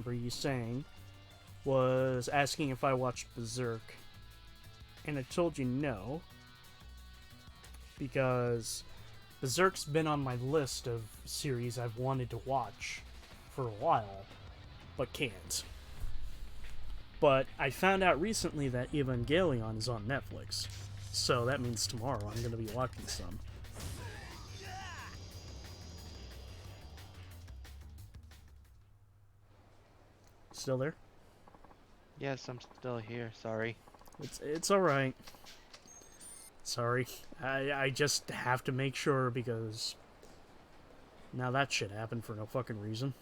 remember you saying was asking if I watched Berserk. And I told you no, because Berserk's been on my list of series I've wanted to watch for a while, but can't. But I found out recently that Evangelion is on Netflix, so that means tomorrow I'm going to be watching some. Still there? Yes, I'm still here. Sorry. It's alright. Sorry. I just have to make sure because now that shit happened for no fucking reason.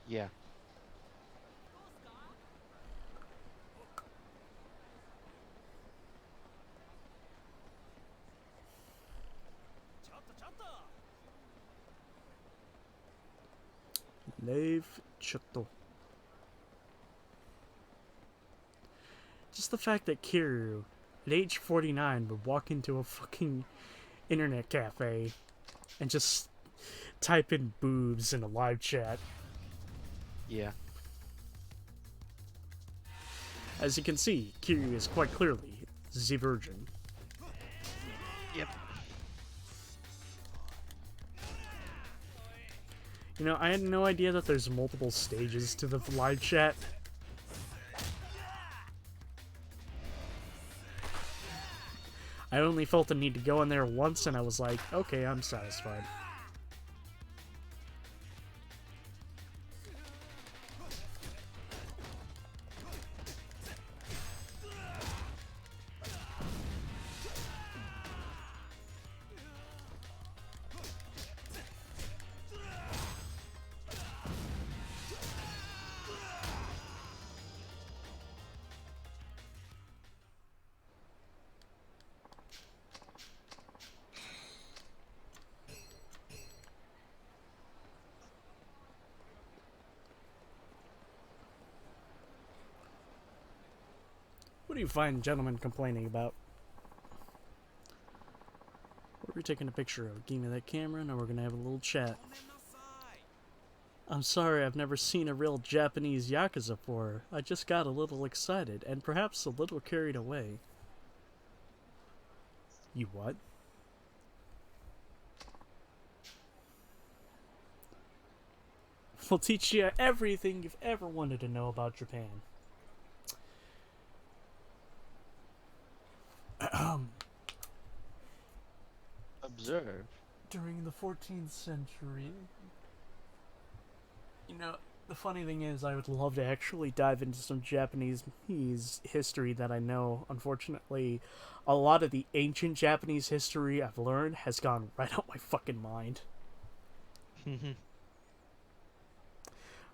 Yeah. Leave Chotto. Just the fact that Kiryu, at age 49, would walk into a fucking internet cafe and just type in boobs in a live chat. Yeah. As you can see, Kiryu is quite clearly the virgin. Yep. You know, I had no idea that there's multiple stages to the live chat. I only felt the need to go in there once and I was like, okay, I'm satisfied. What do you find gentlemen complaining about? We're taking a picture of. Give me that camera, and we're gonna have a little chat. I'm sorry, I've never seen a real Japanese Yakuza before. I just got a little excited, and perhaps a little carried away. You what? We'll teach you everything you've ever wanted to know about Japan. Observe. During the 14th century. You know, the funny thing is, I would love to actually dive into some Japanese history that I know. Unfortunately, a lot of the ancient Japanese history I've learned has gone right out my fucking mind.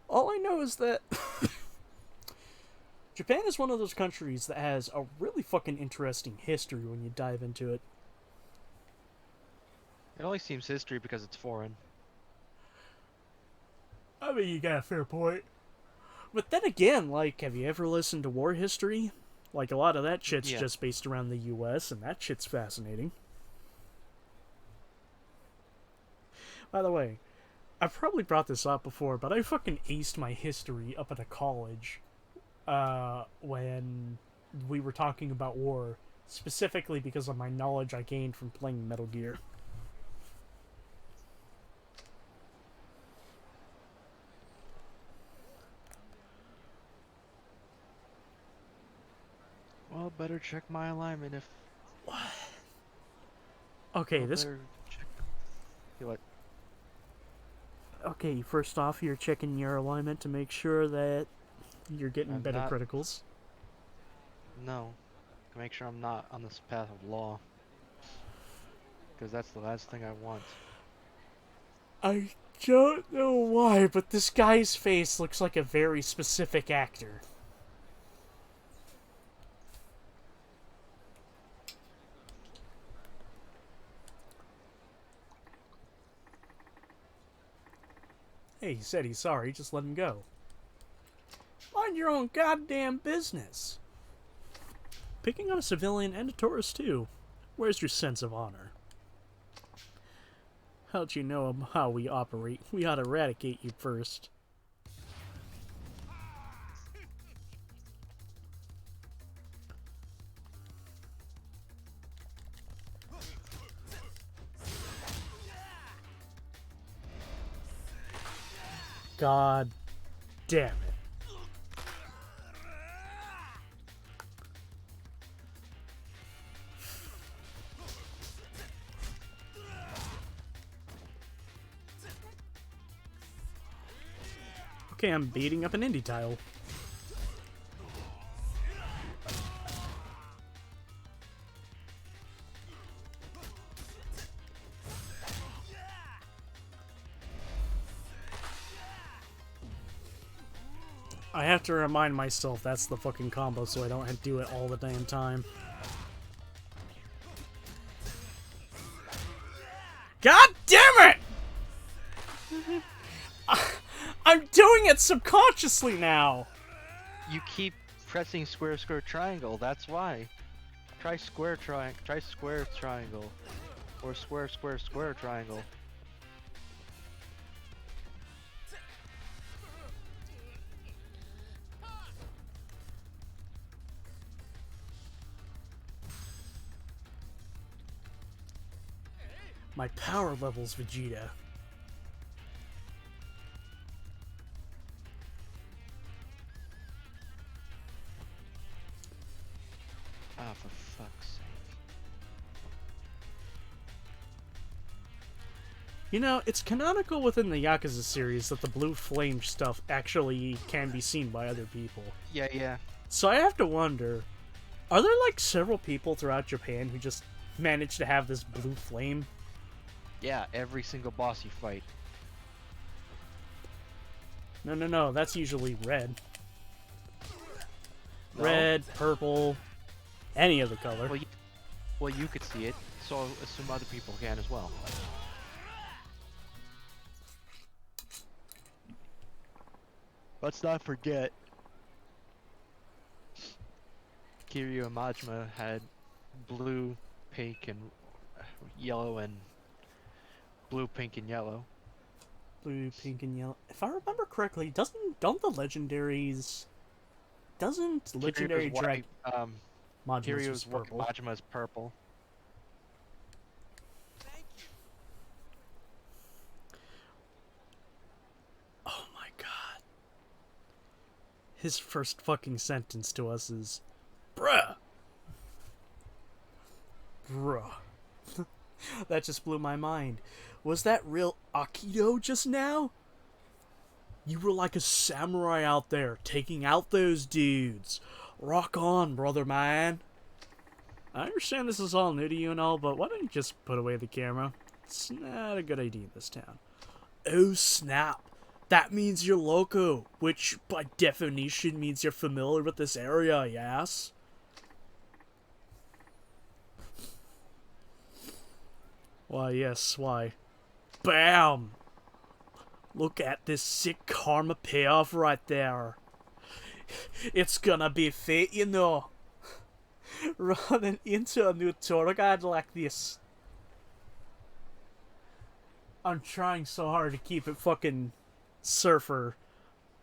All I know is that Japan is one of those countries that has a really fucking interesting history when you dive into it. It only seems history because it's foreign. I mean, you got a fair point. But then again, like, have you ever listened to war history? Like, a lot of that shit's Yeah. just based around the US, and that shit's fascinating. By the way, I've probably brought this up before, but I fucking aced my history up at a college when we were talking about war, specifically because of my knowledge I gained from playing Metal Gear. Well, better check my alignment if. Okay, well, this. better check. Okay, what? Okay, first off, you're checking your alignment to make sure that you're getting I'm better not. criticals. No. To make sure I'm not on this path of law. Because that's the last thing I want. I don't know why, but this guy's face looks like a very specific actor. Hey, he said he's sorry, just let him go. Mind your own goddamn business. Picking on a civilian and a tourist, too. Where's your sense of honor? How'd you know how we operate? We ought to eradicate you first. God damn it. Okay, I'm beating up an indie title. I have to remind myself that's the fucking combo so I don't have to do it all the damn time. God damn it! I'm doing it subconsciously now! You keep pressing square, square, triangle, that's why. Try square triangle. Or square, square, square triangle. My power levels, Vegeta. Ah, for fuck's sake. You know, it's canonical within the Yakuza series that the blue flame stuff actually can be seen by other people. Yeah. So I have to wonder, are there like several people throughout Japan who just manage to have this blue flame? Yeah, every single boss you fight. No, that's usually red. No? Red, purple, any other color. Well, you could see it, so I assume other people can as well. Let's not forget, Kiryu and Majima had blue, pink, and yellow, and blue, pink, and yellow. Blue, pink, and yellow. If I remember correctly, don't the legendaries... Doesn't legendary Kiryu's drag... white, Majima's Kiryu's was purple. Majima's purple. Oh my god. His first fucking sentence to us is, bruh. Bruh. That just blew my mind. Was that real Aikido just now? You were like a samurai out there, taking out those dudes. Rock on, brother man. I understand this is all new to you and all, but why don't you just put away the camera? It's not a good idea in this town. Oh snap. That means you're loco, which by definition means you're familiar with this area, yes? Why, yes, why? Bam! Look at this sick karma payoff right there. It's gonna be fate, you know. Running into a new tour guide like this. I'm trying so hard to keep it fucking surfer,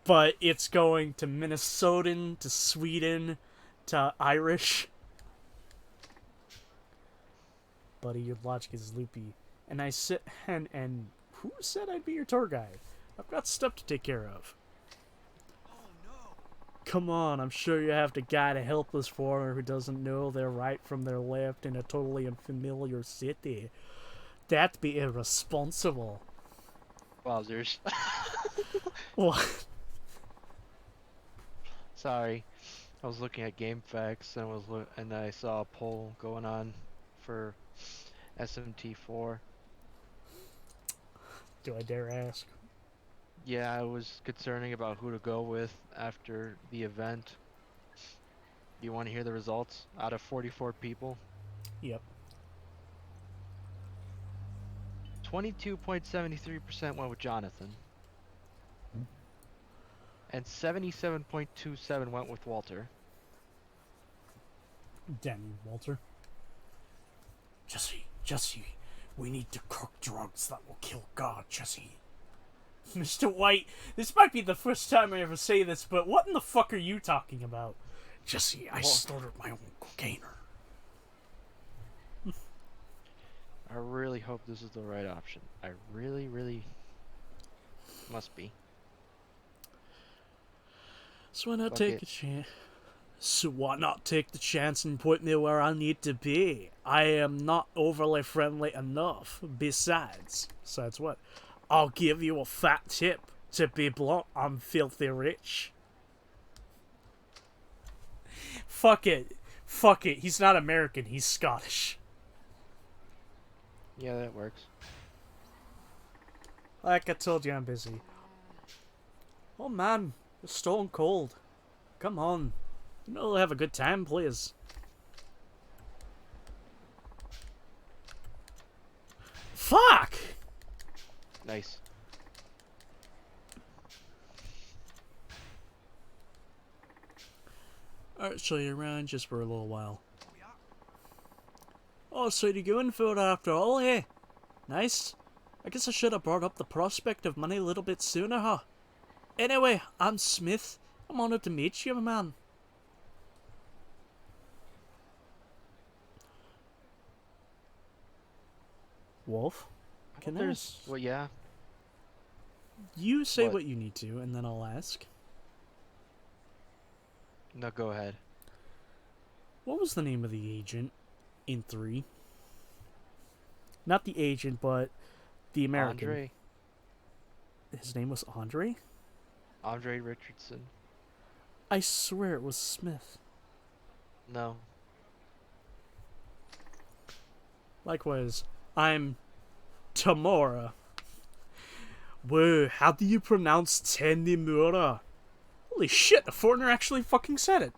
but it's going to Minnesotan, to Sweden, to Irish. Buddy, your logic is loopy. And I sit and who said I'd be your tour guide? I've got stuff to take care of. Come on, I'm sure you have to guide a helpless foreigner who doesn't know their right from their left in a totally unfamiliar city. That'd be irresponsible. Wowzers. What? Sorry. I was looking at game facts and I saw a poll going on for SMT4. Do I dare ask? Yeah, I was concerning about who to go with after the event. You want to hear the results? Out of 44 people, Yep. 22.73% went with Jonathan. And 77.27 went with Walter. Damn you, Walter. Jesse, we need to cook drugs that will kill God, Jesse. Mr. White, this might be the first time I ever say this, but what in the fuck are you talking about? Jesse, I started my own cocainer. I really hope this is the right option. I really must be. So why not Fuck take it. a chance? So why not take the chance and put me where I need to be? I am not overly friendly enough. Besides what? I'll give you a fat tip. To be blunt, I'm filthy rich. Fuck it. Fuck it. He's not American. He's Scottish. Yeah, that works. Like I told you, I'm busy. Oh man, you're stone cold. Come on. You know, have a good time, please. Fuck! Nice. Alright, show you around just for a little while. Oh, so you're going for it after all, eh? Nice. I guess I should have brought up the prospect of money a little bit sooner, huh? Anyway, I'm Smith. I'm honored to meet you, man. Wolf? Can I There's. Well, yeah. You say What? what you need to, and then I'll ask. No, go ahead. What was the name of the agent in 3? Not the agent, but the American. Andre. His name was Andre? Andre Richardson. I swear it was Smith. No. Likewise, I'm Tamora. Whoa, how do you pronounce Tanimura? Holy shit, the foreigner actually fucking said it.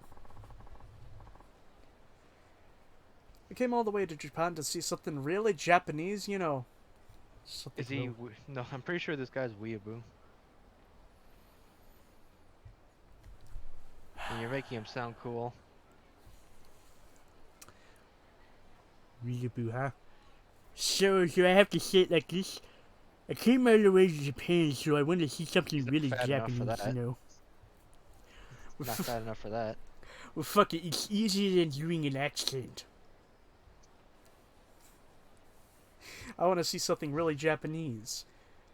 I came all the way to Japan to see something really Japanese, you know. Something Is he? No, I'm pretty sure this guy's weeaboo. And you're making him sound cool. Weeaboo, huh? So I have to say it like this. I came all the way to Japan, so I want to see something He's not really fat enough for Japanese, that. you know. Not fat enough for that. Well, fuck it, it's easier than doing an accent. I want to see something really Japanese.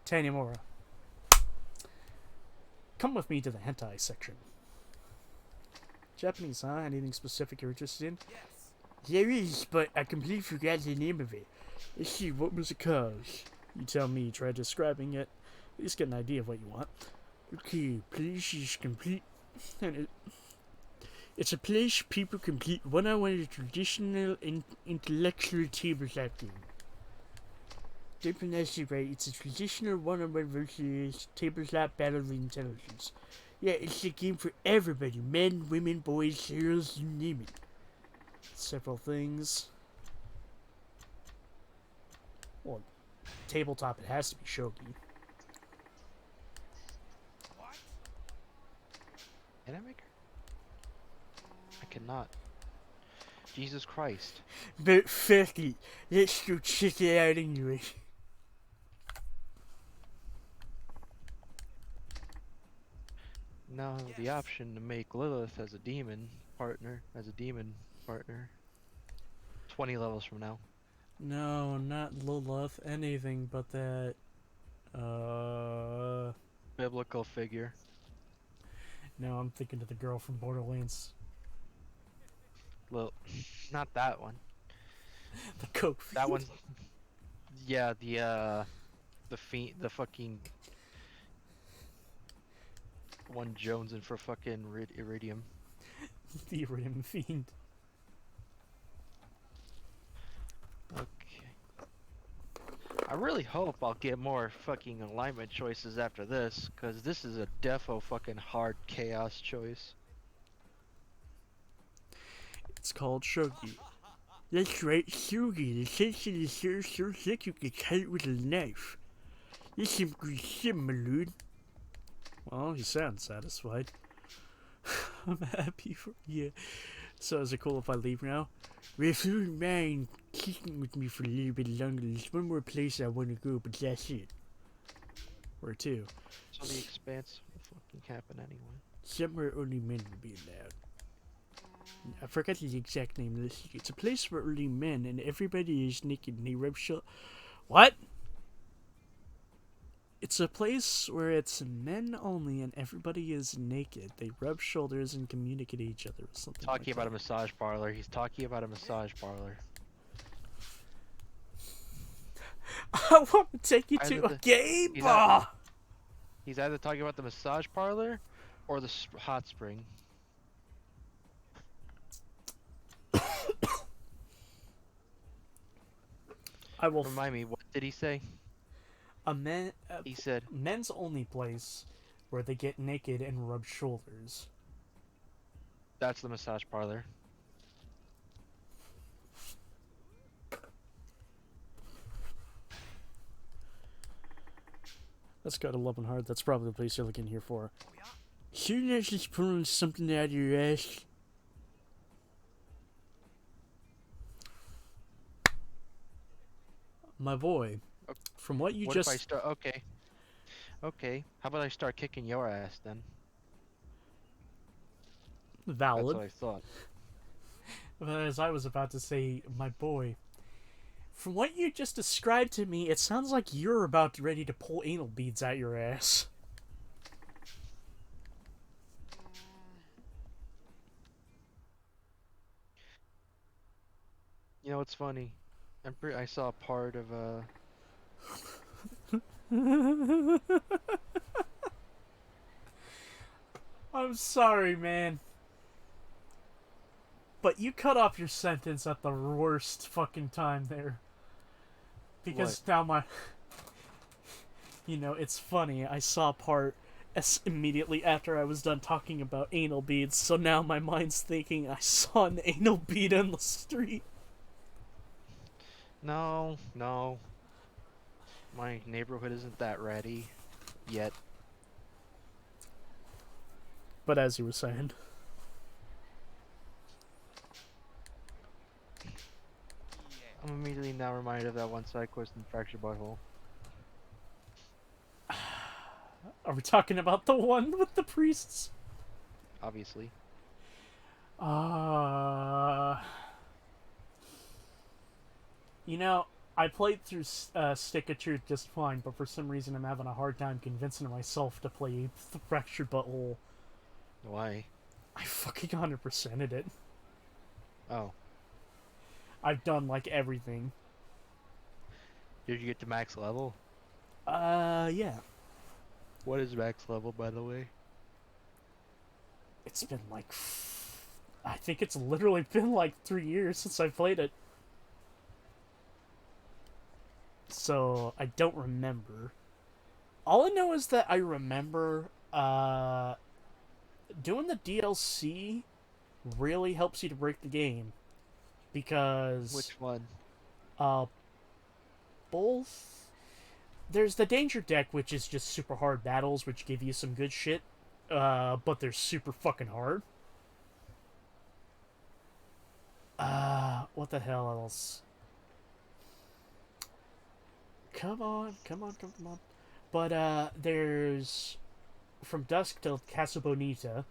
Tanimura. Come with me to the hentai section. Japanese, huh? Anything specific you're interested in? Yes. There is, but I completely forgot the name of it. Let's see, what was it called? You tell me, try describing it. At least get an idea of what you want. Okay, place is complete. And it's a place people complete one-on-one traditional intellectual tabletop game. Don't pronounce it right. It's a traditional one-on-one versus tabletop battle of intelligence. Yeah, it's a game for everybody. Men, women, boys, girls, you name it. Several things. Well, tabletop, it has to be shogi. Can I make her? I cannot. Jesus Christ. But fuck it. Let's go check it out anyway. Now I have the option to make Lilith as a demon partner. 20 levels from now. No, not Lilith, anything but that, Biblical figure. No, I'm thinking of the girl from Borderlands. Well, not that one. The coke. That one. Yeah, the fucking one jonesing for fucking iridium. The Iridium Fiend. Okay. I really hope I'll get more fucking alignment choices after this, cause this is a defo fucking hard chaos choice. It's called shogi. That's right, shogi. The sensor is so thick you can cut it with a knife. This some good shit, my dude. Well, you sound satisfied. I'm happy for you. So is it cool if I leave now? Well, if you don't mind kicking with me for a little bit longer, there's one more place I want to go, but that's it. Where to? So the expanse will fucking happen anyway. Somewhere only men will be allowed. I forgot the exact name of this. It's a place for only men, and everybody is naked and they rub shit. What? It's a place where it's men only and everybody is naked. They rub shoulders and communicate to each other or something Talking like about a that. massage parlor. He's talking about a massage parlor. I want to take you Either to a the gay he's at bar! he's either talking about the massage parlor or the hot spring. I will. Remind me, what did he say? A men. He said Men's only place where they get naked and rub shoulders. that's the massage parlor. Let's go to Love and Heart. That's probably the place you're looking here for. Shouldn't I just pulling something out of your ass? My boy, from what you What just... if I start? Okay. Okay. How about I start kicking your ass then? That's Valid. what I thought. But as I was about to say, my boy, from what you just described to me, it sounds like you're about ready to pull anal beads out your ass. You know what's funny? I saw a part of I'm sorry, man. But you cut off your sentence at the worst fucking time there. Because now my... You know, it's funny. I saw a part immediately after I was done talking about anal beads, so now my mind's thinking I saw an anal bead on the street. No, no. My neighborhood isn't that ratty yet. But as you were saying... I'm immediately now reminded of that one side quest in Fractured Butthole. Are we talking about the one with the priests? Obviously. You know, I played through Stick of Truth just fine, but for some reason I'm having a hard time convincing myself to play the Fractured Butthole. Why? I fucking 100%ed it. Oh. I've done, like, everything. Did you get to max level? Yeah. What is max level, by the way? It's been, like... I think it's literally been, like, 3 years since I played it. So, I don't remember. All I know is that I remember, doing the DLC really helps you to break the game. Because... Which one? Both... There's the Danger Deck, which is just super hard battles, which give you some good shit. But they're super fucking hard. What the hell else? Come on. But, there's... From Dusk till Casa Bonita,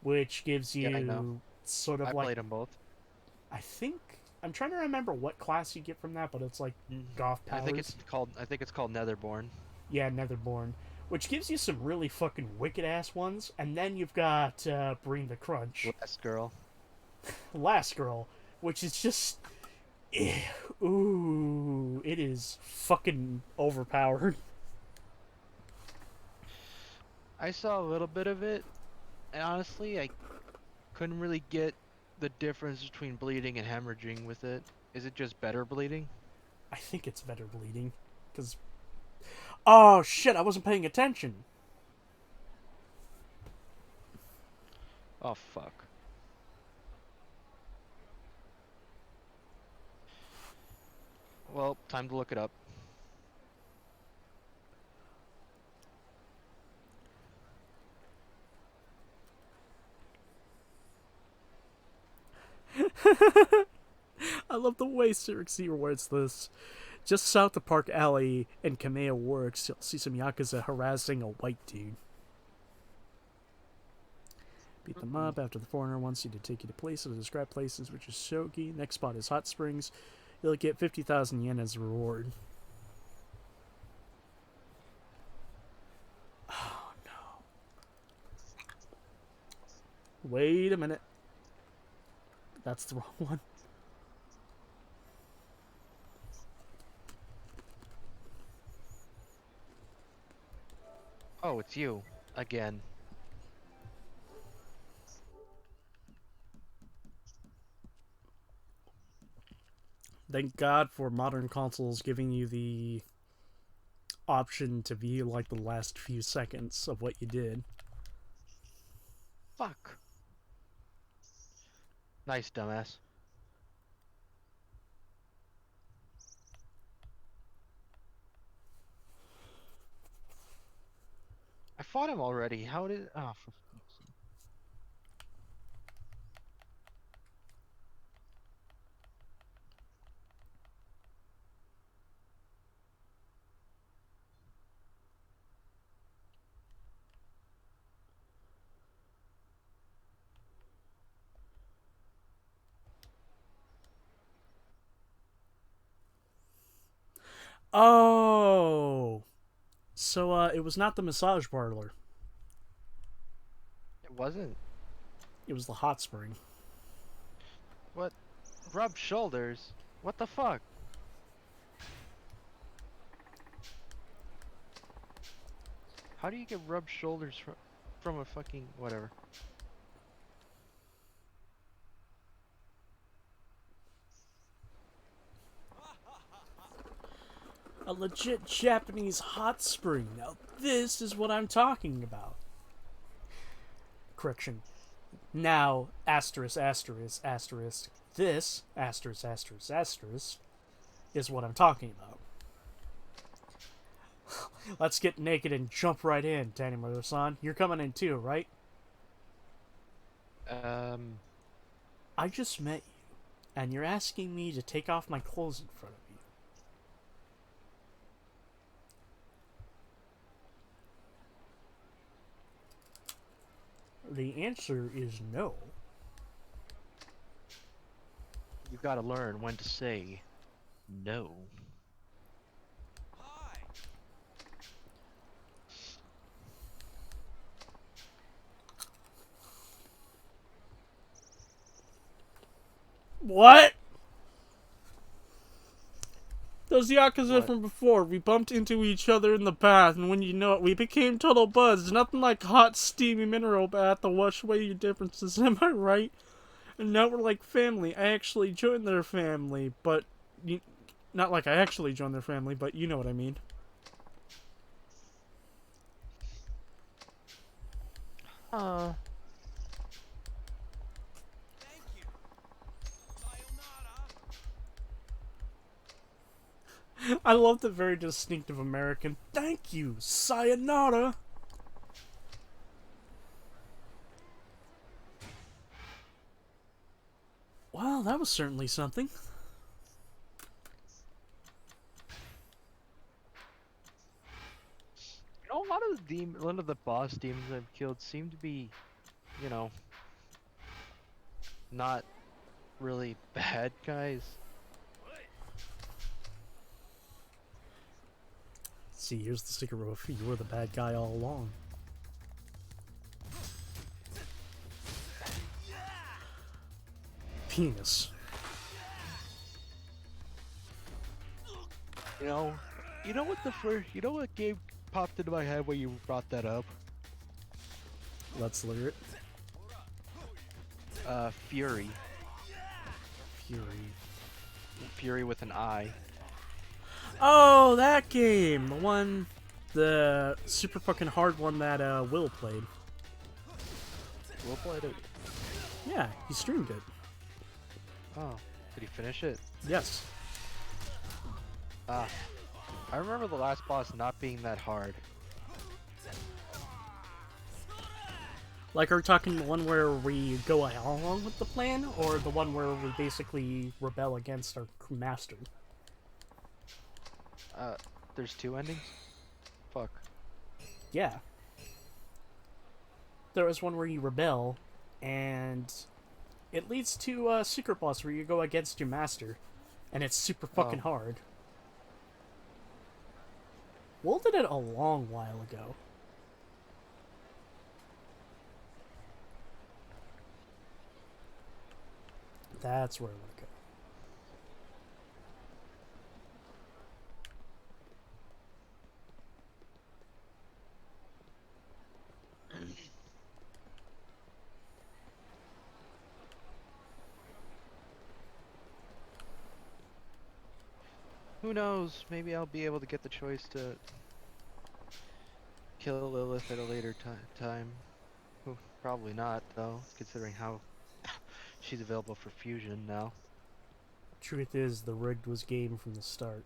which gives you I know. sort of I like... played them both. I think... I'm trying to remember what class you get from that, but it's like golf powers. I think it's called Netherborn. Yeah, Netherborn. Which gives you some really fucking wicked-ass ones. And then you've got Bring the Crunch. Last girl. Last Girl, which is just... Ooh, it is fucking overpowered. I saw a little bit of it, and honestly, I couldn't really get the difference between bleeding and hemorrhaging with it. Is it just better bleeding? I think it's better bleeding. Because... Oh, shit, I wasn't paying attention. Oh, fuck. Well, time to look it up. I love the way Sirixi rewards this. Just south of Park Alley in Kamea Works, you'll see some Yakuza harassing a white dude. Beat them up after the foreigner wants you to take you to places, describe places, which is Shogi. Next spot is Hot Springs. You'll get 50,000 yen as a reward. Wait a minute. That's the wrong one. Oh, it's you. Again. Thank God for modern consoles giving you the option to view like the last few seconds of what you did. Fuck. Nice, dumbass. I fought him already. How did... Oh, for fuck's sake. Oh! So, it was not the massage parlor. It wasn't. It was the hot spring. What? Rub shoulders? What the fuck? How do you get rubbed shoulders from a fucking... whatever. A legit Japanese hot spring. Now, this is what I'm talking about. Correction. Now, asterisk, asterisk, asterisk, this, asterisk, asterisk, asterisk, is what I'm talking about. Let's get naked and jump right in, Tanimura-san. You're coming in too, right? I I just met you, and you're asking me to take off my clothes in front of you. The answer is no. You gotta learn when to say no. What? Those Yakuza What? from before, we bumped into each other in the bath, and when you know it, we became total buds. Nothing like hot, steamy mineral bath to wash away your differences, am I right? And now we're like family. I actually joined their family, but... not like I actually joined their family, but you know what I mean. Uh... I love the very distinctive American, thank you, sayonara. Well, that was certainly something. You know, a lot of the boss demons I've killed seem to be, you know, not really bad guys. See, here's the secret roof. You were the bad guy all along. Penis. You know you know what game popped into my head when you brought that up? Let's hear it. Fury. Fury. Fury with an I. Oh, that game! The super fucking hard one that Will played. Will played it. Yeah, he streamed it. Oh, did he finish it? Yes. Ah, I remember the last boss not being that hard. Like, are we talking the one where we go along with the plan, or the one where we basically rebel against our master? There's two endings? Fuck. Yeah. There was one where you rebel, and it leads to a secret boss where you go against your master, and it's super fucking hard. Will did it a long while ago. That's where I want to go. Who knows? Maybe I'll be able to get the choice to kill Lilith at a later time. Probably not, though, considering how she's available for fusion now. Truth is, the rigged was game from the start.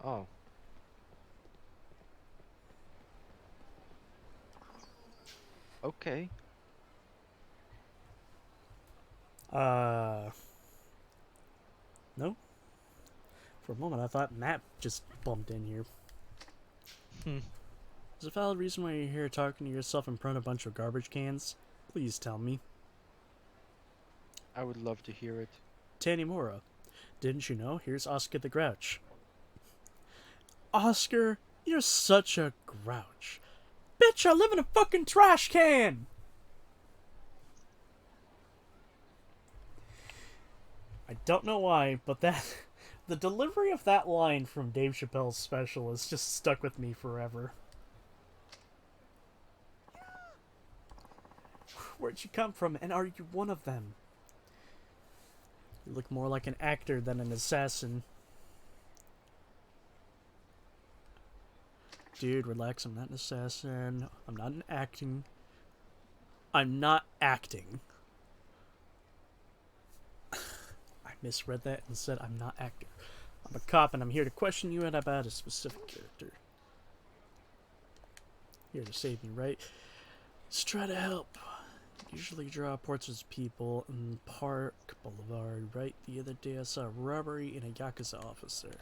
Oh. Okay. No? For a moment, I thought Matt just bumped in here. Is a valid reason why you're here talking to yourself in front of a bunch of garbage cans? Please tell me. I would love to hear it. Tanimura, didn't you know? Here's Oscar the Grouch. Oscar, you're such a grouch. Bitch, I live in a fucking trash can! I don't know why, but the delivery of that line from Dave Chappelle's special has just stuck with me forever. Where'd you come from, and are you one of them? You look more like an actor than an assassin. Dude, relax, I'm not an assassin. I'm not an acting. I'm not acting. I misread that and said I'm not acting. I'm a cop and I'm here to question you about a specific character. Here to save me, right? Let's try to help. Usually draw portraits of people in Park Boulevard, right? The other day I saw a robbery in a Yakuza office there.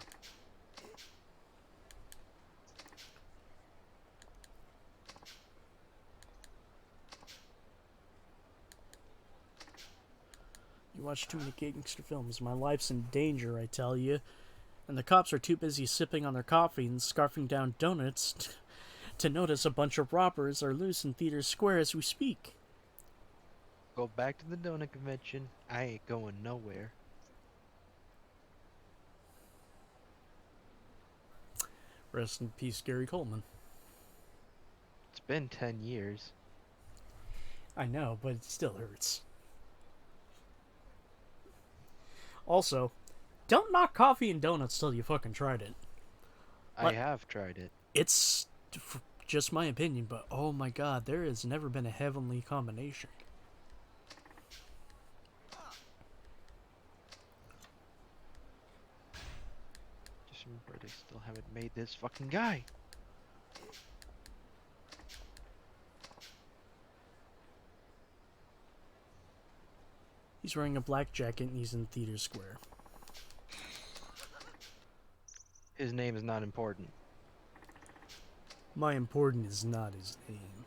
You watch too many gangster films. My life's in danger, I tell you. And the cops are too busy sipping on their coffee and scarfing down donuts to notice a bunch of robbers are loose in Theater Square as we speak. Go back to the donut convention. I ain't going nowhere. Rest in peace, Gary Coleman. It's been 10 years. I know, but it still hurts. Also, don't knock coffee and donuts till you fucking tried it. I have tried it. It's just my opinion, but oh my god, there has never been a heavenly combination. Just remember they still haven't made this fucking guy. He's wearing a black jacket and he's in Theater Square. His name is not important. My important is not his name.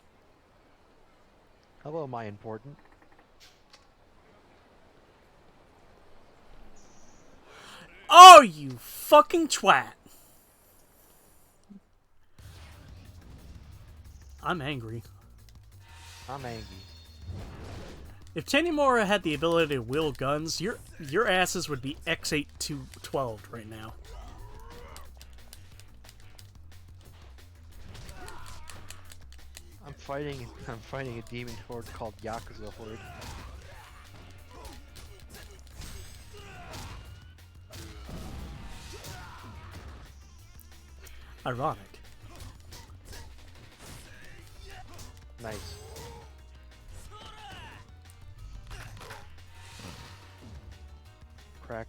Hello, my important. Oh, you fucking twat! I'm angry. I'm angry. If Tanimura had the ability to wield guns, your asses would be X8 to 12 right now. I'm fighting a demon horde called Yakuza Horde. Ironic. Nice. Crack.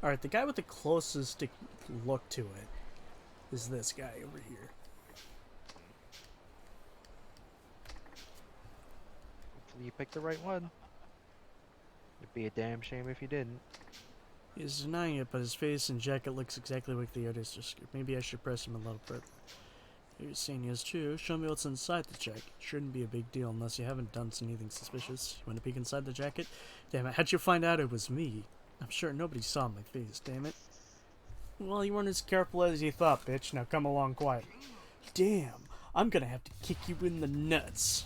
Alright, the guy with the closest look to it is this guy over here. Hopefully you picked the right one. It'd be a damn shame if you didn't. He's denying it, but his face and jacket looks exactly like the others. Just maybe I should press him a little further. You're saying is true. Show me what's inside the jacket. Shouldn't be a big deal unless you haven't done anything suspicious. You want to peek inside the jacket? Damn it, how'd you find out it was me? I'm sure nobody saw my face, damn it. Well, you weren't as careful as you thought, bitch. Now come along quietly. Damn, I'm gonna have to kick you in the nuts.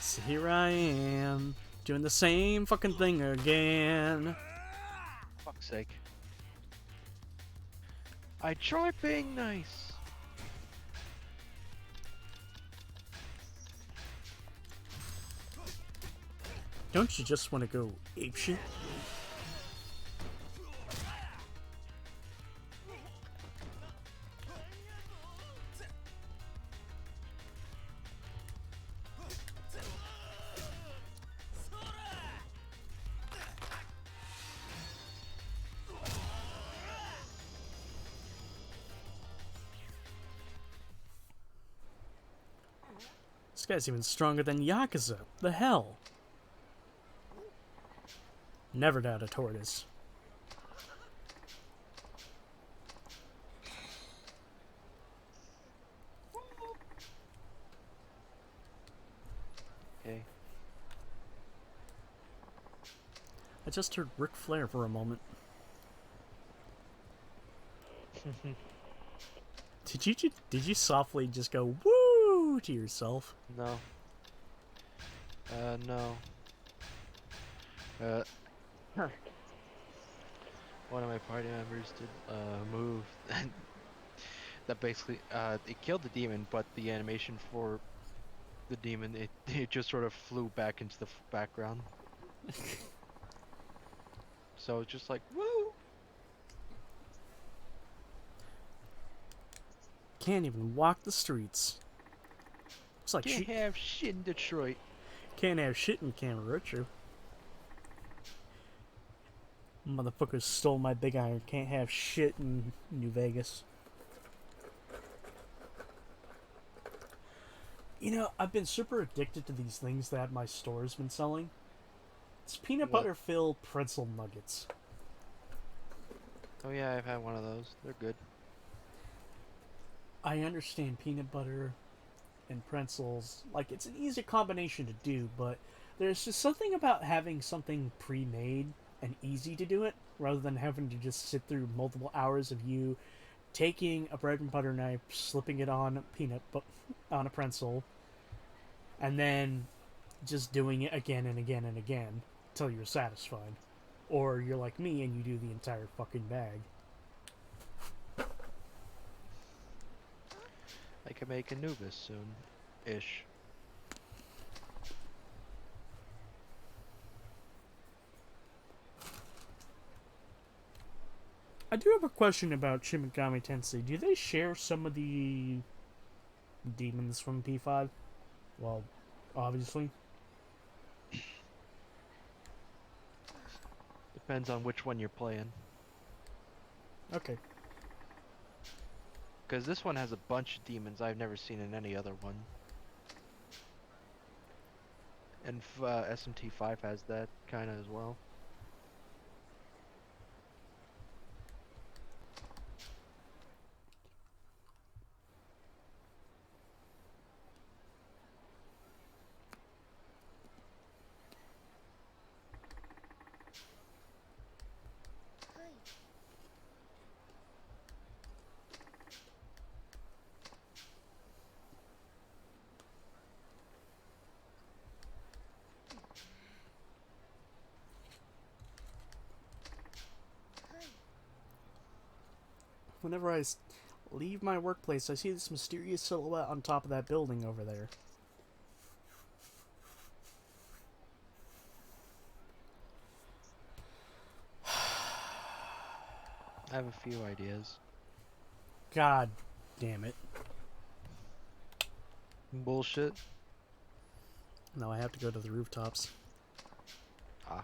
So here I am, doing the same fucking thing again. Fuck's sake. I tried being nice. Don't you just want to go apeshit? This guy's even stronger than Yakuza. The hell? Never doubt a tortoise. Okay. I just heard Ric Flair for a moment. Did you softly just go woo to yourself? No. No. One of my party members did a move that basically it killed the demon, but the animation for the demon it just sort of flew back into the background. So it's just like woo. Can't even walk the streets. Looks like Can't have shit in Detroit. Can't have shit in Camarillo. Motherfuckers stole my big iron. Can't have shit in New Vegas. You know, I've been super addicted to these things that my store's been selling. It's peanut butter filled pretzel nuggets. Oh yeah, I've had one of those. They're good. I understand peanut butter and pretzels. Like, it's an easy combination to do, but there's just something about having something pre-made and easy to do it, rather than having to just sit through multiple hours of you taking a bread and butter knife, slipping it on on a pretzel, and then just doing it again and again and again till you're satisfied. Or you're like me and you do the entire fucking bag. I can make Anubis soon-ish. I do have a question about Shin Megami Tensei. Do they share some of the demons from P5? Well, obviously. Depends on which one you're playing. Okay. Because this one has a bunch of demons I've never seen in any other one. And SMT5 has that kind of as well. Whenever I leave my workplace, I see this mysterious silhouette on top of that building over there. I have a few ideas. God damn it. Bullshit. Now I have to go to the rooftops. Ah.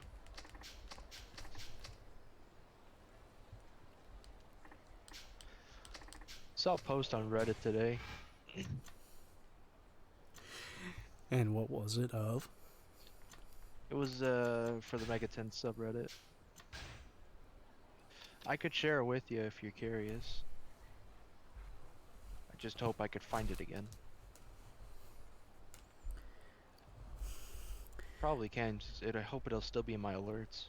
Saw a post on Reddit today. And what was it of? It was for the Megaten subreddit. I could share it with you if you're curious. I just hope I could find it again. Probably can. I hope it'll still be in my alerts.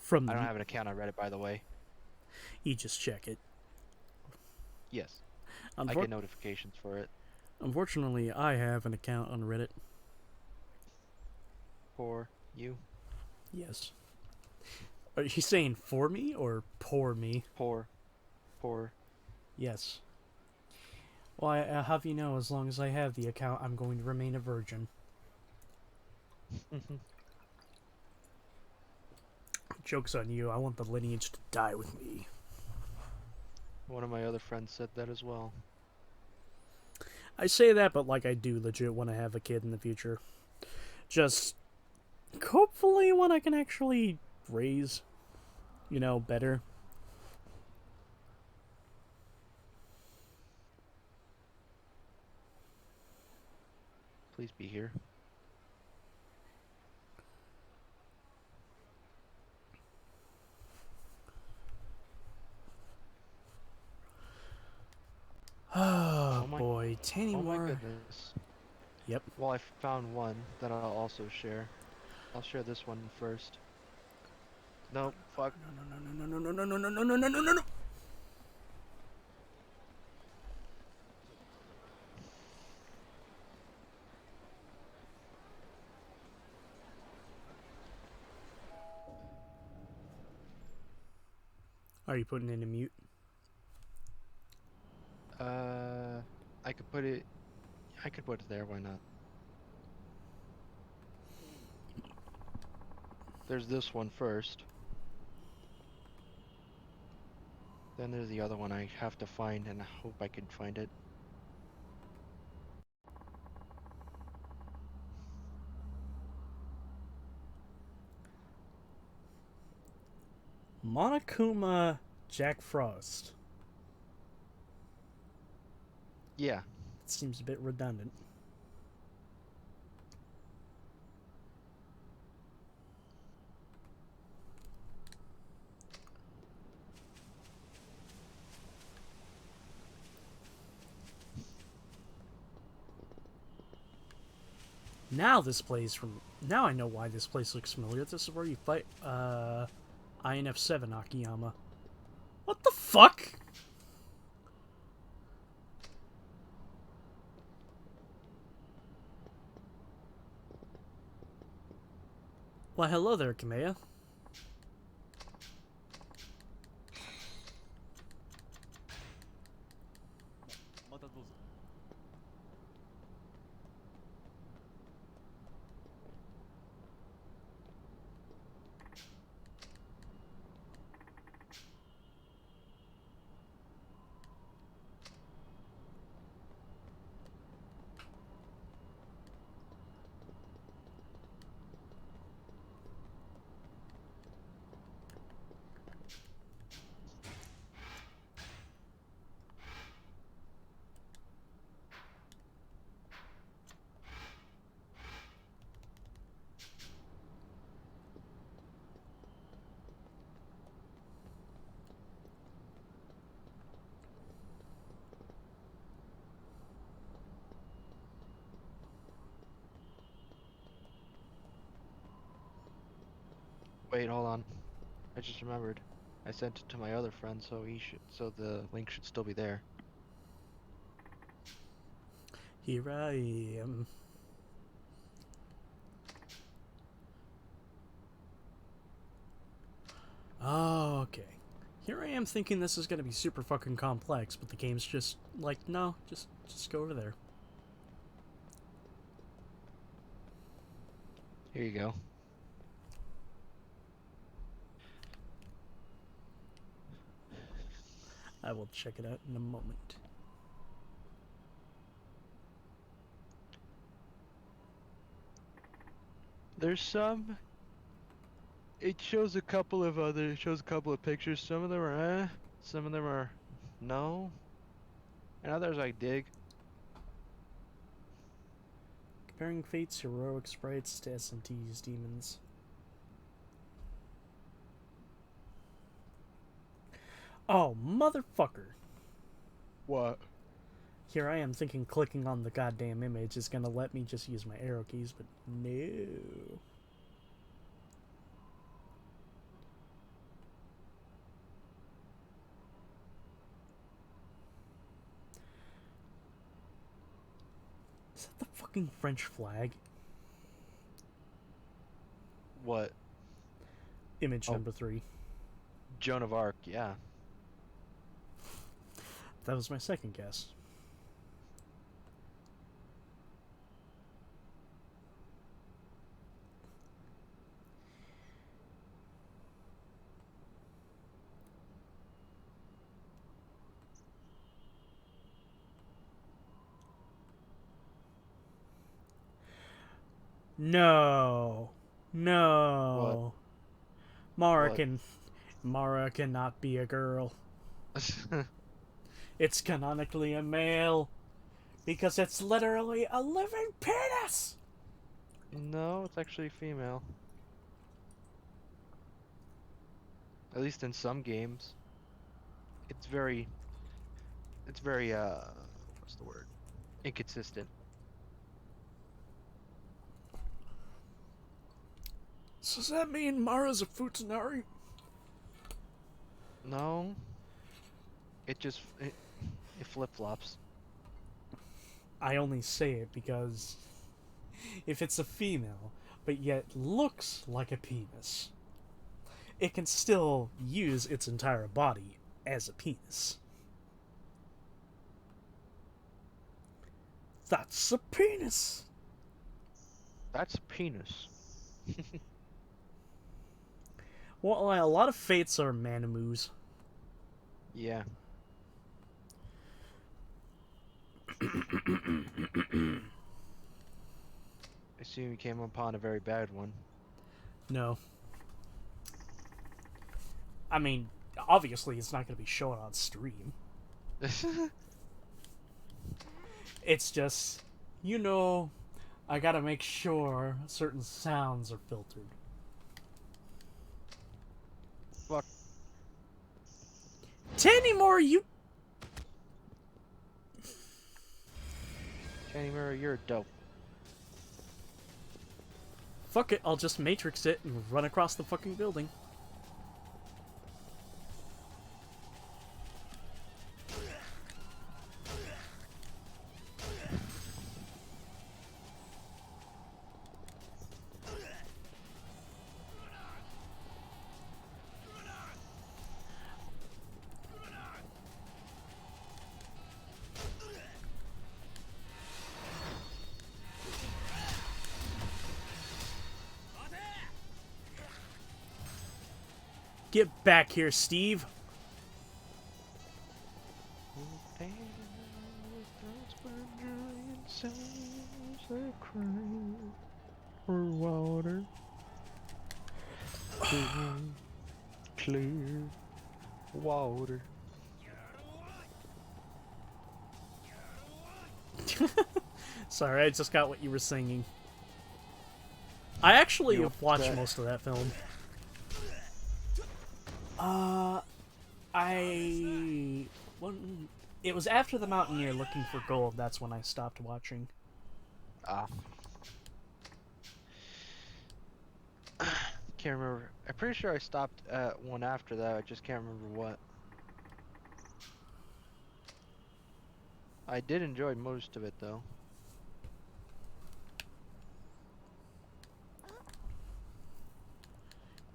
From I don't the, have an account on Reddit, by the way. you just check it. Yes, I Unfor- get notifications for it. Unfortunately, I have an account on Reddit. For you. Yes. Are you saying for me or poor me? Poor. Yes. Well, I have you know, as long as I have the account, I'm going to remain a virgin. Joke's on you. I want the lineage to die with me. One of my other friends said that as well. I say that, but like I do legit want to have a kid in the future. Just hopefully one I can actually raise, better. Please be here. Oh, my, boy. 10 oh my more. goodness. Yep. Well, I found one that I'll also share. I'll share this one first. No, fuck. No. Are you putting it in mute? I could put it. I could put it there. Why not? There's this one first. Then there's the other one I have to find, and I hope I can find it. Monokuma Jack Frost. Yeah. It seems a bit redundant. Now I know why this place looks familiar. This is where you fight INF7 Akiyama. What the fuck? Why, hello there, Kamea. Wait, hold on. I just remembered. I sent it to my other friend, so the link should still be there. Here I am. Oh, okay. Here I am thinking this is gonna be super fucking complex, but the game's just like, no, just go over there. Here you go. I will check it out in a moment. There's some. It shows a couple of pictures. Some of them are some of them are no, and others I dig. Comparing Fate's heroic sprites to SMT's demons. Oh, motherfucker. What? Here I am thinking clicking on the goddamn image is gonna let me just use my arrow keys, but no. Is that the fucking French flag? What? Image Oh. number 3. Joan of Arc, yeah. That was my second guess. No. No. Mara What? Mara cannot be a girl. It's canonically a male. Because it's literally a living penis! No, it's actually female. At least in some games. It's very, what's the word? Inconsistent. So does that mean Mara's a Futanari? No. It flip-flops. I only say it because if it's a female, but yet looks like a penis, it can still use its entire body as a penis. That's a penis! That's a penis. Well, a lot of fates are manimus. Yeah. I assume you came upon a very bad one. No. I mean, obviously it's not going to be shown on stream. It's just, I gotta make sure certain sounds are filtered. Fuck. Tanny Moore, you... Kenny Murray, you're dope. Fuck it, I'll just Matrix it and run across the fucking building. Get back here, Steve. For water. Clear water. Sorry, I just got what you were singing. I actually You have watched upset? most of that film. It was after the Mountaineer looking for gold, that's when I stopped watching. Ah. Can't remember. I'm pretty sure I stopped at one after that. I just can't remember what. I did enjoy most of it though.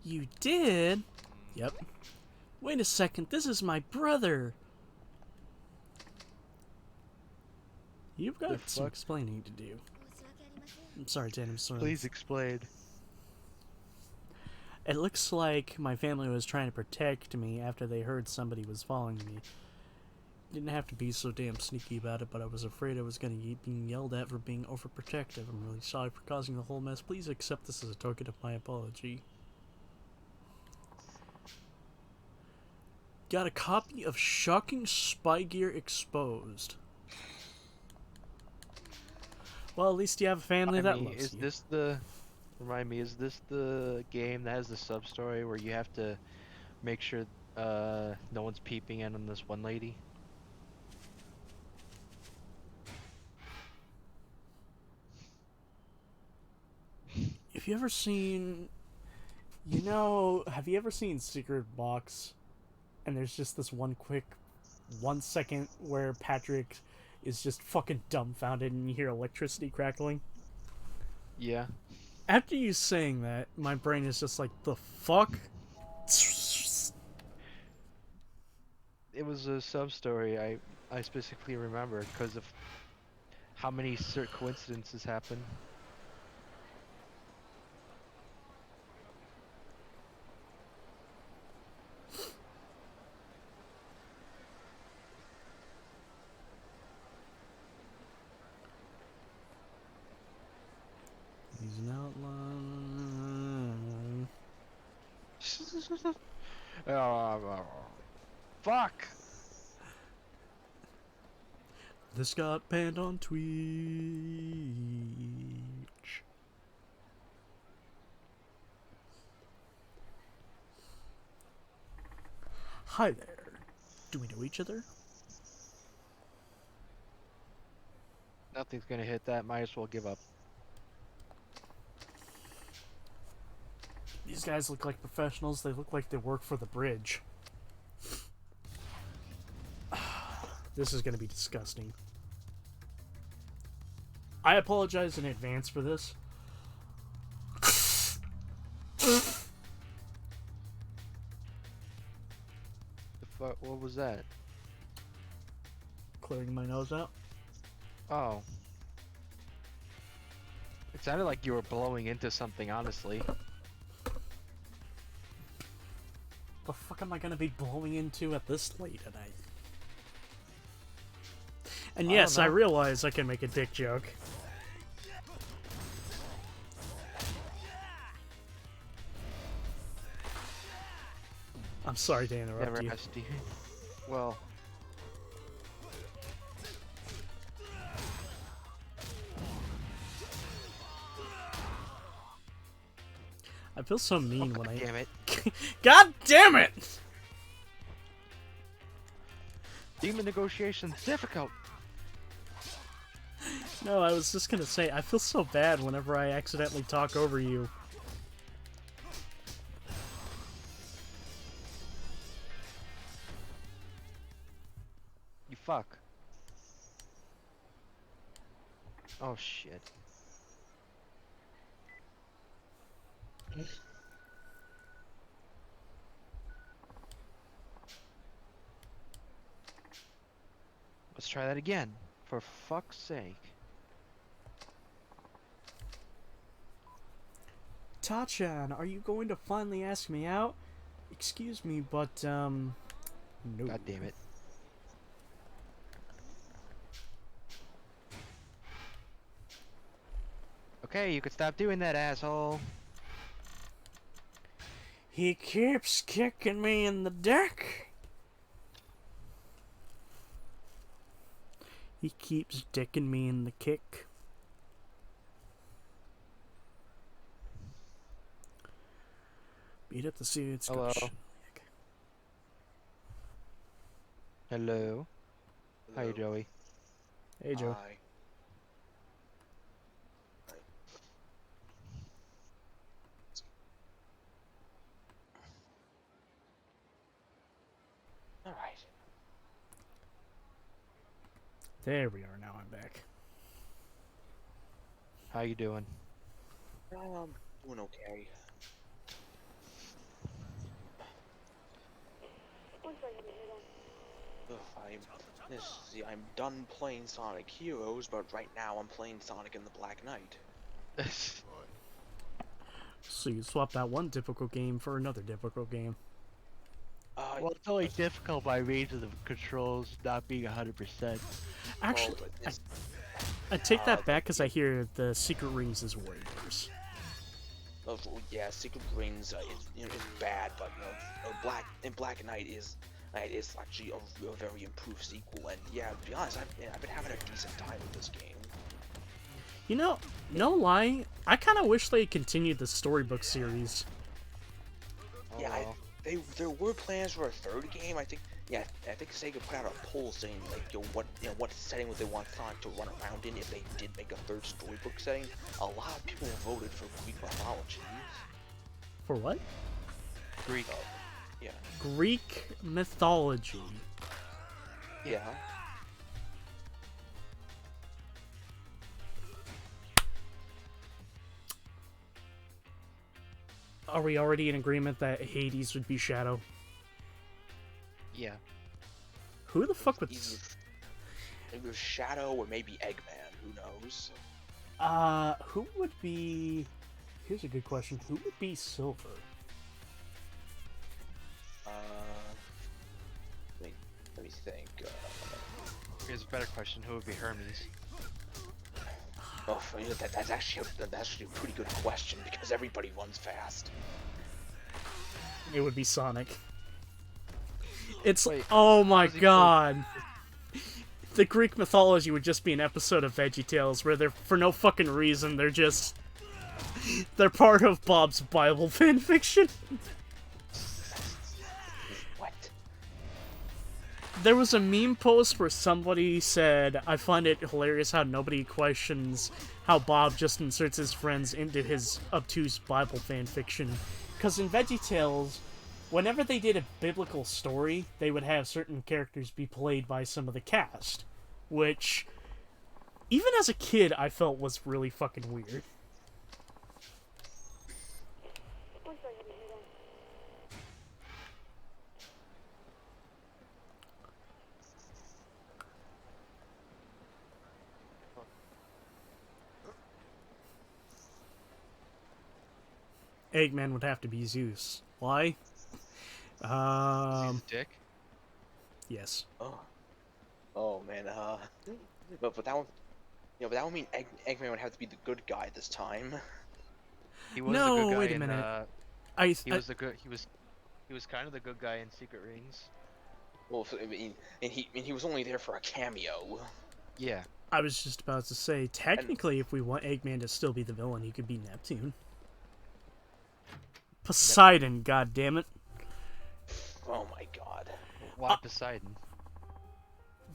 You did? Yep. Wait a second, this is my brother. You've The got some fuck? explaining to do. I'm sorry, Dan, I'm sorry. Please explain. It looks like my family was trying to protect me after they heard somebody was following me. Didn't have to be so damn sneaky about it, but I was afraid I was going to be being yelled at for being overprotective. I'm really sorry for causing the whole mess. Please accept this as a token of my apology. Got a copy of Shocking Spy Gear Exposed. Well, at least you have a family that loves is you. this the... Remind me, is this the game that has the sub-story where you have to make sure no one's peeping in on this one lady? Have you ever seen... have you ever seen Secret Box? And there's just this one quick 1 second where Patrick is just fucking dumbfounded and you hear electricity crackling. Yeah. After you saying that, my brain is just like, the fuck? It was a sub-story I specifically remember because of how many coincidences happen. He's an outlaw. Fuck! This got banned on Twitch. Hi there. Do we know each other? Nothing's gonna hit that, might as well give up. These guys look like professionals. They look like they work for the bridge. This is going to be disgusting. I apologize in advance for this. What was that? Clearing my nose out. Oh. It sounded like you were blowing into something, honestly. The fuck am I going to be blowing into at this late at night? And yes, I realize I can make a dick joke. I'm sorry to interrupt Never you. asked you. Well... I feel so mean when I... Damn it. God damn it! Demon negotiation's difficult. No, I was just gonna say, I feel so bad whenever I accidentally talk over you. You fuck. Oh shit. Let's try that again, for fuck's sake. Tachan, are you going to finally ask me out? Excuse me, but, no. God damn it. Okay, you can stop doing that, asshole. He keeps kicking me in the dick. He keeps dicking me in the kick. Beat up the seed. Hello. Hello. Hi, Joey. Hey, Joe. Hi. All right. There we are. Now I'm back. How you doing? Doing okay. Ugh, I'm done playing Sonic Heroes, but right now I'm playing Sonic and the Black Knight. So you swap that one difficult game for another difficult game. Well, it's only difficult by reason of controls not being 100%. Actually, but this, I take that back because I hear the Secret Rings is way worse. yeah, Secret Rings is bad, but Black Knight is actually a very improved sequel. And yeah, to be honest, I've been having a decent time with this game. You know, no lie, I kind of wish they continued the storybook series. Oh, Yeah, well. there were plans for a third game. I think Sega put out a poll saying like, what setting would they want Sonic to run around in if they did make a third storybook setting. A lot of people voted for Greek mythology. For what? Greek. Yeah. Greek mythology. Yeah. Are we already in agreement that Hades would be Shadow? Yeah. Who the fuck would... Either Shadow or maybe Eggman. Who knows? Who would be... Here's a good question. Who would be Silver? Let me think. Here's a better question. Who would be Hermes? Oh, that's actually a pretty good question because everybody runs fast. It would be Sonic. It's... Wait, oh my he god! The Greek mythology would just be an episode of VeggieTales where they're, for no fucking reason, they're just... They're part of Bob's Bible fanfiction. What? There was a meme post where somebody said, I find it hilarious how nobody questions how Bob just inserts his friends into his obtuse Bible fanfiction. Because in VeggieTales, whenever they did a biblical story, they would have certain characters be played by some of the cast. Which, even as a kid, I felt was really fucking weird. Eggman would have to be Zeus. Why? Is he a dick? Yes. Oh man. But that one. But that would mean Eggman would have to be the good guy this time. He was No, the good guy wait a in, minute. He was kind of the good guy in Secret Rings. Well, I mean, and he was only there for a cameo. Yeah. I was just about to say, technically, if we want Eggman to still be the villain, he could be Neptune. Poseidon, goddammit. Oh my god. Why Poseidon?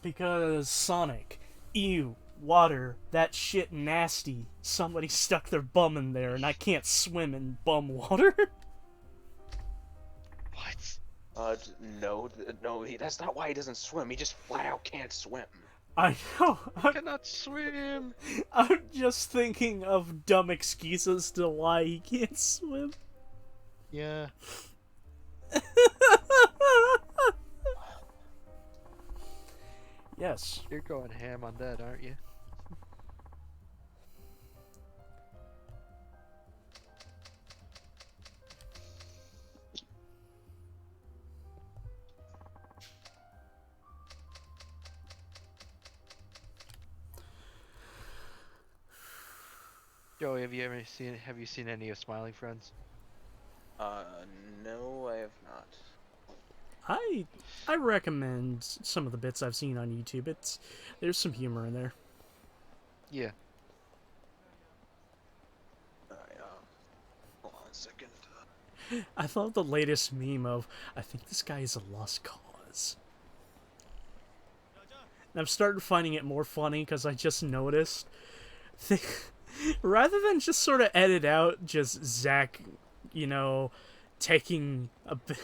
Because Sonic, ew, water, that shit nasty. Somebody stuck their bum in there and I can't swim in bum water. What? No, that's not why he doesn't swim. He just flat out can't swim. I know. I cannot swim. I'm just thinking of dumb excuses to why he can't swim. Yeah. Yes. You're going ham on that, aren't you? Joey, have you seen any of Smiling Friends? No, I have not. I recommend some of the bits I've seen on YouTube. There's some humor in there. Yeah. Hold on a second. I thought the latest meme of, I think this guy is a lost cause. And I've started finding it more funny because I just noticed. Rather than just sort of edit out just Zach, taking a bit.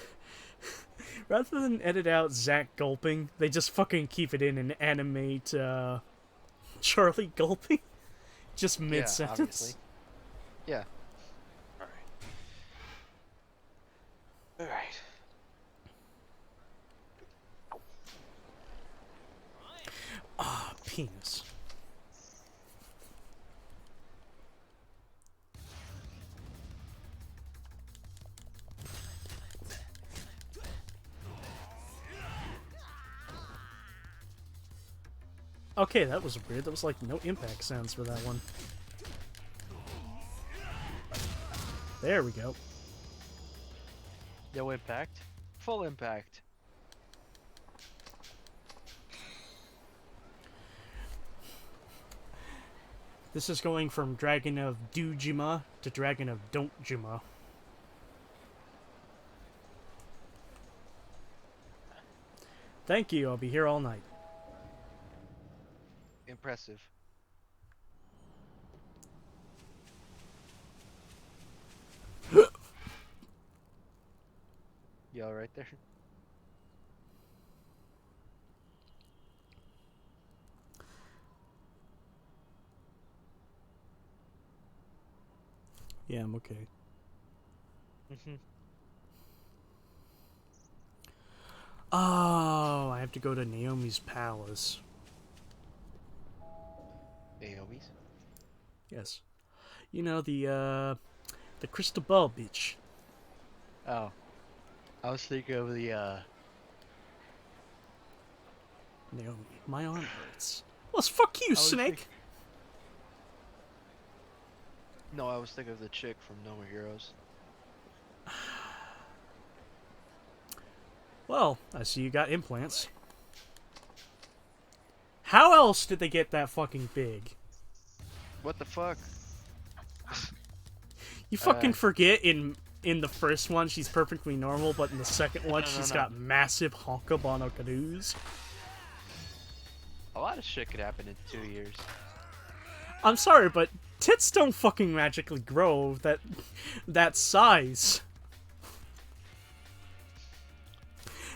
Rather than edit out Zach gulping, they just fucking keep it in and animate Charlie gulping. Just mid-sentence. Yeah. Alright. Ah, penis. Okay, that was weird. That was like no impact sounds for that one. There we go. No impact. Full impact. This is going from Dragon of Dojima to Dragon of Don'tjima. Thank you, I'll be here all night. Impressive. You all right there? Yeah, I'm okay. Oh, I have to go to Naomi's palace. Naomi's? Yes. You know, the crystal ball bitch. Oh. I was thinking of the, Naomi, my arm hurts. Well, fuck you, was Snake! No, I was thinking of the chick from No More Heroes. Well, I see you got implants. How else did they get that fucking big? What the fuck? You fucking forget in the first one she's perfectly normal, but in the second one she's got massive honkabonokadoos. A lot of shit could happen in 2 years. I'm sorry, but tits don't fucking magically grow that size.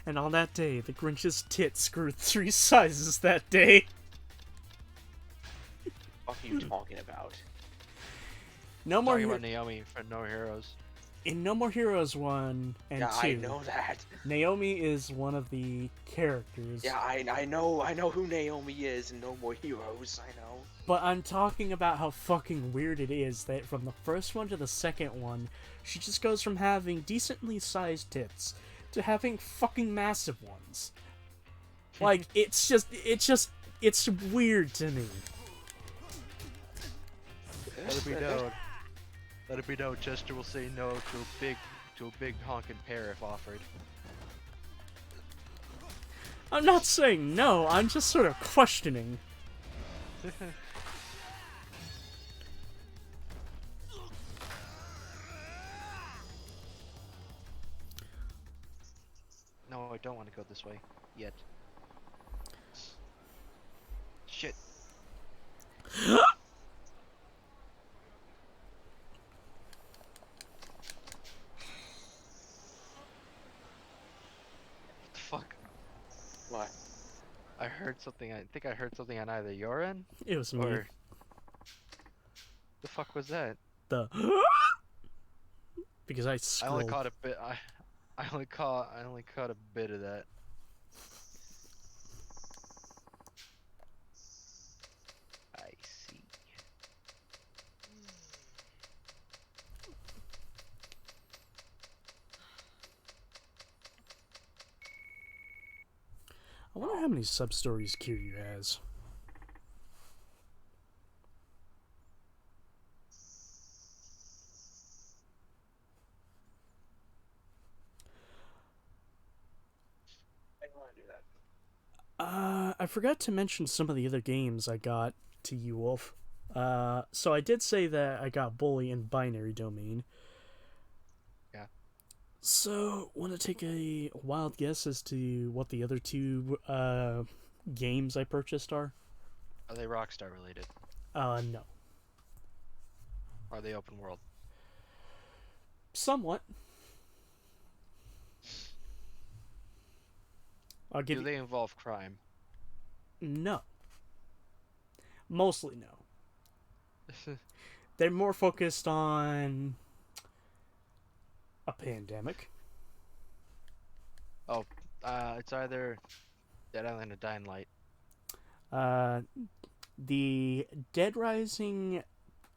And on that day, the Grinch's tits grew 3 sizes that day. What are you talking about? No more Talking about Naomi from No More Heroes. In No More Heroes 1 and 2. Yeah, I know that. Naomi is one of the characters. Yeah, I know who Naomi is in No More Heroes, I know. But I'm talking about how fucking weird it is that from the first one to the second one, she just goes from having decently sized tits to having fucking massive ones. Like, it's weird to me. Let it be known. Let it be known, Chester will say no to a big honkin' pear if offered. I'm not saying no, I'm just sort of questioning. No, I don't want to go this way. Yet. Shit. What the fuck? What? I heard something. I think I heard something on either your end It was me. or. The fuck was that? The because I I scrolled. only caught a bit. I only caught a bit of that. I see. I wonder how many sub-stories Kiryu has. I don't want to do that. I forgot to mention some of the other games I got to you, Wolf. So I did say that I got Bully and Binary Domain. Yeah. So, want to take a wild guess as to what the other two games I purchased are? Are they Rockstar related? No. Are they open world? Somewhat. I'll give Do they involve crime? No. Mostly no. They're more focused on a pandemic. Oh, it's either Dead Island or Dying Light. The Dead Rising,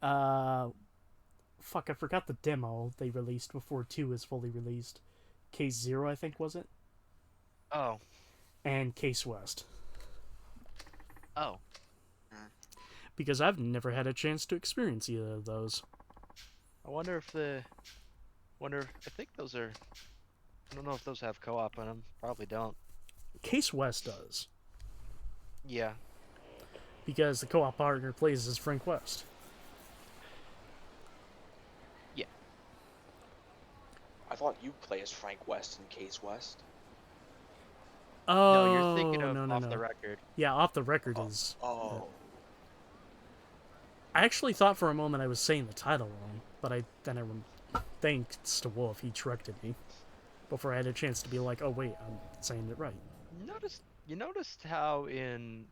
fuck, I forgot the demo they released before 2 is fully released. Case 0, I think, was it? Oh. And Case West. Oh. Because I've never had a chance to experience either of those. I wonder if I think those are. I don't know if those have co-op on them. Probably don't. Case West does. Yeah. Because the co-op partner plays as Frank West. thought you play as Frank West and Case West. Oh, No, you're thinking of no, Off the Record. Yeah, Off the Record is... Oh. I actually thought for a moment I was saying the title wrong, but thanks to Wolf, he corrected me before I had a chance to be like, oh wait, I'm saying it right. You noticed how in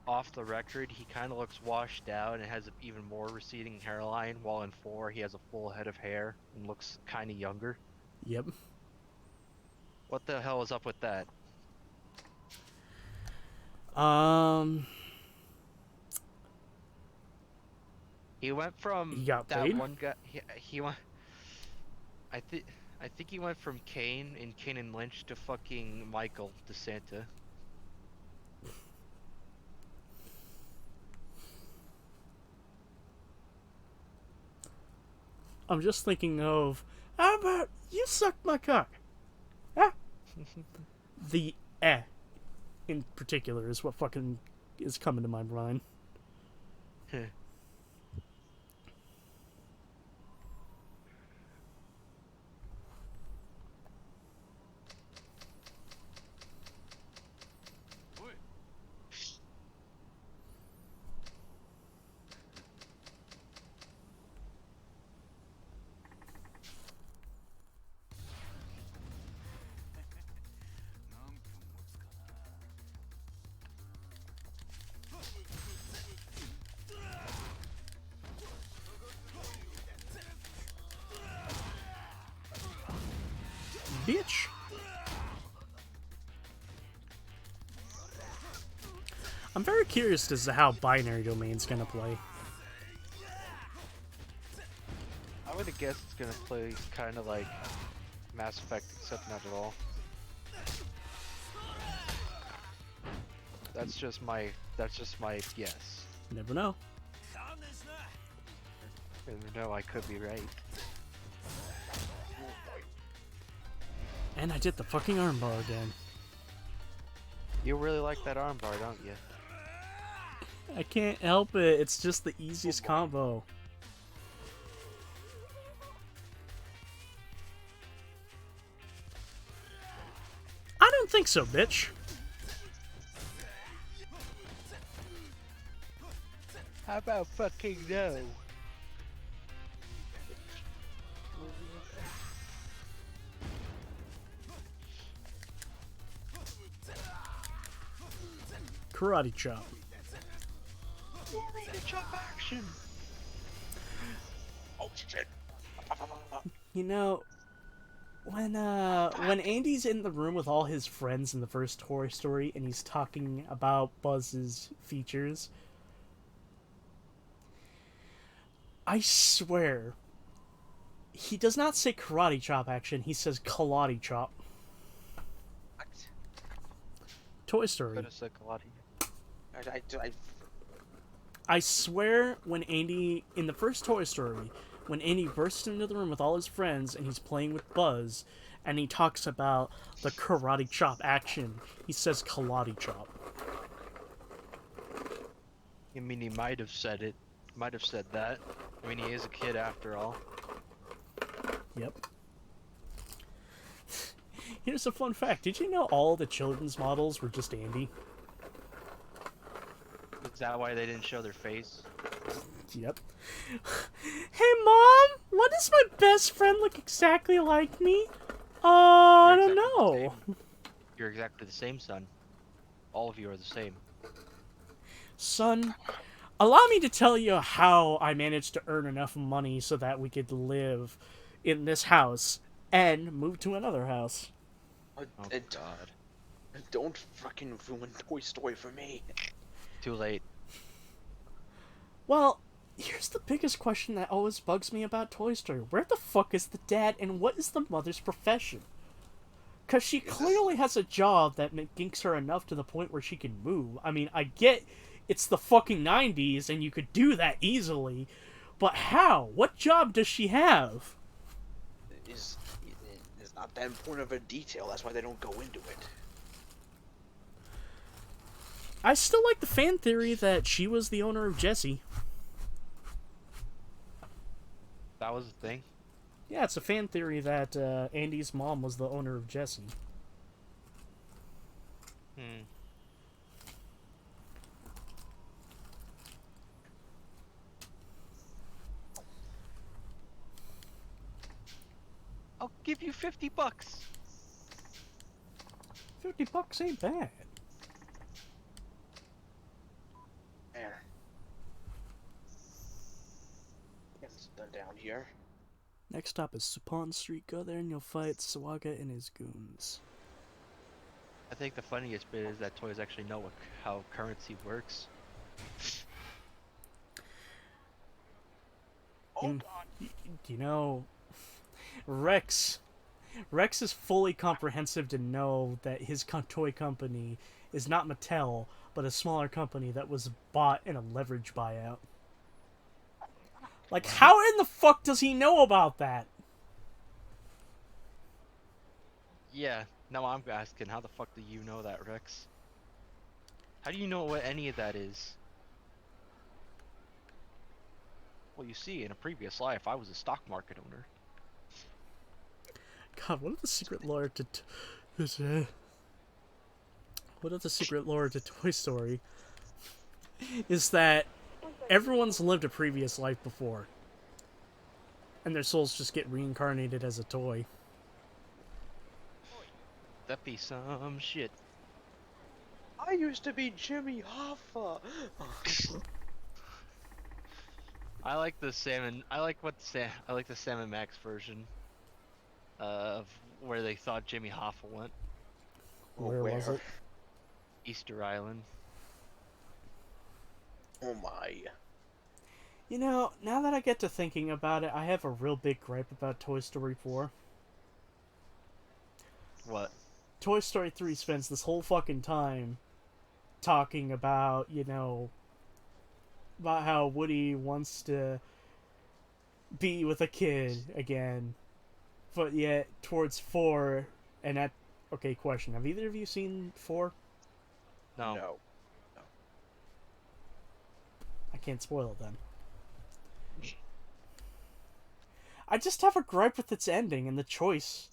Off the Record he kind of looks washed out and has an even more receding hairline, while in 4 he has a full head of hair and looks kind of younger. Yep. What the hell is up with that? He went from He got that paid? one guy. He went. I think he went from Kane in Kane and Lynch to fucking Michael DeSanta. I'm just thinking of, how about you suck my cock? Ah. The in particular is what fucking is coming to my mind. Bitch. I'm very curious as to how Binary Domain's gonna play. I would have guessed it's gonna play kind of like Mass Effect, except not at all. That's just my guess. Never know. No, I could be right. And I did the fucking armbar again. You really like that armbar, don't you? I can't help it. It's just the easiest combo. I don't think so, bitch. How about fucking no? Karate chop. Chop action. Oh shit. You know, when Andy's in the room with all his friends in the first Toy Story and he's talking about Buzz's features, I swear, he does not say karate chop action, he says kalate chop. What? Toy Story. Could have said Kalati. I swear, when Andy, in the first Toy Story, when Andy bursts into the room with all his friends and he's playing with Buzz, and he talks about the karate chop action, he says kalate chop. I mean, he might have said it. Might have said that. I mean, he is a kid after all. Yep. Here's a fun fact. Did you know all the children's models were just Andy? Is that why they didn't show their face? Yep. Hey, Mom! Why does my best friend look exactly like me? I don't know. You're exactly the same, son. All of you are the same. Son, allow me to tell you how I managed to earn enough money so that we could live in this house and move to another house. Oh, God. Don't fucking ruin Toy Story for me. Too late. Well, here's the biggest question that always bugs me about Toy Story. Where the fuck is the dad, and what is the mother's profession? Because she clearly has a job that makes her enough to the point where she can move. I mean, I get it's the fucking 90s, and you could do that easily, but how? What job does she have? It's not that important of a detail, that's why they don't go into it. I still like the fan theory that she was the owner of Jessie. That was the thing. Yeah, it's a fan theory that Andy's mom was the owner of Jesse. Hmm. I'll give you $50. $50 ain't bad. Man. Get this done down here. Next stop is Supon Street. Go there and you'll fight Sawaga and his goons. I think the funniest bit is that toys actually know how currency works. Oh, You know, Rex is fully comprehensive to know that his toy company is not Mattel, but a smaller company that was bought in a leverage buyout. Like, how in the fuck does he know about that? Yeah, now I'm asking, how the fuck do you know that, Rex? How do you know what any of that is? Well, you see, in a previous life, I was a stock market owner. God, what if the secret lore to what if the secret lore to Toy Story is that everyone's lived a previous life before, and their souls just get reincarnated as a toy? That'd be some shit. I used to be Jimmy Hoffa. I like the salmon. I like the Sam and Max version of where they thought Jimmy Hoffa went. Where was it? Easter Island. Oh my. You know, now that I get to thinking about it, I have a real big gripe about Toy Story 4. What? Toy Story 3 spends this whole fucking time talking about, about how Woody wants to be with a kid again. But yet, towards 4, and at... Okay, question. Have either of you seen 4? No. I can't spoil it then. I just have a gripe with its ending and the choice.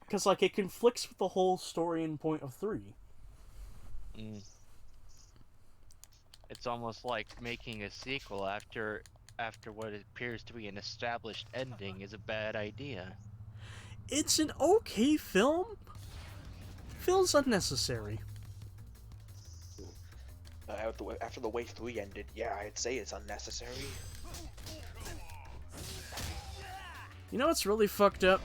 Because, like, it conflicts with the whole story and point of 3. Mm. It's almost like making a sequel after what appears to be an established ending is a bad idea. It's an okay film. Feels unnecessary. After the way 3 ended, yeah, I'd say it's unnecessary. You know what's really fucked up?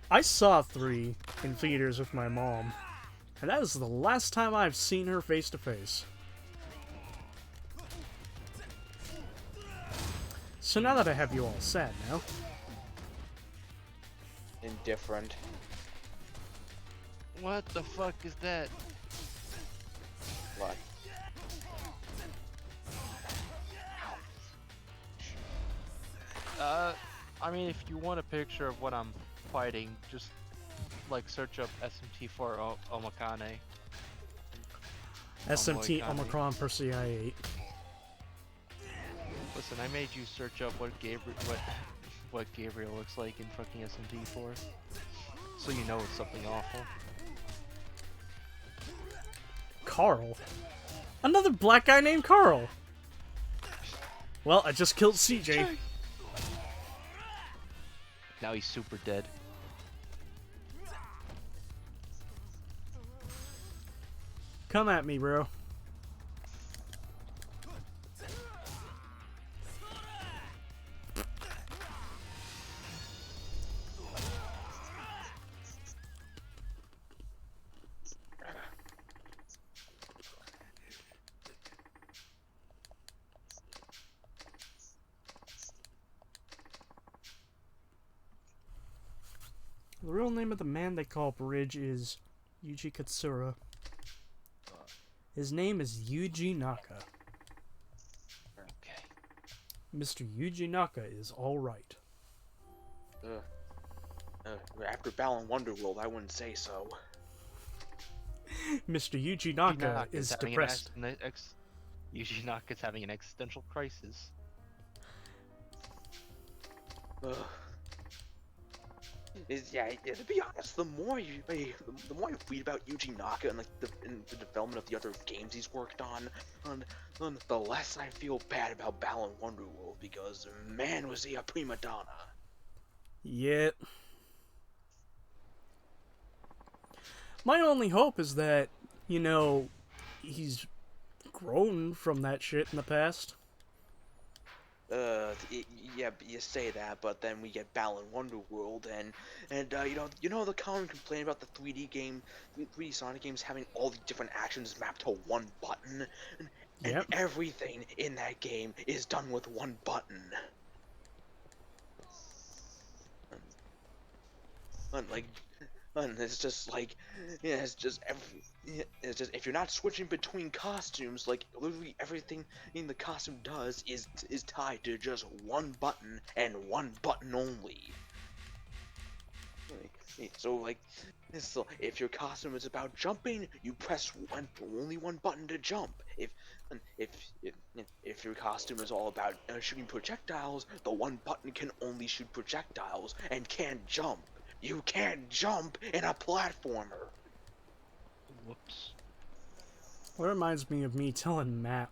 I saw 3 in theaters with my mom, and that is the last time I've seen her face to face. So now that I have you all sad now, Indifferent. What the fuck is that? What? I mean, if you want a picture of what I'm fighting, just like search up SMT4 Omakane. SMT Omicron Persei 8. Listen, I made you search up what Gabriel looks like in fucking SMT4, so you know it's something awful. Carl? Another black guy named Carl! Well, I just killed CJ. Now he's super dead. Come at me, bro. The real name of the man they call Bridge is Yuji Katsura. His name is Yuji Naka. Okay. Mr. Yuji Naka is alright. After Balan Wonderworld, I wouldn't say so. Mr. Yuji Naka is depressed. Yuji Naka's having an existential crisis. Ugh. To be honest, the more the more I read about Yuji Naka and like the development of the other games he's worked on, the less I feel bad about Balan Wonderworld because man was he a prima donna. Yep. My only hope is that, he's grown from that shit in the past. Yeah, you say that, but then we get Balan Wonderworld, and the common complaint about the 3D Sonic games having all the different actions mapped to one button, and Yep. everything in that game is done with one button. And it's just like, yeah, it's just if you're not switching between costumes, like literally everything in the costume does is tied to just one button and one button only. So if your costume is about jumping, you press only one button to jump. If your costume is all about shooting projectiles, the one button can only shoot projectiles and can't jump. You can't jump in a platformer. Whoops. That reminds me of me telling Matt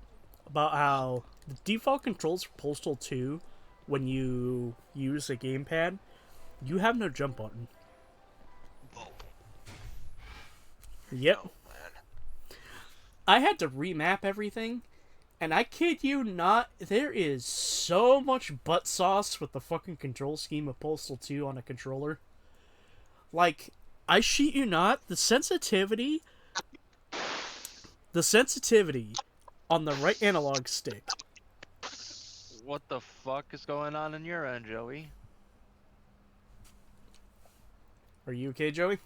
about how the default controls for Postal 2, when you use a gamepad, you have no jump button. Yep. Oh, man. I had to remap everything, and I kid you not, there is so much butt sauce with the fucking control scheme of Postal 2 on a controller. Like, I shit you not, the sensitivity on the right analog stick. What the fuck is going on in your end, Joey? Are you okay, Joey?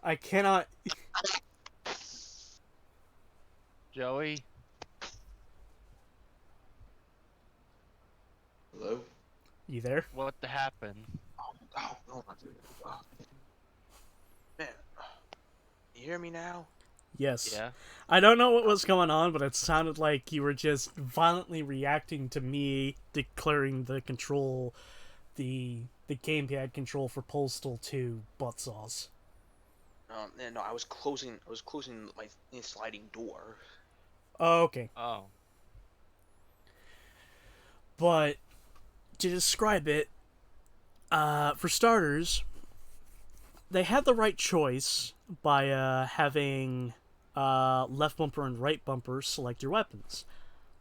I cannot... Joey? Hello? You there? What happened? Oh, man. You hear me now? Yes. Yeah. I don't know what was going on, but it sounded like you were just violently reacting to me declaring the gamepad control for Postal 2 butt sauce. No, I was closing my sliding door. Oh, okay. Oh. But to describe it, for starters, they had the right choice by having left bumper and right bumper select your weapons.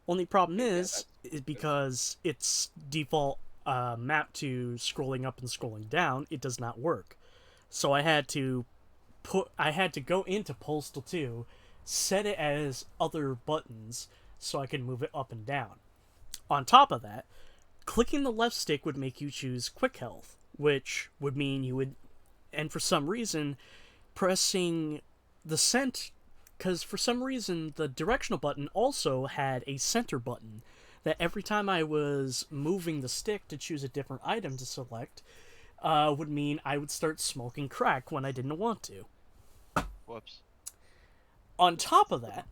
Only problem is because it's default mapped to scrolling up and scrolling down, it does not work. So I had to go into Postal 2, set it as other buttons so I could move it up and down. On top of that, clicking the left stick would make you choose quick health, which would mean you would, and for some reason, pressing the because for some reason the directional button also had a center button that every time I was moving the stick to choose a different item to select, would mean I would start smoking crack when I didn't want to. Whoops. On top of that,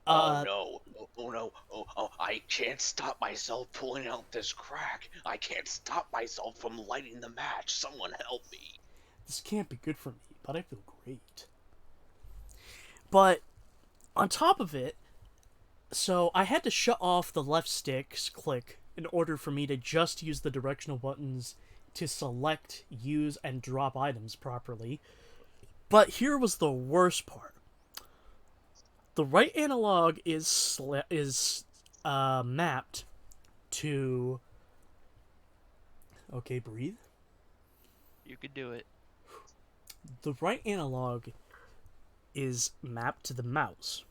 Oh no! I can't stop myself pulling out this crack. I can't stop myself from lighting the match. Someone help me. this can't be good for me, but I feel great. But on top of it, so I had to shut off the left stick's click in order for me to just use the directional buttons to select, use, and drop items properly. But here was the worst part. The right analog is mapped to... Okay, breathe. You could do it. The right analog is mapped to the mouse.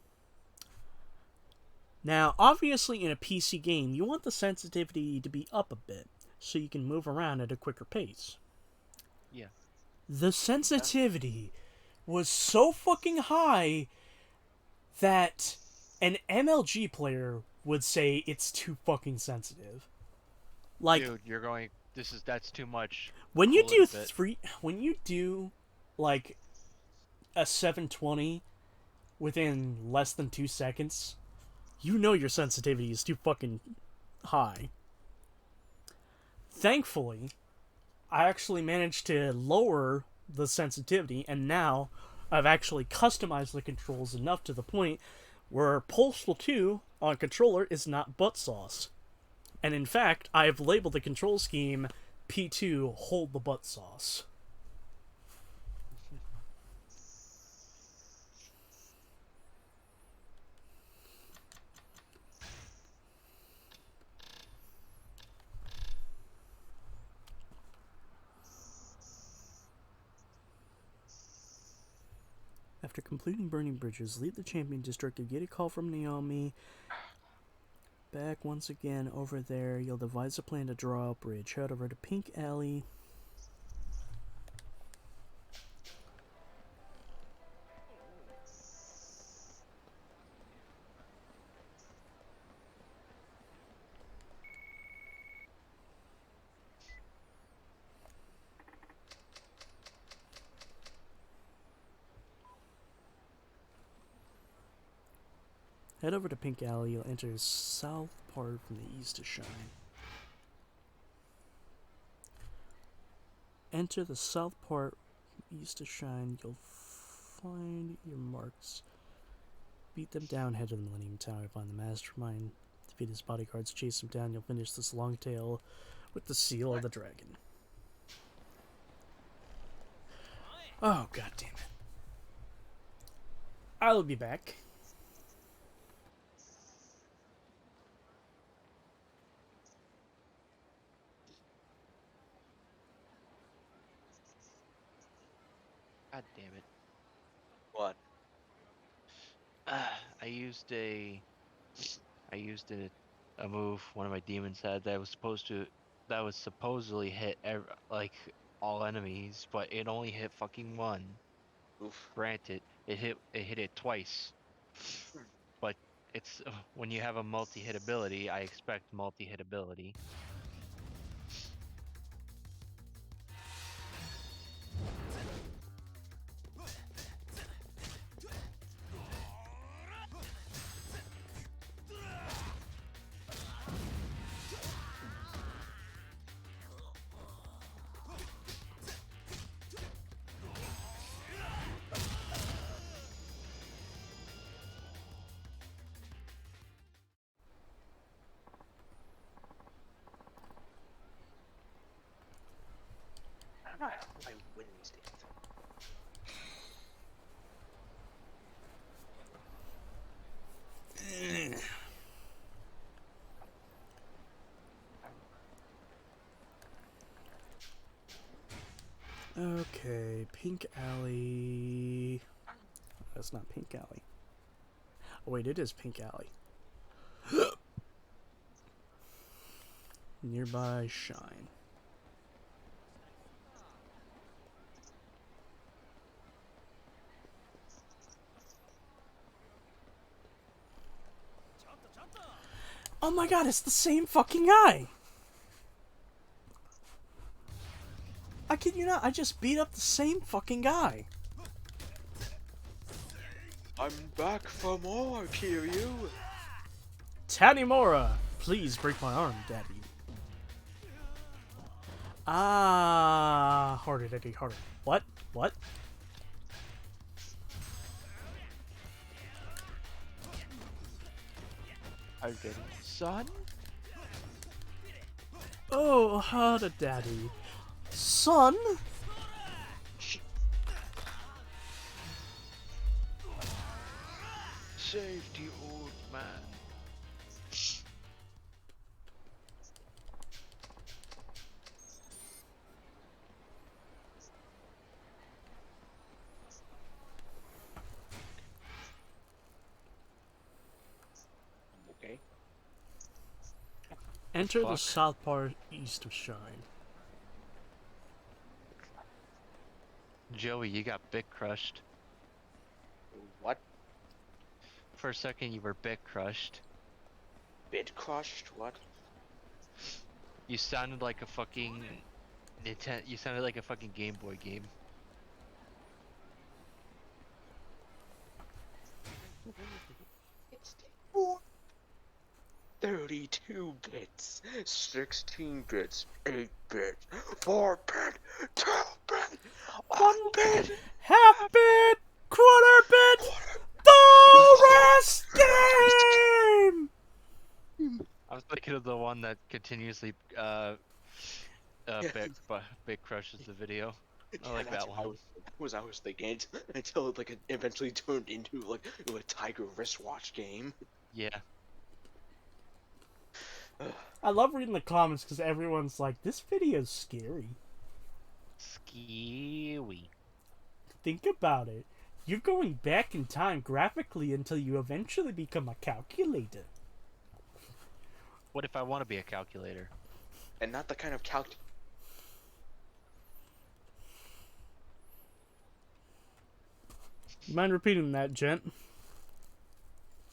Now, obviously in a PC game, you want the sensitivity to be up a bit, so you can move around at a quicker pace. Yeah. The sensitivity was so fucking high that an MLG player would say it's too fucking sensitive. Like, Dude, you're going... That's too much. when you Cool do it a bit. when you do like a 720 within less than 2 seconds, You know your sensitivity is too fucking high. Thankfully, I actually managed to lower the sensitivity, and now I've actually customized the controls enough to the point where Postal 2 on controller is not butt sauce. And in fact, I have labeled the control scheme P2 hold the butt sauce. After completing burning bridges, leave the champion district and get a call from Naomi. Back once again over there. You'll devise a plan to draw a bridge. Head over to Pink Alley. Head over to Pink Alley. You'll enter the south part from the east to shine. Enter the south part east to shine. You'll find your marks. Beat them down. Head to the Millennium Tower. Find the Mastermind. Defeat his bodyguards. Chase him down. You'll finish this long tale with the seal of the dragon. Oh, god damn it. I'll be back. God damn it. What? I used a move one of my demons had that was supposedly hit like all enemies, but it only hit fucking one. Oof. Granted, it hit it twice. But it's when you have a multi-hit ability, I expect multi-hit ability. I don't know how I win these things. Okay, Pink Alley. That's not Pink Alley. Oh, wait, it is Pink Alley. Nearby Shine. Oh my god, it's the same fucking guy! I kid you not, I just beat up the same fucking guy. I'm back for more, Kiryu. Tanimura, please break my arm, Daddy. Ah, harder, Daddy, harder. What? What? I'm getting son. Oh, harder, Daddy. Son? Save the old man. Okay. Enter the Fuck. south part east of Shine. Joey, you got bit crushed. What? For a second, you were bit crushed. Bit crushed? What? You sounded like a fucking You sounded like a fucking Game Boy game. 32 bits, 16 bits, 8 bits, 4 bit, 2 bit, 1 bit, half bit, quarter bit, the rest game! I was thinking of the one that continuously big crushes the video. I like that's that what one. I was thinking until it eventually turned into a Tiger wristwatch game. Yeah. I love reading the comments because everyone's like, this video's scary. Scary. Think about it. You're going back in time graphically until you eventually become a calculator. What if I want to be a calculator? And not the kind of You mind repeating that, gent?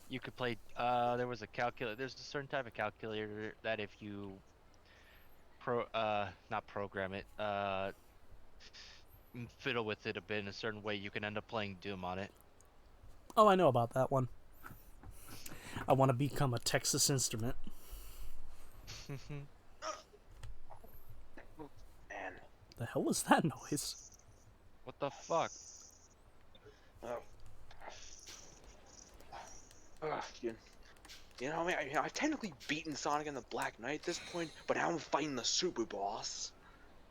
You could play. There was a calculator. There's a certain type of calculator that if you not program it, fiddle with it a bit in a certain way, you can end up playing Doom on it. Oh, I know about that one. I want to become a Texas Instrument. Man. The hell was that noise? What the fuck? Oh. You know, I mean, I've technically beaten Sonic and the Black Knight at this point, but now I'm fighting the super boss.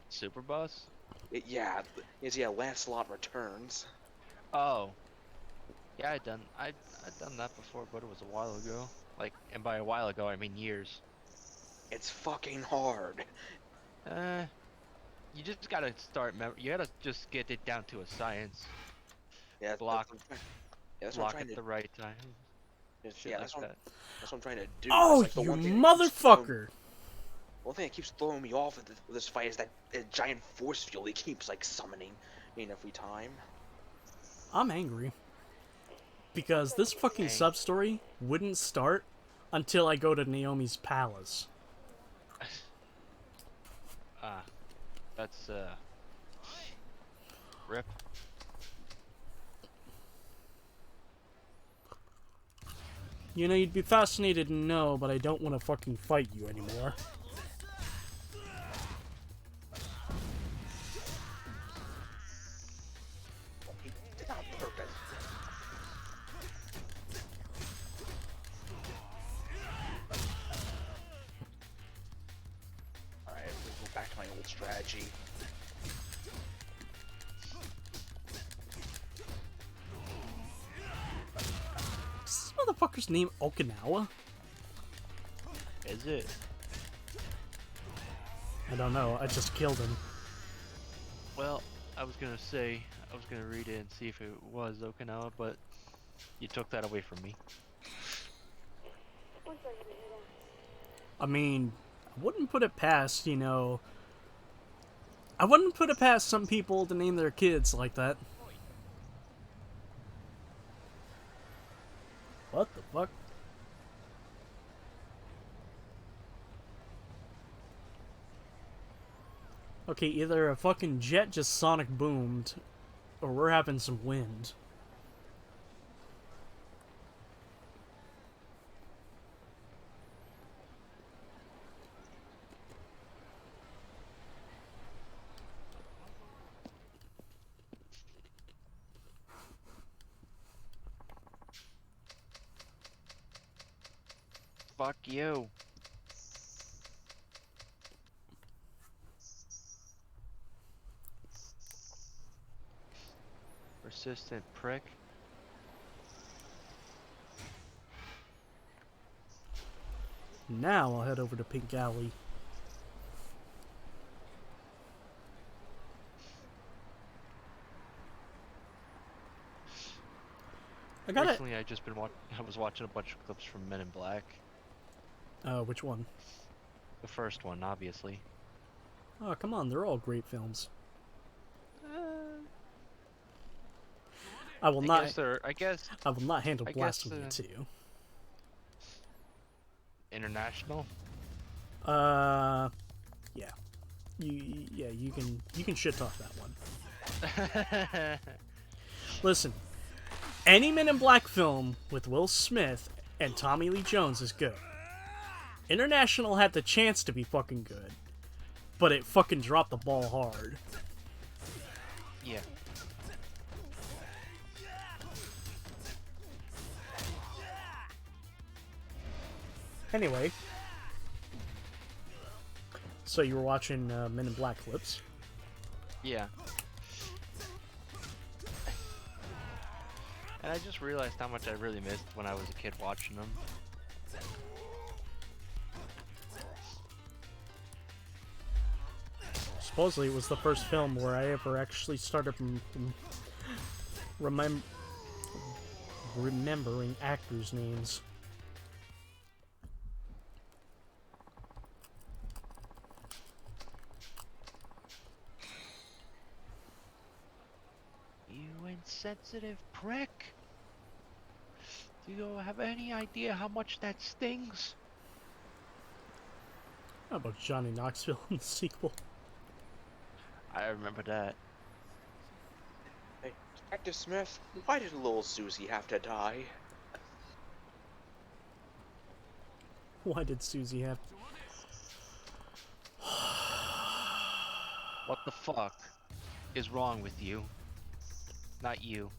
Super boss? Yeah, Lancelot Returns. Oh. Yeah, I'd done that before, but it was a while ago. Like, and by a while ago, I mean years. It's fucking hard. You just gotta start. You gotta just get it down to a science. Yeah, Block. That's Block what I'm at trying the to. right time. Yeah, that's what I'm trying to do. Oh, That's, like, you one thing motherfucker! One thing that keeps throwing me off with this fight is that giant force field he keeps like summoning every time. I'm angry. Because this fucking sub-story wouldn't start until I go to Naomi's palace. That's rip. You know, you'd be fascinated to know, but I don't want to fucking fight you anymore. He did that on purpose. Alright, we'll go back to my old strategy. Is this motherfucker's name Okinawa? Is it? I don't know, I just killed him. Well, I was gonna read it and see if it was Okinawa, but you took that away from me. I mean, I wouldn't put it past, I wouldn't put it past some people to name their kids like that. What the fuck? Okay, either a fucking jet just sonic boomed, or we're having some wind. Fuck you. Persistent prick. Now I'll head over to Pink Alley. Recently, I was watching a bunch of clips from Men in Black. Which one? The first one, obviously. Oh, come on, they're all great films. I will not handle blasting you to you. International? Yeah. You can shit talk that one. Listen, any Men in Black film with Will Smith and Tommy Lee Jones is good. International had the chance to be fucking good, but it fucking dropped the ball hard. Yeah. Anyway, so you were watching Men in Black clips. Yeah. And I just realized how much I really missed when I was a kid watching them. Supposedly, it was the first film where I ever actually started remembering actors' names. You insensitive prick! Do you have any idea how much that stings? How about Johnny Knoxville in the sequel? I remember that. Hey, Detective Smith, why did little Susie have to die? Why did Susie have... What the fuck is wrong with you? Not you.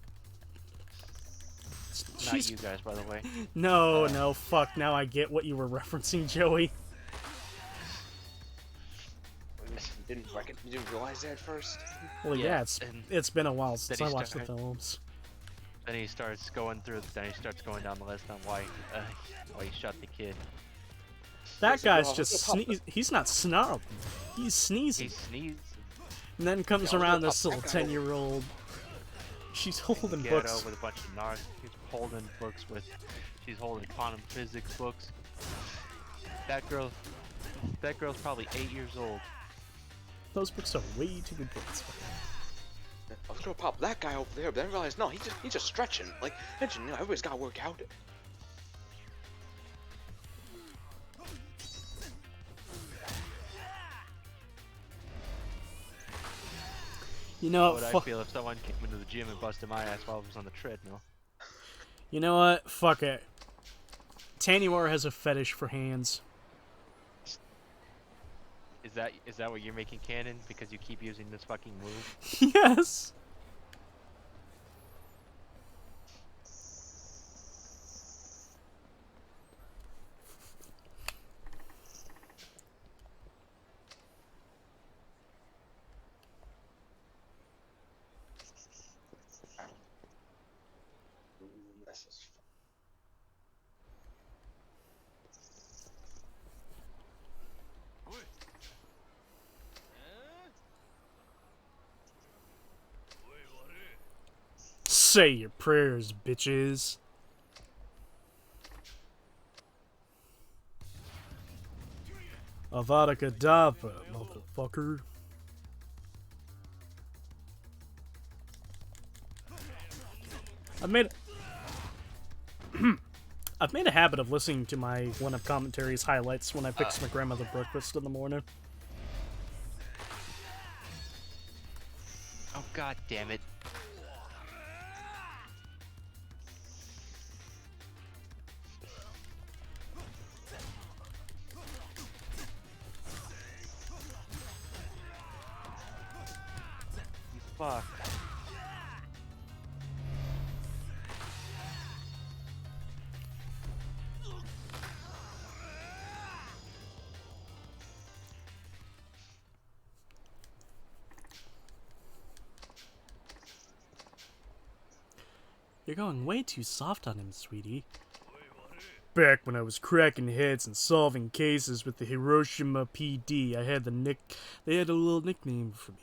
Not you guys, by the way. No, no, fuck, now I get what you were referencing, Joey. You didn't realize that at first? Well, yeah, it's been a while since I he watched the started- films. Then he starts going down the list on why he shot the kid. That guy's just he's not snarling. He's sneezing. He sneezed. And then comes Yeah, around look this up little that guy. 10-year-old. She's holding Ghetto books. with a bunch of narcs. He's holding books with. She's holding quantum physics books. That girl's probably 8 years old. Those books are way too good books. I was gonna pop that guy over there, but then I realized no, he's just stretching. Like, mention, everybody's gotta work out. You know How what? would I feel if someone came into the gym and busted my ass while I was on the treadmill? You know what? Fuck it. Taniwar has a fetish for hands. Is that what you're making canon because you keep using this fucking move? Yes. This is Say your prayers, bitches. Avada Kedavra, motherfucker. I've made a habit of listening to my One Up commentaries highlights when I fix my grandmother breakfast in the morning. Oh god damn it. You fuck. You're going way too soft on him, sweetie. Back when I was cracking heads and solving cases with the Hiroshima PD, they had a little nickname for me.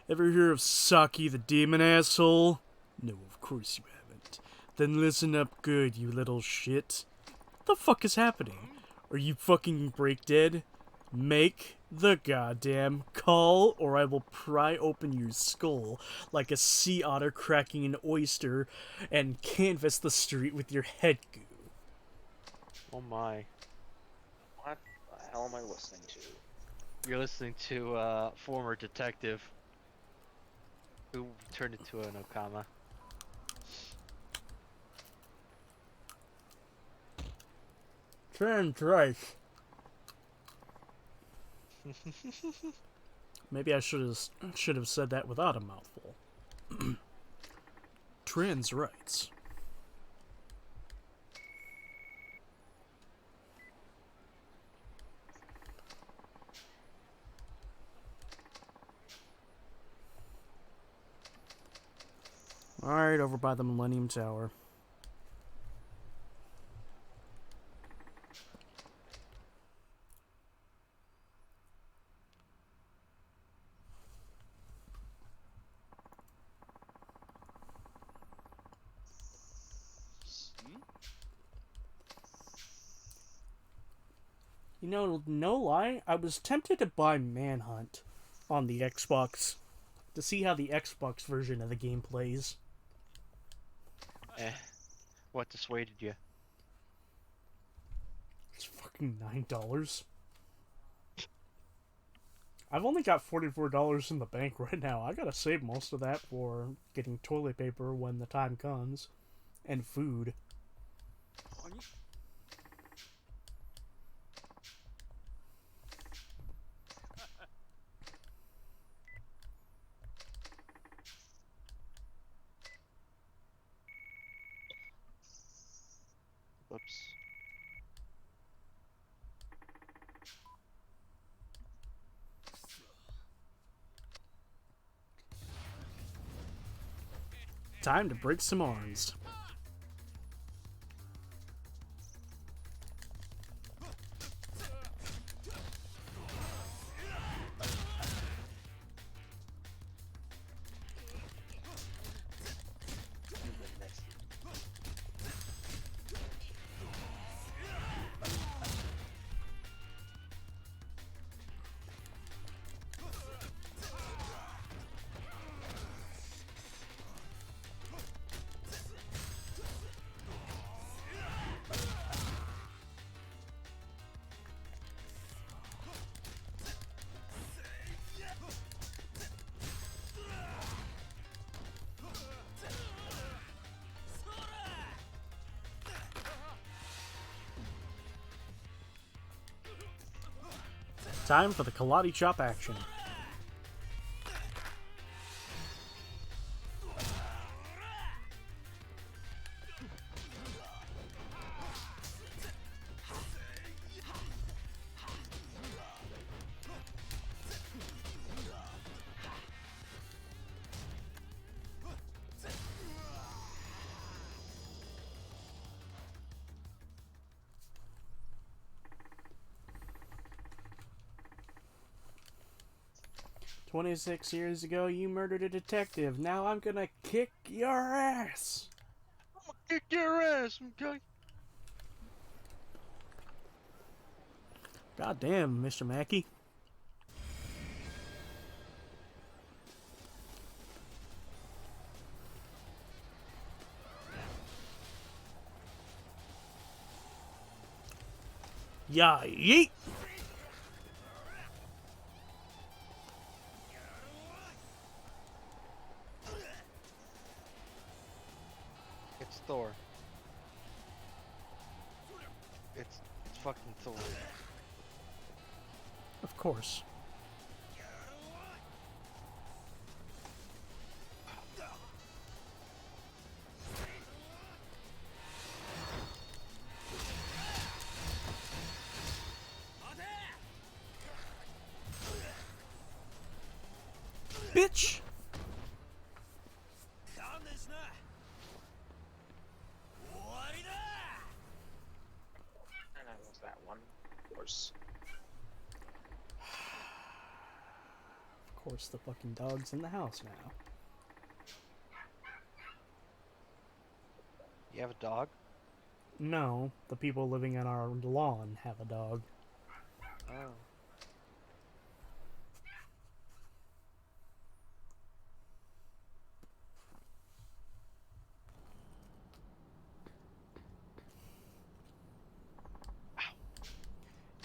Ever hear of Saki the Demon Asshole? No, of course you haven't. Then listen up good, you little shit. What the fuck is happening? Are you fucking break dead? Make the goddamn call, or I will pry open your skull like a sea otter cracking an oyster and canvas the street with your head goo. Oh my. what the hell am I listening to? You're listening to a former detective who turned into an Okama. Trans rice. Maybe I should have said that without a mouthful. Trans rights. Alright, over by the Millennium Tower. You know, no lie, I was tempted to buy Manhunt on the Xbox to see how the Xbox version of the game plays. What dissuaded you? It's fucking $9. I've only got $44 in the bank right now. I gotta save most of that for getting toilet paper when the time comes. And food. Whoops. Time to break some arms. Time for the Kalate Chop action. "26 years ago, you murdered a detective. Now I'm gonna kick your ass." I'm gonna kick your ass, okay? God damn, Mr. Mackey. Yeah, yeet! It's Thor. It's fucking Thor. Of course. Bitch! And I lost that one. Of course. Of course, the fucking dog's in the house now. You have a dog? No, the people living on our lawn have a dog. Oh.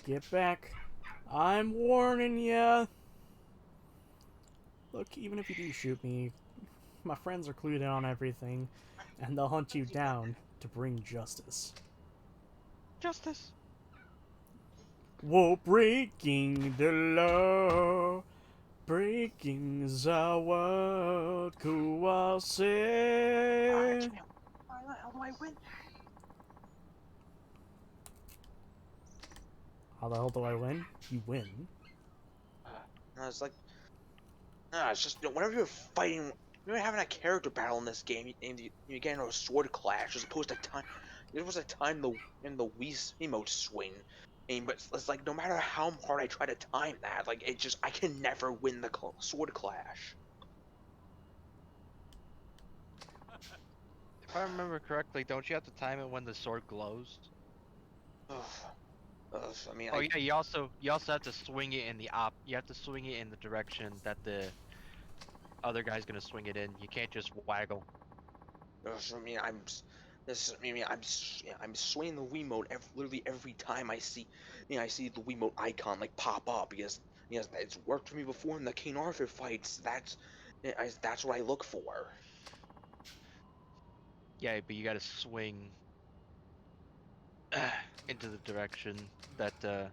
Get back. I'm warning ya. Look, even if you do shoot me, my friends are clued in on everything, and they'll hunt you down to bring justice. Justice! Whoa, breaking the law. Breaking the world. Cool say. How the hell do I win? How the hell do I win? You win. No, it's like, no, it's just whenever you're fighting, you're having a character battle in this game, and you get into a sword clash. You're supposed to time the Wii emote swing. But it's like no matter how hard I try to time that, like I can never win the sword clash. If I remember correctly, don't you have to time it when the sword glows? Ugh. I mean, Oh yeah, you also have to swing it in the you have to swing it in the direction that the other guy's gonna swing it in. You can't just waggle. I mean, I'm swinging the Wiimote literally every time I see the Wiimote icon like pop up because it's worked for me before in the King Arthur fights. That's what I look for. Yeah, but you gotta swing into the direction that that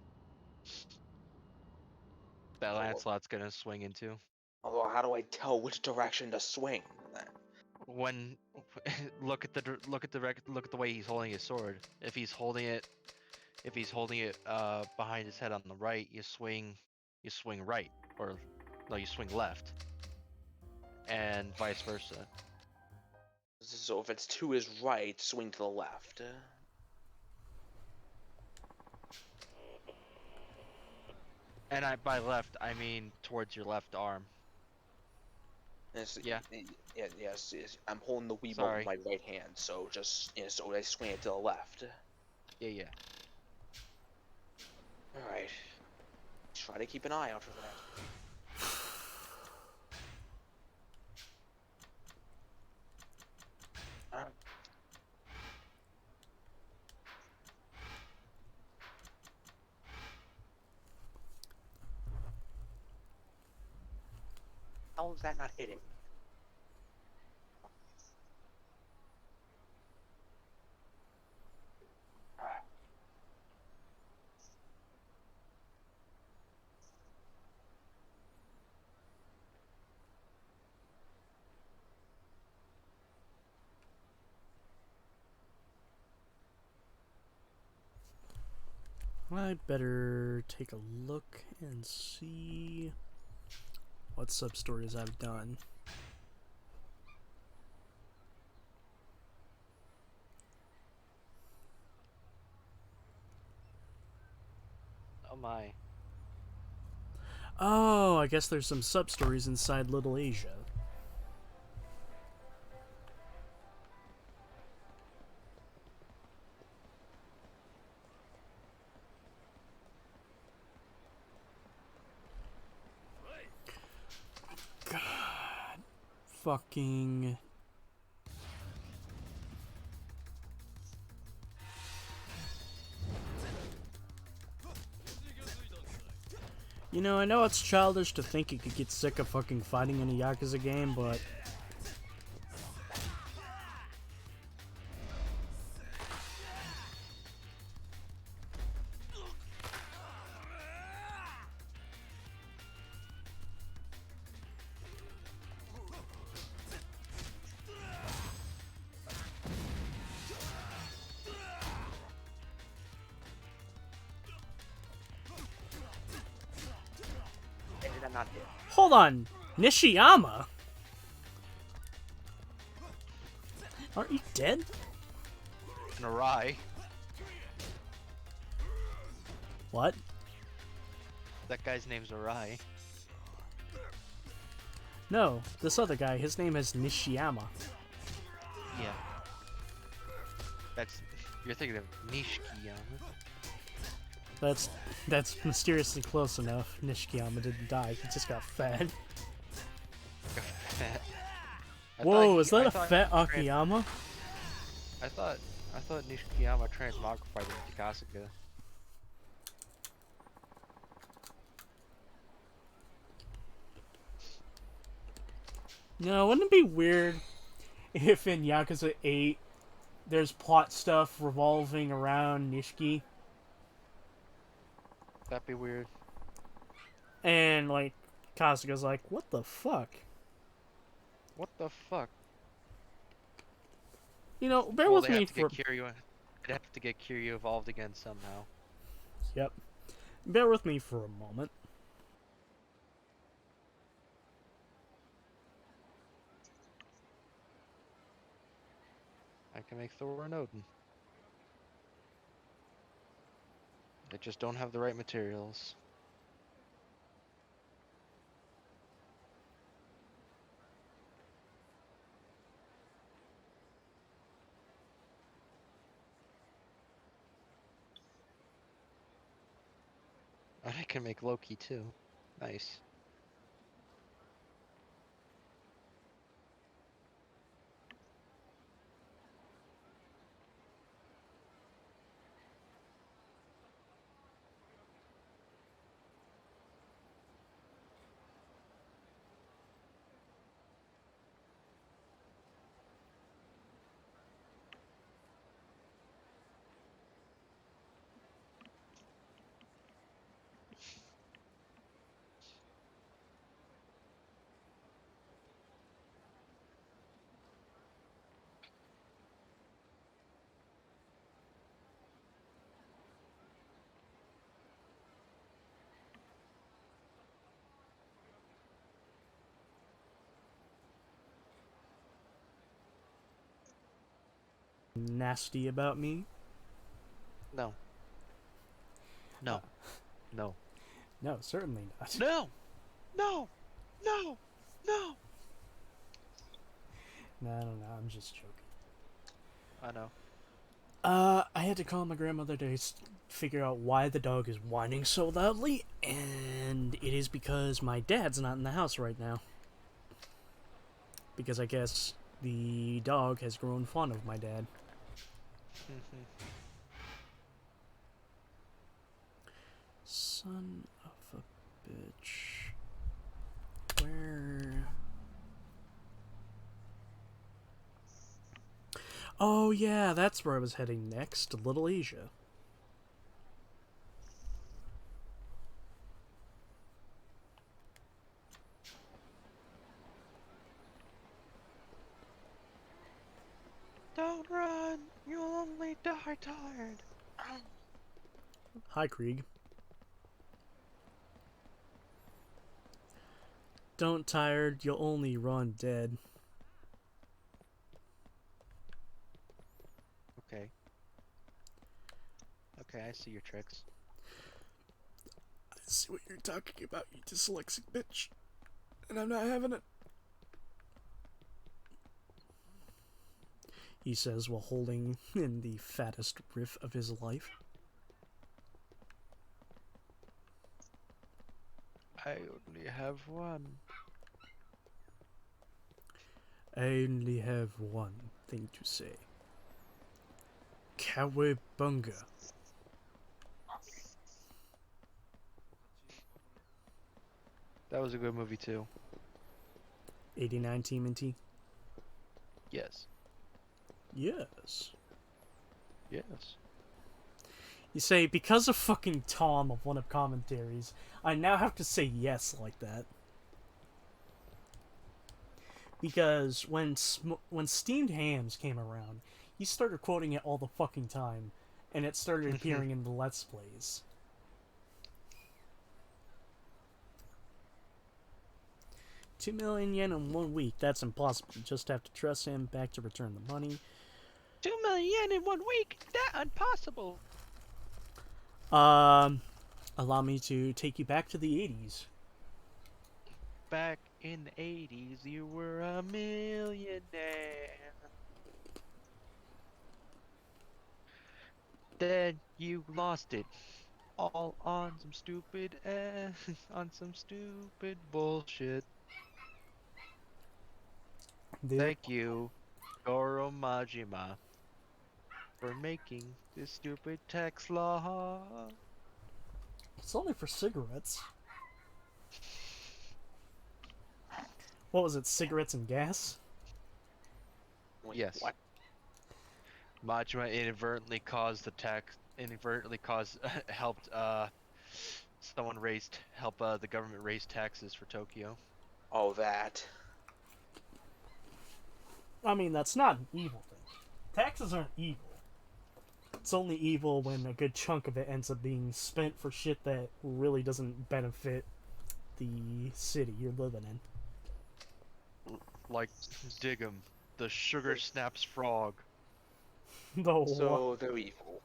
Although, Lancelot's gonna swing into. although how do I tell which direction to swing? When look at the way he's holding his sword. If he's holding it behind his head on the right, you swing right, or no, you swing left, and vice versa. So if it's to his right, swing to the left. And by left, I mean towards your left arm. Yeah, Yes. I'm holding the Wiimote with sorry. my right hand, so so I swing it to the left. Yeah. All right. Try to keep an eye out for that. Alright. How is that not hitting? Alright. I better take a look and see what sub-stories I've done. Oh my. Oh, I guess there's some sub-stories inside Little Asia. God. Fucking... You know, I know it's childish to think you could get sick of fucking fighting in a Yakuza game, but... And did I not hit? Hold on! Nishiyama? Aren't you dead? An awry. What? That guy's name's Awry. No, this other guy, his name is Nishiyama. Yeah. You're thinking of Nishikiyama. That's mysteriously close enough. Nishiyama didn't die, he just got fat. Whoa, is that a fat Akiyama? I thought Nishikiyama transmogrified into Kasuga. No, wouldn't it be weird if in Yakuza 8 there's plot stuff revolving around Nishiki? That'd be weird. And, like, Kasuga's like, what the fuck? What the fuck? You know, bear Well, with they me have to for... get Kiryu. They'd have to get Kiryu evolved again somehow. Yep. Bear with me for a moment. I can make Thor and Odin. They just don't have the right materials. And I can make Loki too. Nice. Nasty about me? No. No. No. No, certainly not. No! No! No! No! No, I'm just joking. I know. I had to call my grandmother to figure out why the dog is whining so loudly, and it is because my dad's not in the house right now. Because I guess the dog has grown fond of my dad. Son of a bitch. Where... Oh yeah, that's where I was heading next, Little Asia. Don't run! You'll only die tired! Hi, Krieg. Don't tired, you'll only run dead. Okay. Okay, I see your tricks. I see what you're talking about, you dyslexic bitch. And I'm not having it. He says while holding in the fattest riff of his life. I only have one. I only have one thing to say. Cowabunga. That was a good movie too. 89 TMNT? Yes. Yes. Yes. You say, because of fucking Tom of one of commentaries, I now have to say yes like that. Because when Steamed Hams came around, he started quoting it all the fucking time, and it started appearing in the Let's Plays. $2 million yen in 1 week. That's impossible. You just have to trust him back to return the money. 2 million yen in 1 week? That impossible! Allow me to take you back to the 80s. Back in the 80s, you were a millionaire. Then you lost it. All on some stupid on some stupid bullshit. Thank you, Goro Majima, for making this stupid tax law. It's only for cigarettes. What was it, cigarettes and gas? Wait, Yes. what? Majima inadvertently caused the tax. Inadvertently caused helped Someone help the government raise taxes for Tokyo. Oh, that. I mean, that's not an evil thing. Taxes aren't evil. It's only evil when a good chunk of it ends up being spent for shit that really doesn't benefit the city you're living in. Like Diggum, the sugar snaps frog. So they're evil.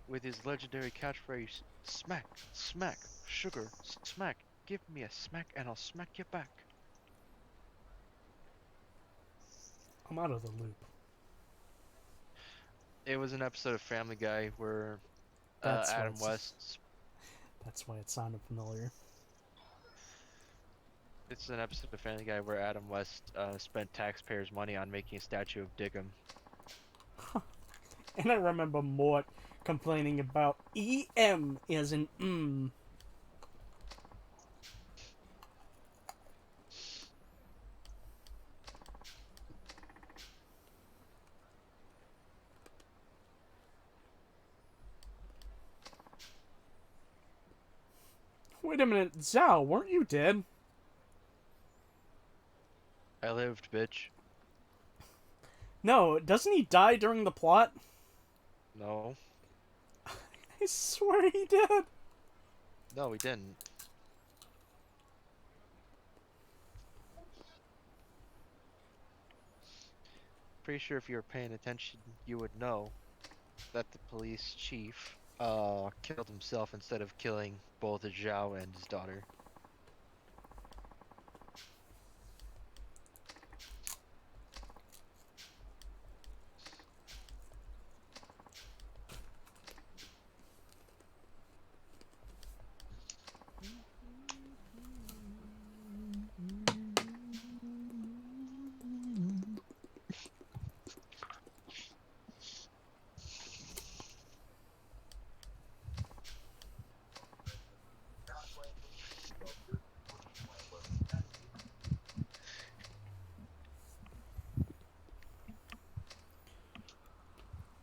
With his legendary catchphrase, smack, smack, sugar, smack, give me a smack and I'll smack you back. I'm out of the loop. It was an episode of Family Guy where That's Adam why West. That's why it sounded familiar. It's an episode of Family Guy where Adam West spent taxpayers' money on making a statue of Diggum. And I remember Mort complaining about EM as in Wait a minute, Zhao, weren't you dead? I lived, bitch. No, doesn't he die during the plot? No. I swear he did. No, he didn't. Pretty sure if you were paying attention, you would know that the police chief killed himself instead of killing both Zhao and his daughter.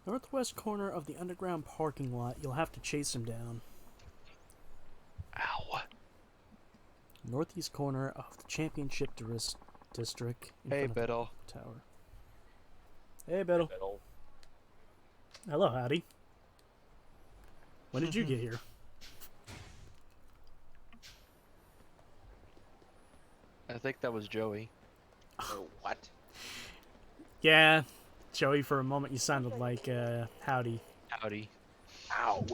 Northwest corner of the underground parking lot. You'll have to chase him down. Ow. Northeast corner of the championship district. Hey, Biddle. Tower. Hey, Biddle. Hello, howdy. When did you get here? I think that was Joey. Oh, what? Yeah, Joey, for a moment you sounded like howdy. Howdy. Ow.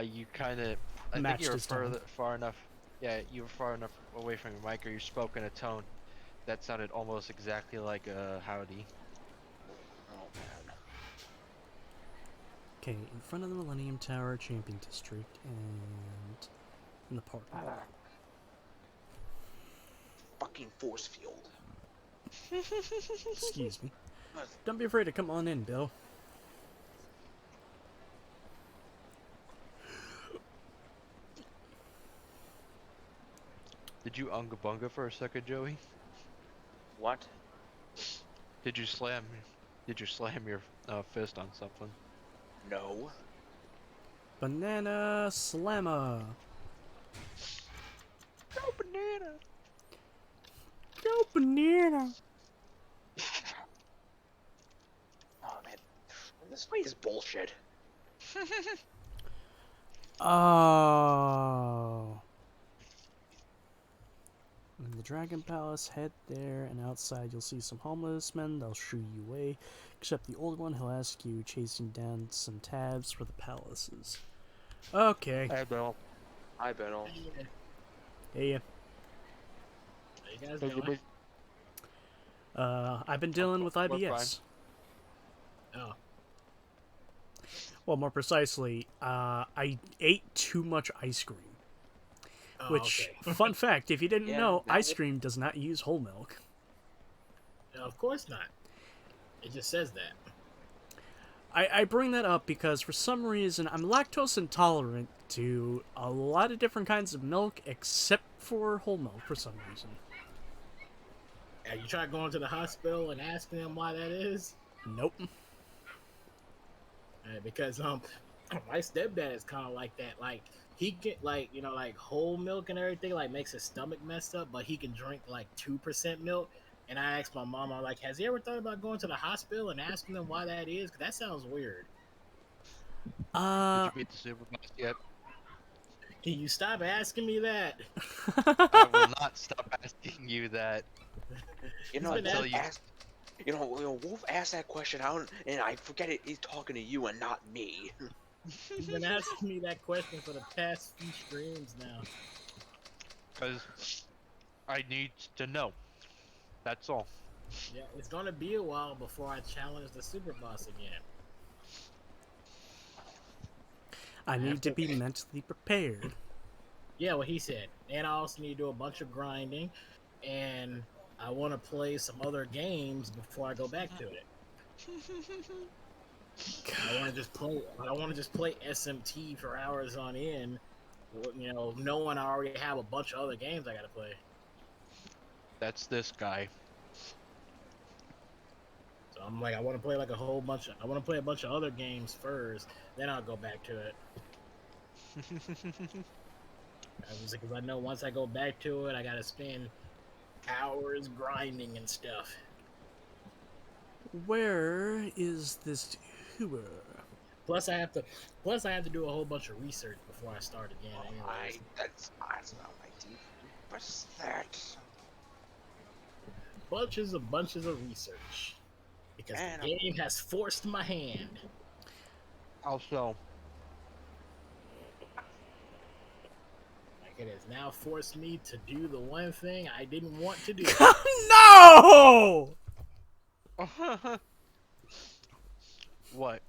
You kind of. I think Matched you were his tone. far enough. Yeah, you were far enough away from your mic, or you spoke in a tone that sounded almost exactly like howdy. Oh, man. Okay, in front of the Millennium Tower, Champion District, and in the parking lot. Fucking force field. Excuse me. Don't be afraid to come on in, Bill. Did you unga bunga for a second, Joey? What? Did you slam your fist on something? No. Banana Slammer. Go banana! Go banana. Oh, man. This fight is bullshit. Oh. In the Dragon Palace, head there, and outside you'll see some homeless men. They'll shoo you away. Except the old one, he'll ask you, chasing down some tabs for the palaces. Okay. Hey, Bill. Hi, Benno. Hey. How you guys doing? I've been dealing with We're IBS. Oh, Well, more precisely, I ate too much ice cream. oh Which, okay. fun fact, if you didn't Yeah, know, that ice would- cream does not use whole milk. No, of course not. It just says that. I bring that up because for some reason I'm lactose intolerant to a lot of different kinds of milk except for whole milk for some reason. Have you tried going to the hospital and asking them why that is? Nope. Because My stepdad is kind of like that. Like he get like like whole milk and everything like makes his stomach messed up, but he can drink like 2% milk. And I asked my mom, I'm like, has he ever thought about going to the hospital and asking them why that is? Because that sounds weird. Did Uh, you beat the super boss yet? Can you stop asking me that? I will not stop asking you that You He's know, been until Wolf you. asked. Wolf asked that question out, and I forget it. He's talking to you and not me. He's been asking me that question for the past few streams now. Because I need to know. That's all. Yeah, it's gonna be a while before I challenge the super boss again. I need to be mentally prepared. Yeah, what he said. And I also need to do a bunch of grinding, and I want to play some other games before I go back to it. I want to just play. I don't want to just play SMT for hours on end. Knowing I already have a bunch of other games I gotta play. That's this guy. So I'm like, I want to play like a whole bunch. I want to play a bunch of other games first, then I'll go back to it. Because I know once I go back to it, I gotta spend hours grinding and stuff. Where is this Hoover? Plus, I have to do a whole bunch of research before I start again. Anyways, That's not my deep. What's that? bunches of research because Man, the game has forced my hand. Also, Like it has now forced me to do the one thing I didn't want to do. No! what?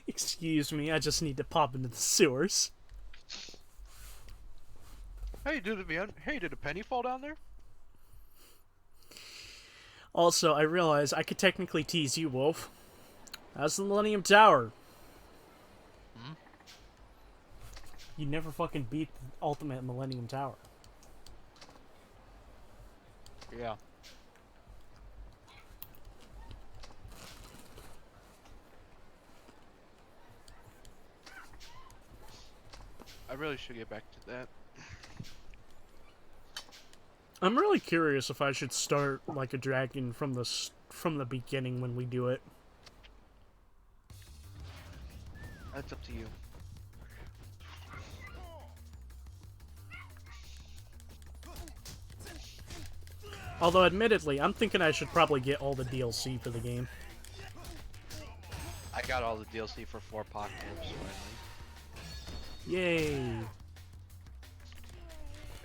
Excuse me, I just need to pop into the sewers. Hey, did a penny fall down there? Also, I realize I could technically tease you, Wolf. How's the Millennium Tower? Hmm? You never fucking beat the ultimate Millennium Tower. Yeah. I really should get back to that. I'm really curious if I should start like a dragon from the beginning when we do it. That's up to you. Although, admittedly, I'm thinking I should probably get all the DLC for the game. I got all the DLC for Four Archangels finally. Yay!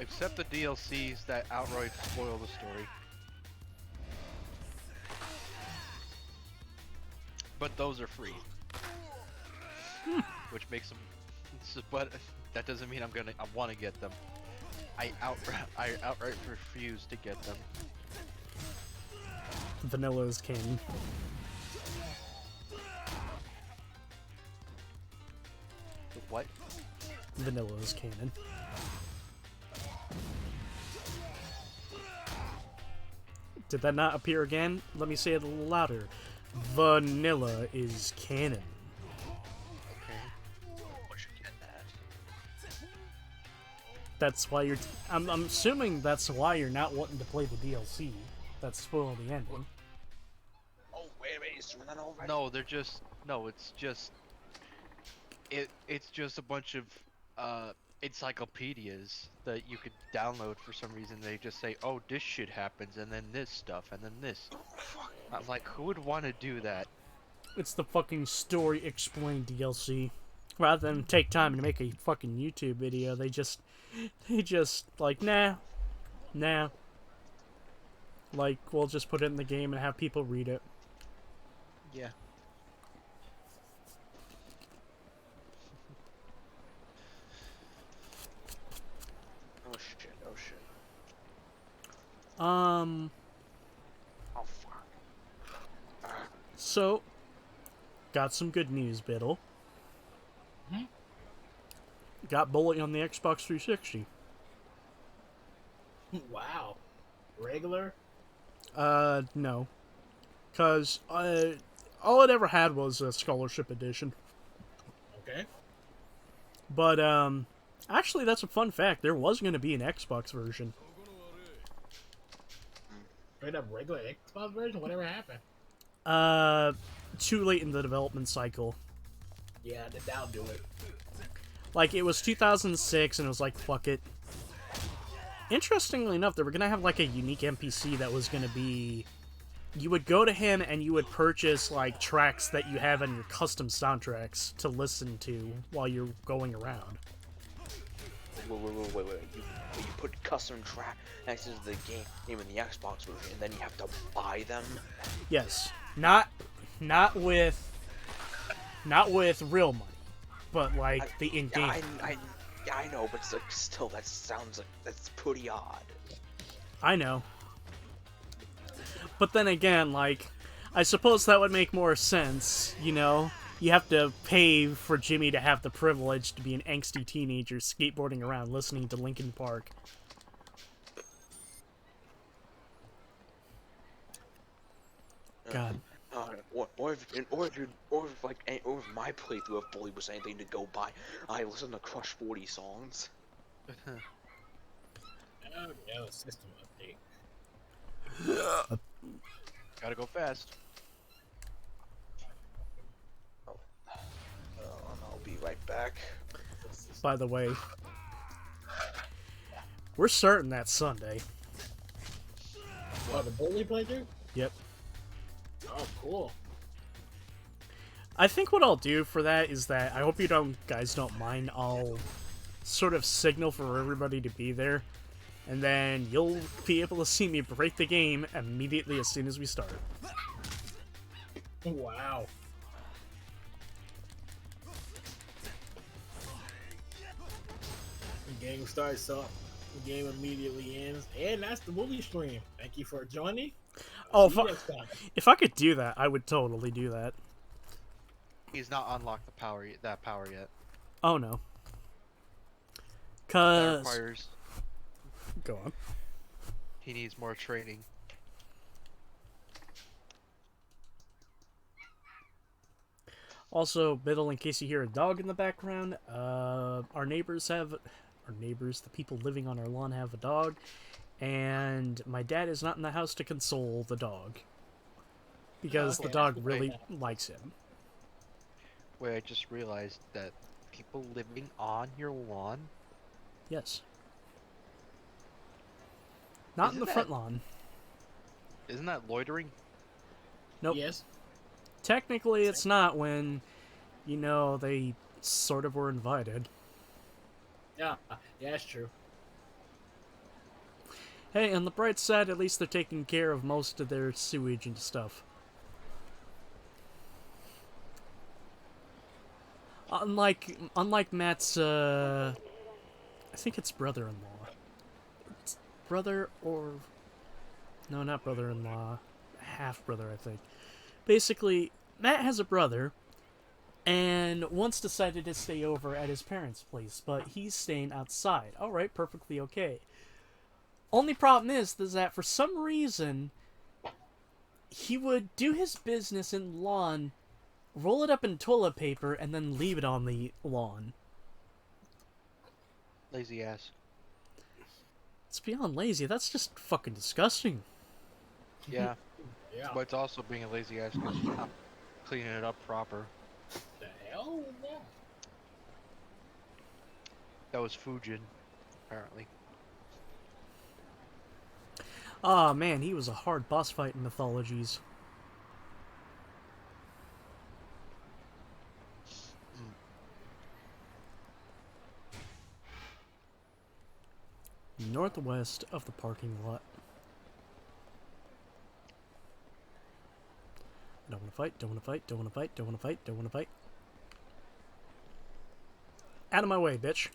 Except the DLCs that outright spoil the story. But those are free. Which makes them... But that doesn't mean I want to get them. I outright refuse to get them. Vanilla is canon. What? Vanilla is canon. Did that not appear again? Let me say it a little louder. Vanilla is canon. Okay. What should get that? That's why you're... I'm assuming that's why you're not wanting to play the DLC. That's spoiling the ending. Oh wait, it's doing that already. No, they're just... No, it's just... It's just a bunch of encyclopedias that you could download for some reason. They just say, oh, this shit happens, and then this stuff, and then this. I'm like, who would want to do that? It's the fucking story explained DLC. Rather than take time to make a fucking YouTube video, they just like, nah. Like, we'll just put it in the game and have people read it. Yeah. Oh shit! Oh shit! Um, Oh fuck! so, got some good news, Biddle. Hmm? Got Bully on the Xbox 360. Wow, regular. No. Because, all it ever had was a Scholarship Edition. Okay. But actually, that's a fun fact. There was going to be an Xbox version. Straight up regular Xbox version. Whatever happened? Too late in the development cycle. Yeah, that'll do it. Like, it was 2006, and it was like, fuck it. Interestingly enough, they were going to have, like, a unique NPC that was going to be... You would go to him, and you would purchase, like, tracks that you have in your custom soundtracks to listen to while you're going around. Wait. You put custom track next to the game in the Xbox version, and then you have to buy them? Yes. Not with real money, but, like, the in-game. I know, but like, still, that sounds like that's pretty odd. I know. But then again, like, I suppose that would make more sense, you know? You have to pay for Jimmy to have the privilege to be an angsty teenager skateboarding around listening to Linkin Park. God. Or if my playthrough of Bully was anything to go by, I listened to Crush 40 songs. Oh no, system update. Gotta go fast. I'll be right back. By the way, we're starting that Sunday. Oh, the Bully playthrough? Yep. Oh, cool. I think what I'll do for that is that, I hope you guys don't mind, I'll sort of signal for everybody to be there, and then you'll be able to see me break the game immediately as soon as we start. Wow. The game starts up, the game immediately ends, and that's the movie stream. Thank you for joining. Oh, See you next time. if I could do that, I would totally do that. He's not unlocked that power yet. Oh no. That 'Cause... requires Go on. he needs more training. Also, Biddle, in case you hear a dog in the background, our neighbors, the people living on our lawn, have a dog, and my dad is not in the house to console the dog. Because the dog really likes him. Wait, I just realized that people living on your lawn? Yes. Not in Isn't the front lawn. Isn't that loitering? Nope. Yes. Technically, it's not when, you know, they sort of were invited. Yeah, that's true. Hey, on the bright side, at least they're taking care of most of their sewage and stuff. Unlike Matt's, I think it's brother-in-law. It's brother or... No, not brother-in-law. Half-brother, I think. Basically, Matt has a brother, and once decided to stay over at his parents' place, but he's staying outside. Alright, perfectly okay. Only problem is that for some reason, he would do his business in lawn, roll it up in toilet paper, and then leave it on the lawn. Lazy ass. It's beyond lazy. That's just fucking disgusting. Yeah. Yeah. But it's also being a lazy ass because you're not cleaning it up proper. The hell was that? That was Fujin, apparently. Ah, man, he was a hard boss fight in Mythologies. Northwest of the parking lot. Don't wanna fight, don't wanna fight, don't wanna fight, don't wanna fight, don't wanna fight. Out of my way, bitch.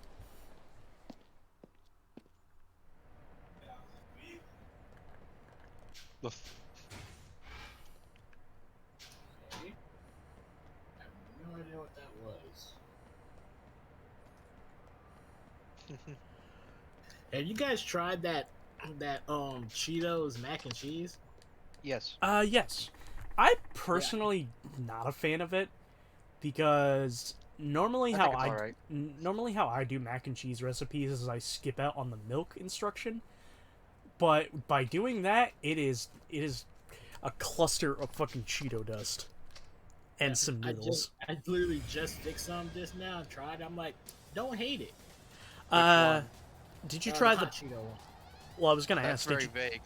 The Okay. I have no idea what that was. Have you guys tried that Cheetos mac and cheese? Yes. Yes. I'm personally not a fan of it because Normally I how think it's alright. normally how I do mac and cheese recipes is I skip out on the milk instruction, but by doing that, it is a cluster of fucking Cheeto dust Yeah, and some noodles. I literally just fixed some just now. Tried. I'm like, don't hate it. Which Uh, one? did you The try the? hot Cheeto one. Well, I was gonna That's ask. Did very you? vague.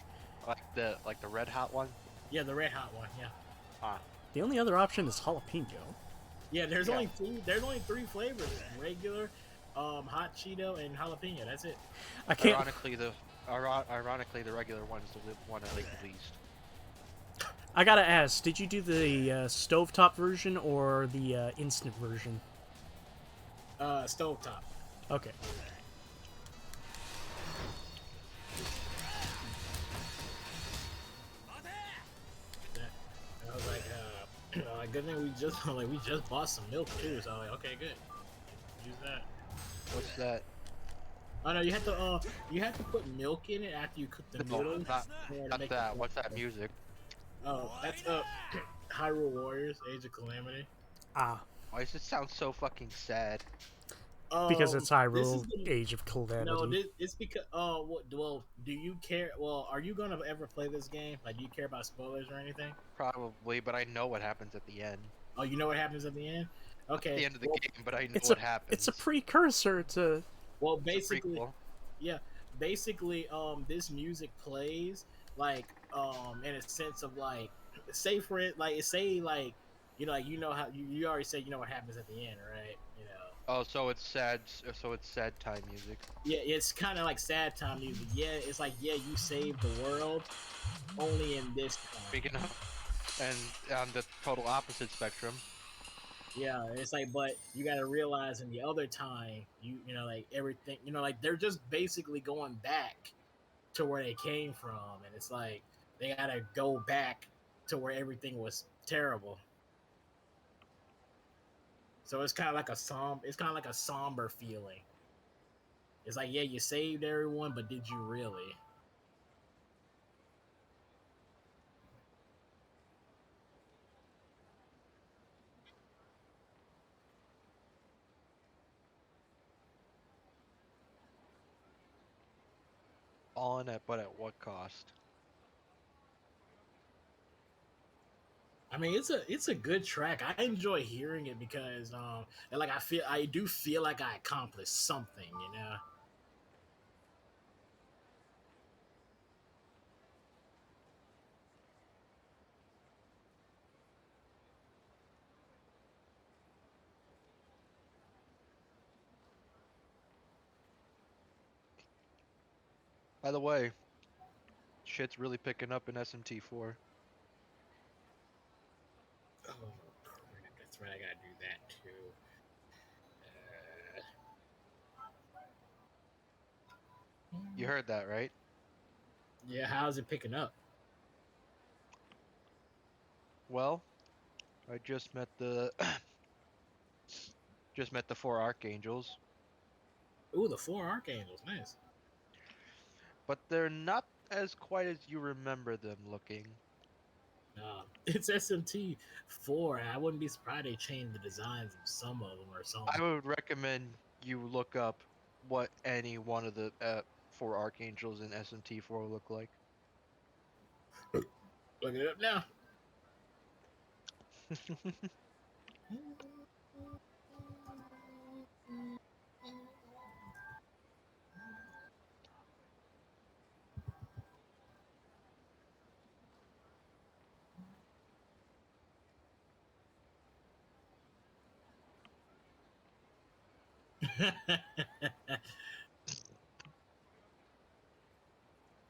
Like the red hot one? Yeah, the red hot one. Yeah. Ah. The only other option is jalapeno. Yeah, there's Yeah. only three. There's only three flavors: regular, hot Cheeto, and jalapeno. That's it. I can't. Ironically, the regular one is the one I like the least. I gotta ask. Did you do the stovetop version or the instant version? Stovetop. Okay. Yeah. I was like, good thing we just bought some milk too. So I was like, okay, good. Use that. What's that? Oh no, you have to put milk in it after you cook the No, noodles. not, in order to not make that. the- What's that music? Oh, that's Hyrule Warriors: Age of Calamity. Ah, Why does it sound so fucking sad? because it's This is Hyrule the, Age of no, Calamity. it's because well, do you care? Well, are you gonna ever play this game? Like, do you care about spoilers or anything? Probably, but I know what happens at the end. Oh, you know what happens at the end? Not at Okay. the end of the Well, game, but I know It's what a happens. it's a precursor to. well, It's a basically, prequel. yeah, basically, this music plays like in a sense of like, say for it, like say like, like how you already said you know what happens at the end, right? Oh, so it's sad. So it's sad time music. Yeah, it's kind of like sad time music. Yeah, it's like, yeah, you saved the world only in this time. Speaking of, and on the total opposite spectrum, Yeah, it's like, but you got to realize in the other time, like everything, like they're just basically going back to where they came from, and it's like they got to go back to where everything was terrible. So it's kind of like a somber feeling. It's like, yeah, you saved everyone, but did you really? all in it, but at what cost? I mean, it's a good track. I enjoy hearing it because and like I do feel like I accomplished something, you know. By the way, shit's really picking up in SMT4. Oh crap! That's right. I gotta do that too. You heard that, right? Yeah, how's it picking up? Well, I just met the Four Archangels, Ooh, the Four Archangels, nice. but they're not as quite as you remember them looking. It's SMT 4. I wouldn't be surprised they changed the designs of some of them or I something. would recommend you look up what any one of the Four Archangels in SMT4 look like. Look it up now.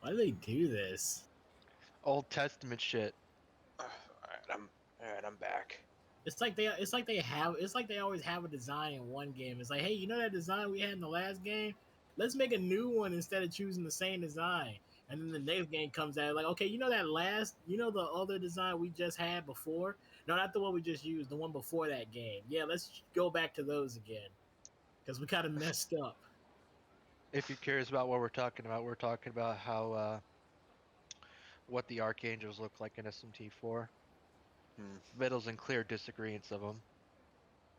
Why do they do this? Old Testament shit. Alright, I'm back. It's like they always have a design in one game. It's like, hey, you know that design we had in the last game? Let's make a new one instead of choosing the same design. And then the next game comes out like, okay, the other design we just had before? No, not the one we just used, the one before that game. Yeah, let's go back to those again because we kind of messed up. If you're curious about what we're talking about how what the Archangels look like in SMT4. Hmm. Vittles and clear disagreements of them.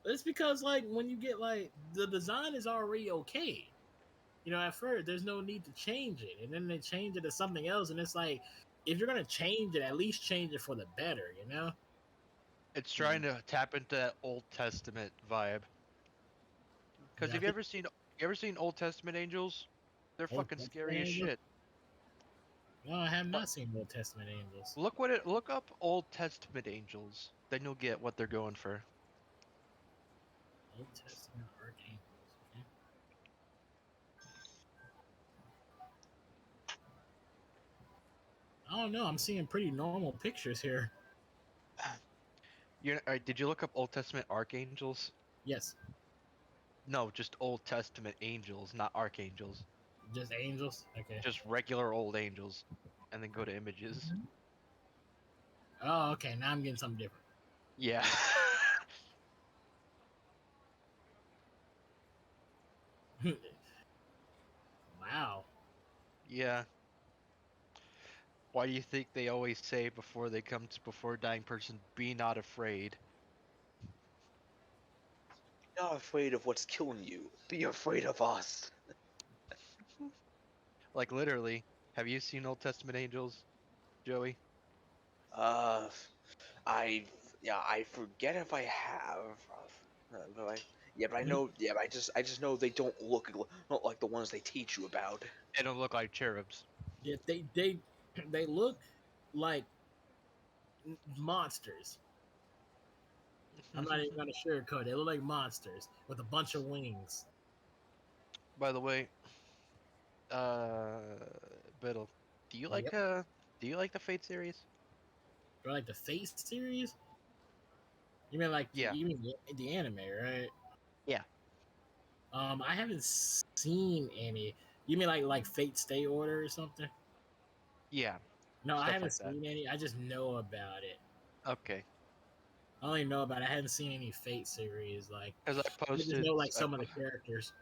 It's because like when you get like the design is already okay. You know, at first there's no need to change it, and then they change it to something else, and it's like if you're gonna change it, at least change it for the better. You know? It's trying to tap into that Old Testament vibe. Because Yeah, I have you think ever seen Old Testament angels? They're Old fucking Testament scary as angels. shit. No, I have What? not seen Old Testament angels. Look up Old Testament angels. Then you'll get what they're going for. Old Testament archangels. Okay. I don't know. I'm seeing pretty normal pictures here. Did you look up Old Testament archangels? Yes, No, just Old Testament angels, not archangels. just angels. Okay. Just regular old angels. And then go to images. Oh, okay. Now I'm getting something different. Yeah. Wow. Yeah. Why do you think they always say before they come to before a dying person, be not afraid? Be not afraid of what's killing you. Be afraid of us. Like literally. Have you seen Old Testament angels, Joey? Uh, I yeah, I forget if I have. But I know. Yeah, but I just know they don't look not like the ones they teach you about. They don't look like cherubs. Yeah, they look like monsters. I'm not even gonna sugarcoat. They look like monsters with a bunch of wings. By the way, uh, Biddle, do you like Yep. uh, do you like the Fate series? Or like the Face series. You mean like Yeah. you mean the anime, right? Yeah. I haven't seen any. You mean like Fate Stay Order or something? Yeah. No, I Stuff haven't like that. seen any. I just know about it. Okay. I only know about it. I haven't seen any Fate series. Like Because I just know like some of the characters.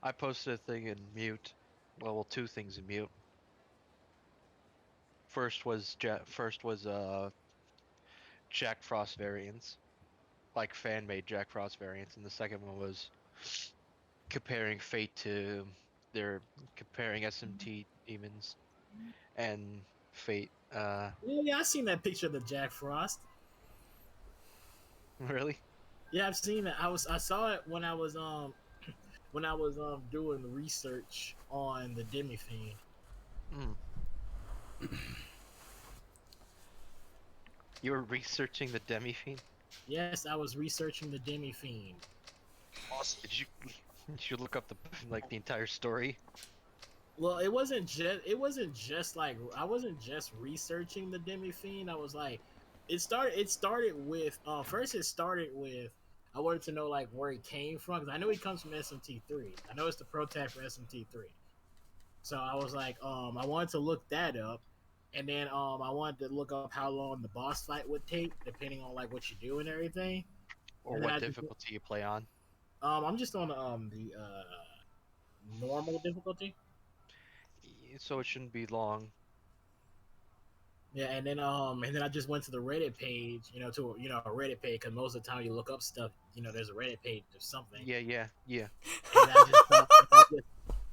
I posted a thing in mute. Well, two things in mute. First was Jack Frost variants, like fan made Jack Frost variants, and the second one was comparing Fate to they're comparing SMT demons and Fate. Yeah, I seen that picture of the Jack Frost. Really? Yeah, I've seen it. I saw it when I was doing research on the Demi Fiend. Hmm. You were researching the Demi Fiend? Yes, I was researching the Demi Fiend. Awesome. Did you look up the entire story? Well, it wasn't just like I wasn't just researching the Demi Fiend. I was like, it started with first it started with I wanted to know like where he came from because I know he comes from SMT3. I know it's the pro tag for SMT3. So I was like, I wanted to look that up, and then I wanted to look up how long the boss fight would take, depending on like what you do and everything. Or And then what I just difficulty you play on? I'm just on the normal difficulty. So it shouldn't be long. Yeah, and then I just went to the Reddit page, to a Reddit page because most of the time you look up stuff, there's a Reddit page or something. Yeah. And I just thought,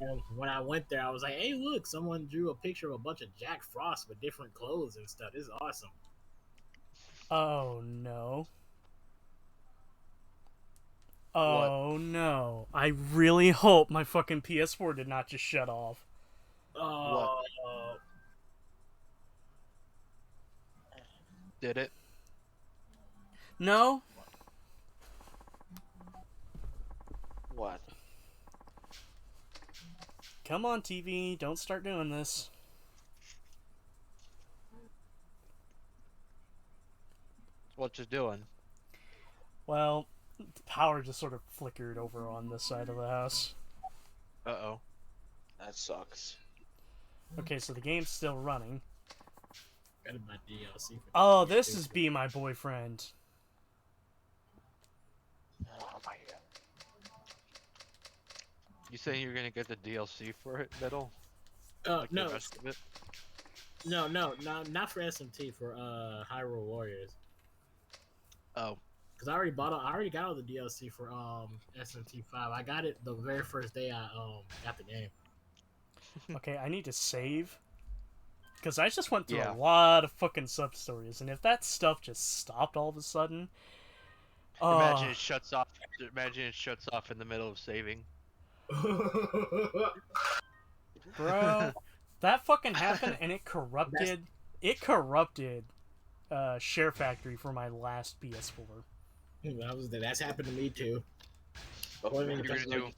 and when I went there, I was like, hey, look, someone drew a picture of a bunch of Jack Frost with different clothes and stuff. This is awesome. Oh no. What? Oh no. I really hope my fucking PS4 did not just shut off. What? Oh, Did it? No? What? Come on, TV. Don't start doing this. What you doing? Well, the power just sort of flickered over on this side of the house. Uh-oh. That sucks. Okay, so the game's still running. got my DLC. Oh, this is Be My Boyfriend. Oh my god. You saying you're gonna get the DLC for it, Middle? Oh Like the no, rest of it? no, not for SMT, for Hyrule Warriors. Oh. Cause I already got all the DLC for SMT5. I got it the very first day I got the game. Okay, I need to save. Because I just went through Yeah. a lot of fucking sub-stories, and if that stuff just stopped all of a sudden... Imagine it shuts off. Imagine it shuts off in the middle of saving. Bro, that fucking happened, and it corrupted... Share Factory for my last PS4. That's happened to me too. Oh, What do you You're mean? gonna do.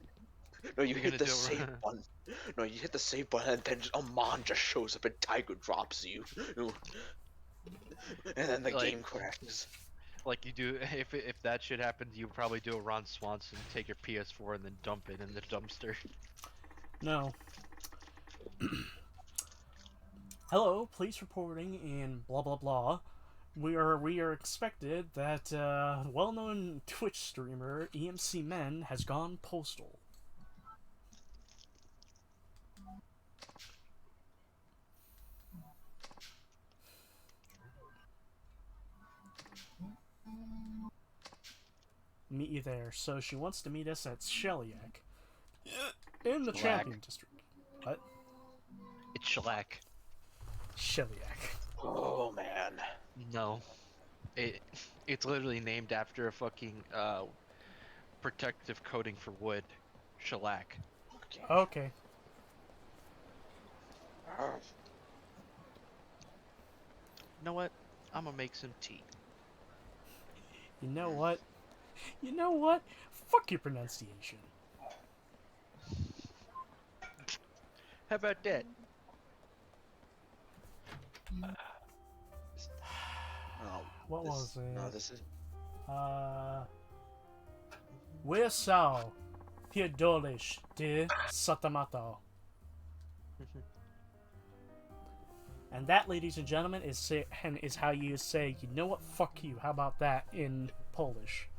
No, you You're hit gonna the do- save button. No, you hit the save button and then a mon just shows up and Tiger drops you. And then the Like- game crashes. Like you do, if that shit happens, you probably do a Ron Swanson, take your PS4 and then dump it in the dumpster. No. Hello, police reporting in blah blah blah. We are expected that well-known Twitch streamer EMC Men has gone postal. Meet you there. So she wants to meet us at Shellyak in the Shellac. Champion District. What? It's shellac. Shellyak. Oh man. No, it's literally named after a fucking protective coating for wood, shellac. Okay. Okay. Arr. You know what? I'm gonna make some tea. You know what? You know what? Fuck your pronunciation. How about that? No, What was it? No, this is. Wesao Pierdolish de Satamato. And that, ladies and gentlemen, is how you say, you know what, fuck you. How about that in Polish?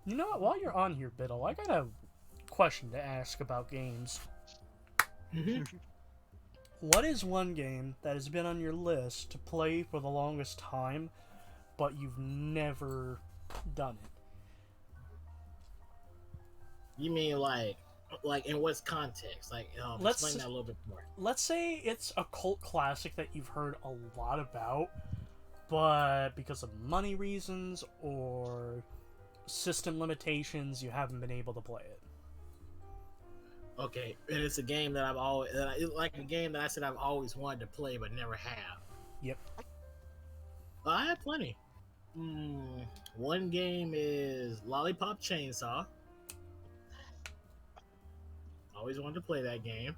You know what, while you're on here, Biddle, I got a question to ask about games. What is one game that has been on your list to play for the longest time, but you've never done it? You mean like in what context? Like, Let's- explain that a little bit more. Let's say it's a cult classic that you've heard a lot about, but because of money reasons or system limitations, you haven't been able to play it. Okay, and it's a game that like a game that I said I've always wanted to play but never have. Yep. I have plenty. One game is Lollipop Chainsaw. Always wanted to play that game.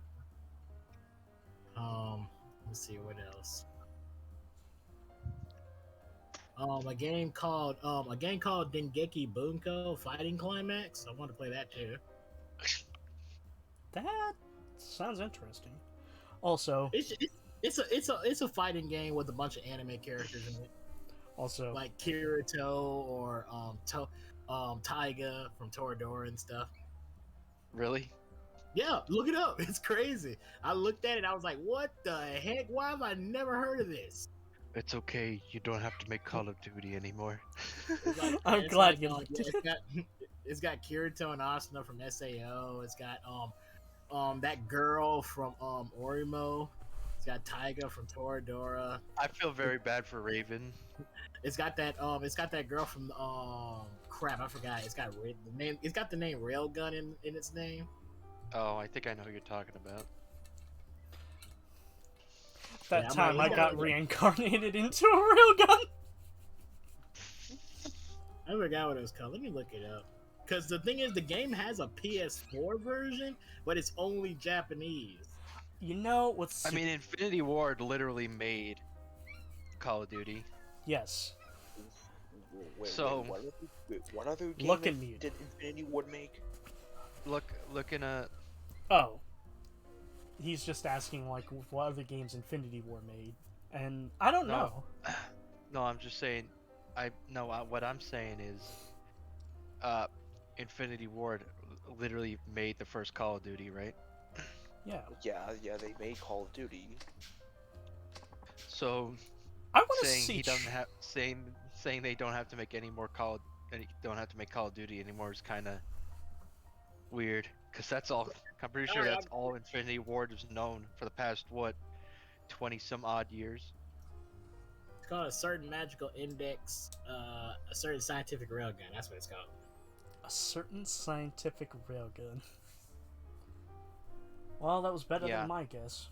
Let's see what else. A game called Dengeki Bunko Fighting Climax. I want to play that too. That sounds interesting. Also, It's a fighting game with a bunch of anime characters in it, also, like Kirito or Taiga from Toradora and stuff. Really? Yeah, look it up. It's crazy. I looked at it. I was like, "What the heck? Why have I never heard of this?" It's okay. You don't have to make Call of Duty anymore. It's like- I'm it's glad like, you yeah, looked it. it's got Kirito and Asuna from SAO. It's got that girl from Orimo. It's got Taiga from Toradora. I feel very bad for Raven. It's got that girl from crap, I forgot. It's got the name Railgun in its name. Oh, I think I know who you're talking about. that Yeah, I'm time I like, got yeah. reincarnated into a real gun. I forgot what it was called. Let me look it up. Because the thing is, the game has a PS4 version, but it's only Japanese. You know what's? I mean, Infinity Ward literally made Call of Duty. yes. So- what other game Look at me. did Infinity Ward make? Looking at Oh. He's just asking like what other games Infinity War made, and I don't No. know. no, I'm just saying What I'm saying is, uh, Infinity Ward literally made the first Call of Duty, right? Yeah. Yeah, they made Call of Duty. So I want to saying see. he doesn't have saying they don't have to make any more don't have to make Call of Duty anymore is kind of weird. Cause that's all. I'm pretty sure that's all Infinity Ward is known for the past 20 some odd years. It's called a certain magical index, a certain scientific railgun. That's what it's called. A certain scientific railgun. Well, that was better Yeah. than my guess.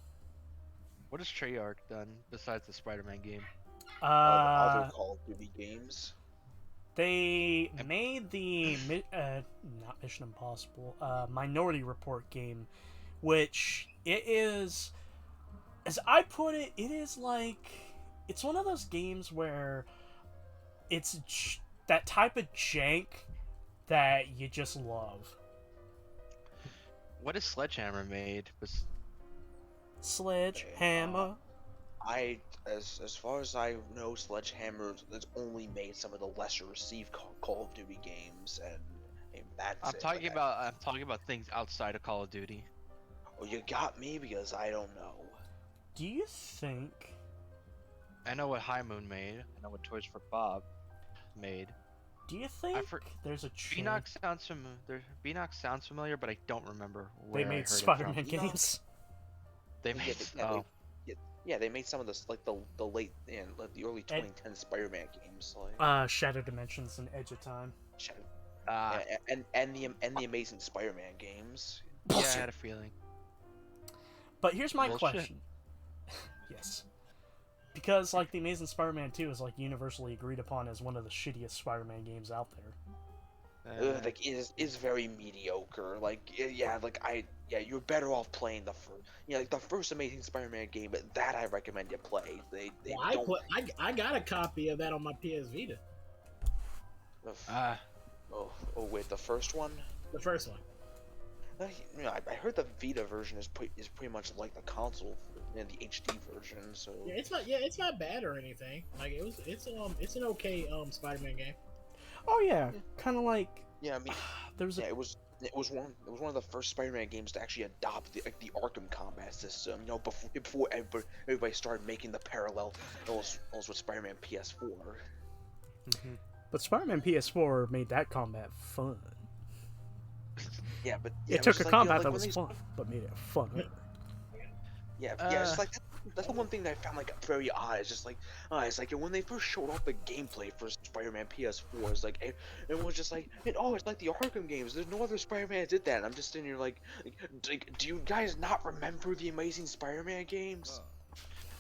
What has Treyarch done besides the Spider-Man game? Other Call of Duty games. They made the not Mission Impossible, Minority Report game, which it is, as I put it, it is like, it's one of those games where it's that type of jank that you just love. What has Sledgehammer made? Sledgehammer. As far as I know, Sledgehammer has only made some of the lesser received Call of Duty games, and that's I'm it. talking Like, about things outside of Call of Duty. Oh, you got me because I don't know. Do you think? I know what High Moon made. I know what Toys for Bob made. Do you think there's a chance Beanox sounds familiar, but I don't remember they where I made heard Spider-Man it from. games? They made They made some of this like the late and like the early 2010 Spider-Man games, like Shadow Dimensions and Edge of Time. and the Amazing Spider-Man games. Yeah, I had a feeling. But here's my question. Yes. Because, like, The Amazing Spider-Man 2 is, like, universally agreed upon as one of the shittiest Spider-Man games out there. Like, is very mediocre. Like, you're better off playing the first Amazing Spider-Man game, but that I recommend you play. I got a copy of that on my PS Vita. Wait, the first one? The first one. I heard the Vita version is pretty much like the console and the HD version. So it's not bad or anything. Like it's an okay Spider-Man game. Oh yeah, kind of like I mean it was one of the first Spider-Man games to actually adopt the Arkham combat system. Before everybody started making the parallel, it was with Spider-Man PS4. Mm-hmm. But Spider-Man PS4 made that combat fun. But it took a combat that was fun, but made it fun. It's like that's the one thing that I found like very odd. It's just like, it's like when they first showed off the gameplay for Spider-Man PS4, it's like it was just like, it's like the Arkham games. There's no other Spider-Man that did that. And I'm just sitting here like, do you guys not remember the Amazing Spider-Man games?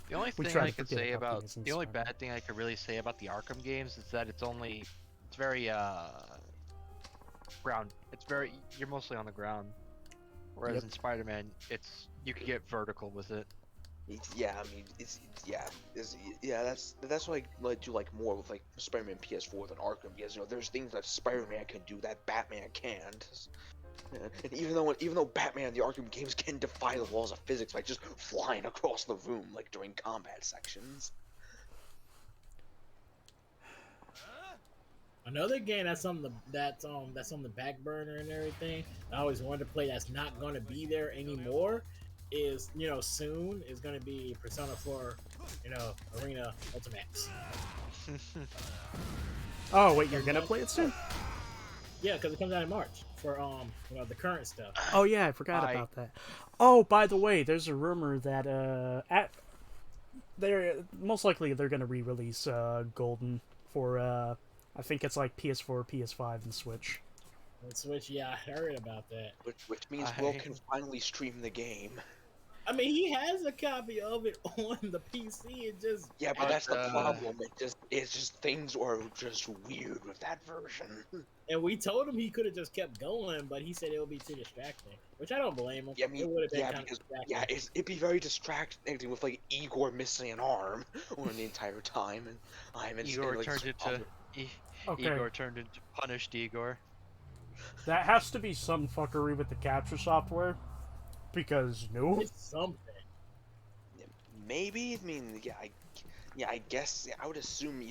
The only thing I could say about the only bad thing I could really say about the Arkham games is that it's very ground. You're mostly on the ground, whereas in Spider-Man, you can get vertical with it. That's what I do like more with like Spider-Man PS4 than Arkham, because there's things that Spider-Man can do that Batman can't. And even though Batman and the Arkham games can defy the laws of physics by just flying across the room like during combat sections. Another game that's on the back burner and everything, I always wanted to play that's not going to be there anymore, is soon is going to be Persona 4 Arena Ultimax. Oh wait, you're gonna play it soon? Yeah, because it comes out in March for the current stuff. Oh yeah, I forgot about that. Oh, by the way, there's a rumor that they're most likely gonna re-release Golden for I think it's like PS4, PS5, and Switch. And Switch, yeah, I heard about that. Which means Will can finally stream the game. I mean, he has a copy of it on the PC. It just but that's the problem. It's just things are just weird with that version. And we told him he could have just kept going, but he said it would be too distracting, which I don't blame him. It would have been kind of distracting. It'd be very distracting with like Igor missing an arm the entire time, and Igor turned into punished Igor. That has to be some fuckery with the capture software, because no. It's something. Maybe I guess I would assume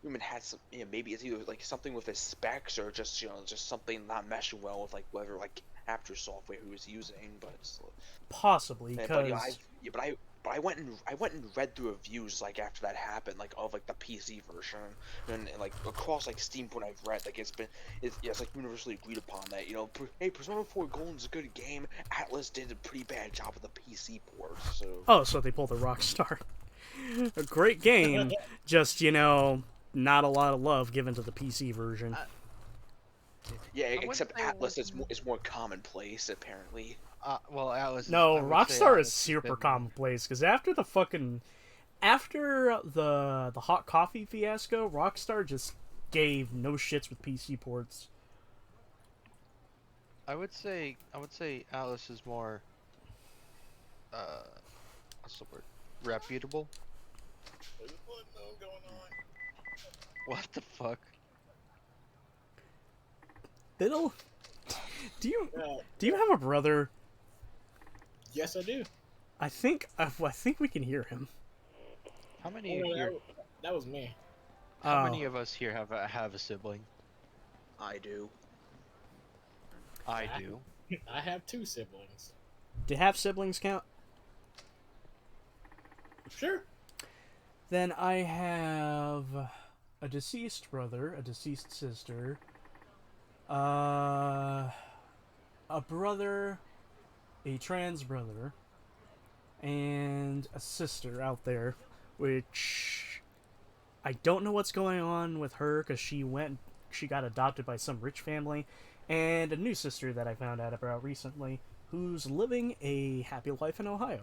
even had some, maybe it's either like something with his specs or just just something not meshing well with like whatever like capture software he was using. But Possibly, but because but I went and read the reviews like after that happened, like of like the PC version, and like across like Steam, what I've read, like it's like universally agreed upon that hey, Persona 4 Golden's a good game. Atlas did a pretty bad job with the PC port, so. oh, so they pulled a Rockstar. A great game, just not a lot of love given to the PC version. Yeah, I wouldn't except say it Atlas is wasn't- more commonplace apparently. Well, Atlas. No, I would say Rockstar is Atlas super been- commonplace because after the hot coffee fiasco, Rockstar just gave no shits with PC ports. I would say Atlas is more. What's the word? Reputable. What the fuck? Biddle, do you Uh, have a brother? yes, I do. I think we can hear him. How many Oh, no, here? that was me. How Oh. many of us here have a sibling? I do. I I- do. I have 2 siblings. Do have siblings count? Sure. Then I have a deceased brother, a deceased sister, a brother, a trans brother, and a sister out there, which I don't know what's going on with her because she got adopted by some rich family, and a new sister that I found out about recently who's living a happy life in Ohio.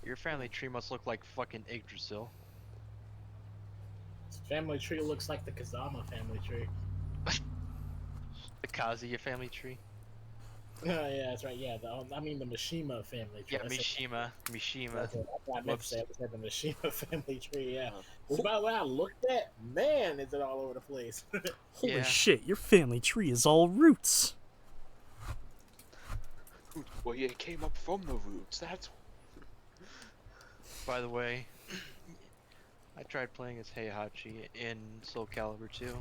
Your family tree must look like fucking Yggdrasil. This family tree looks like the Kazama family tree. The Kazuya family tree. Yeah, that's right. Yeah, I mean the Mishima family tree. Yeah, I said- Mishima. That's what I meant to say. I said the Mishima family tree. Yeah. Uh, Which, by the way, I looked at, man, is it all over the place. Holy Yeah. shit, your family tree is all roots. Well, he came up from the roots. That's By the way, I tried playing as Heihachi in Soul Calibur 2.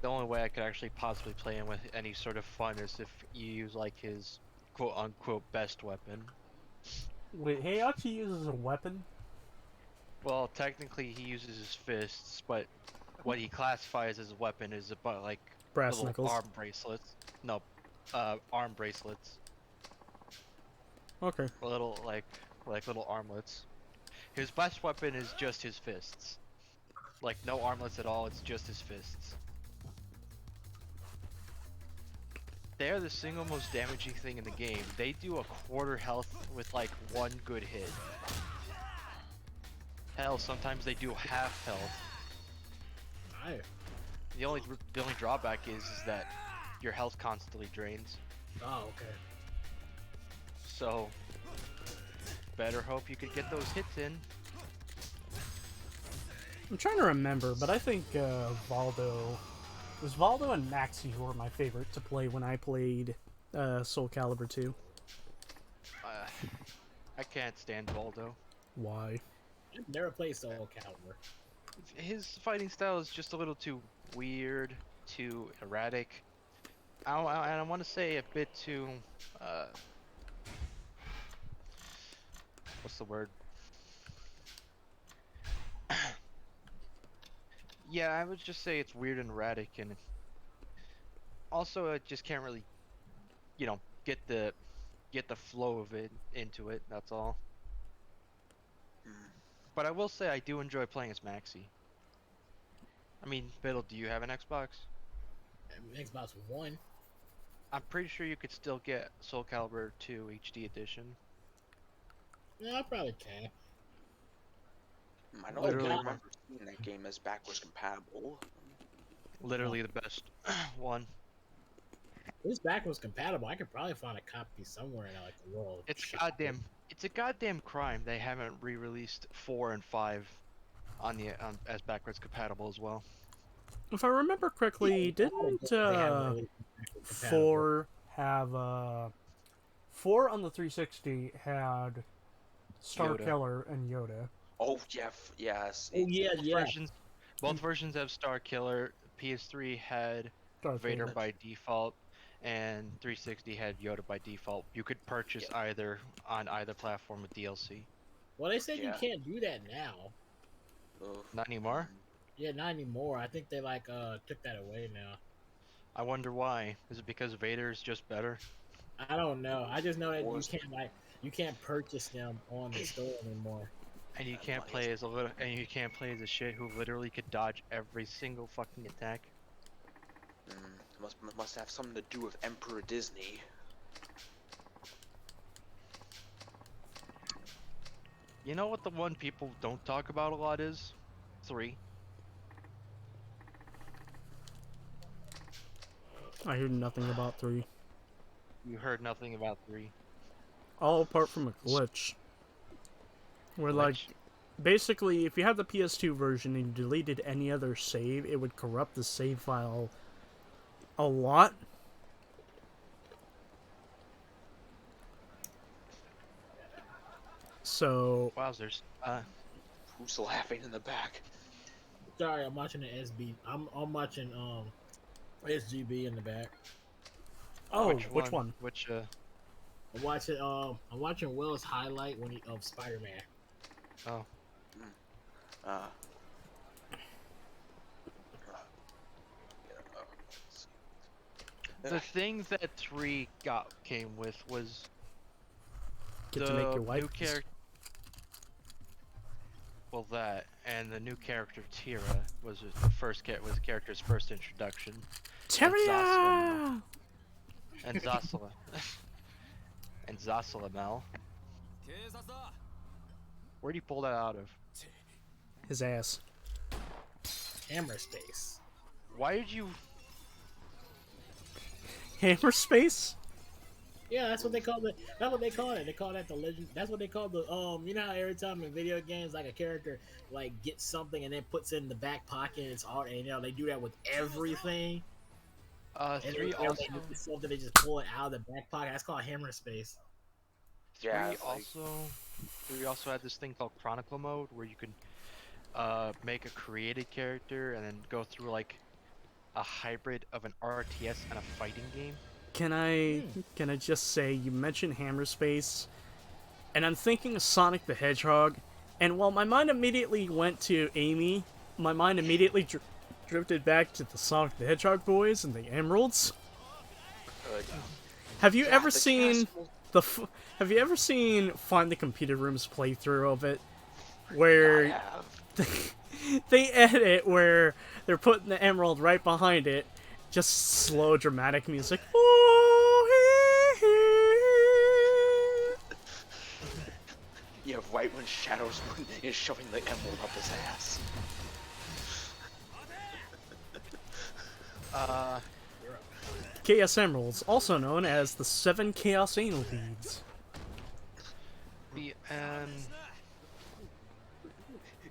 The only way I could actually possibly play him with any sort of fun is if you use like his quote-unquote best weapon. Wait, Heihachi uses a weapon? Well, technically he uses his fists, but what he classifies as a weapon is about like Brass little knuckles. arm bracelets. No, arm bracelets. Okay. Little like little armlets. His best weapon is just his fists. Like no armlets at all, it's just his fists. They are the single most damaging thing in the game. They do a quarter health with like one good hit. Hell, sometimes they do half health. Nice. The only drawback is that your health constantly drains. Oh, okay. So better hope you could get those hits in. I'm trying to remember, but I think Valdo... It was Valdo and Maxi who were my favorite to play when I played Soul Calibur 2. I can't stand Voldo. Why? I've never played Soul Calibur. His fighting style is just a little too weird, too erratic. And I want to say a bit too, what's the word? Yeah, I would just say it's weird and erratic, and also I just can't really, get the flow of it into it. That's all. But I will say I do enjoy playing as Maxi. I mean, Biddle, do you have an Xbox? Xbox One. I'm pretty sure you could still get Soul Calibur 2 HD edition. Yeah, I probably can. I don't Literally. remember seeing that game as backwards compatible. Literally the best one. If it's backwards compatible, I could probably find a copy somewhere in like the world. It's a goddamn crime they haven't re-released 4 and 5 on as backwards compatible as well. If I remember correctly, didn't They haven't released backwards compatible. 4 have 4 on the 360 had Star Yoda. Killer and Yoda. Oh yeah, yes. Oh yeah, Both yeah. versions, both versions have Star Killer. PS3 had Darth Vader Vader. by default, and 360 had Yoda by default. You could purchase Yeah. either on either platform with DLC. Well, they said you Yeah. can't do that now. Ugh. Not anymore. Yeah, not anymore. I think they like took that away now. I wonder why. Is it because Vader's just better? I don't know. I just know that Or you can't purchase them on the store anymore. And you can't money is. play as a little, and you can't play as a shit who literally could dodge every single fucking attack. Must have something to do with Emperor Disney. You know what the one people don't talk about a lot is? 3. I heard nothing about 3. You heard nothing about 3. All apart from a glitch. Where, like, Which, basically, if you had the PS2 version and you deleted any other save, it would corrupt the save file a lot. So, wowzers. Who's laughing in the back? Sorry, I'm watching the SB. I'm watching SGB in the back. oh, Which one? Which, I'm watching Will's highlight of Spider Man. oh. Uh, The thing that 3 came with was Get the to make your wife. new character. Well, that and the new character Tira was was the character's first introduction, Tyria! and Zasala and Zasalamel. Where'd he pull that out of? His ass. Hammer space. Why did you? Hammer space? Yeah, that's what they call it. That's what they call it. They call that the legend. That's what they call the You know how every time in video games, like a character like gets something and then puts it in the back pocket, and it's art, and they do that with everything. And 3 they also. get something, they just pull it out of the back pocket. That's called hammer space. yeah. 3 It's like, also. 3 also had this thing called Chronicle Mode where you could make a created character and then go through like a hybrid of an RTS and a fighting game. Can I just say, you mentioned hammer space, and I'm thinking of Sonic the Hedgehog, and while my mind immediately went to Amy, my mind immediately drifted back to the Sonic the Hedgehog boys and the Emeralds. Have you yeah, ever the seen castle- Have you ever seen Find the Computer Room's playthrough of it, I where have. they edit where they're putting the emerald right behind it, just slow dramatic music. Yeah, right when Shadow's Moon is shoving the emerald up his ass. Chaos Emeralds, also known as the 7 Chaos Anal Beads. The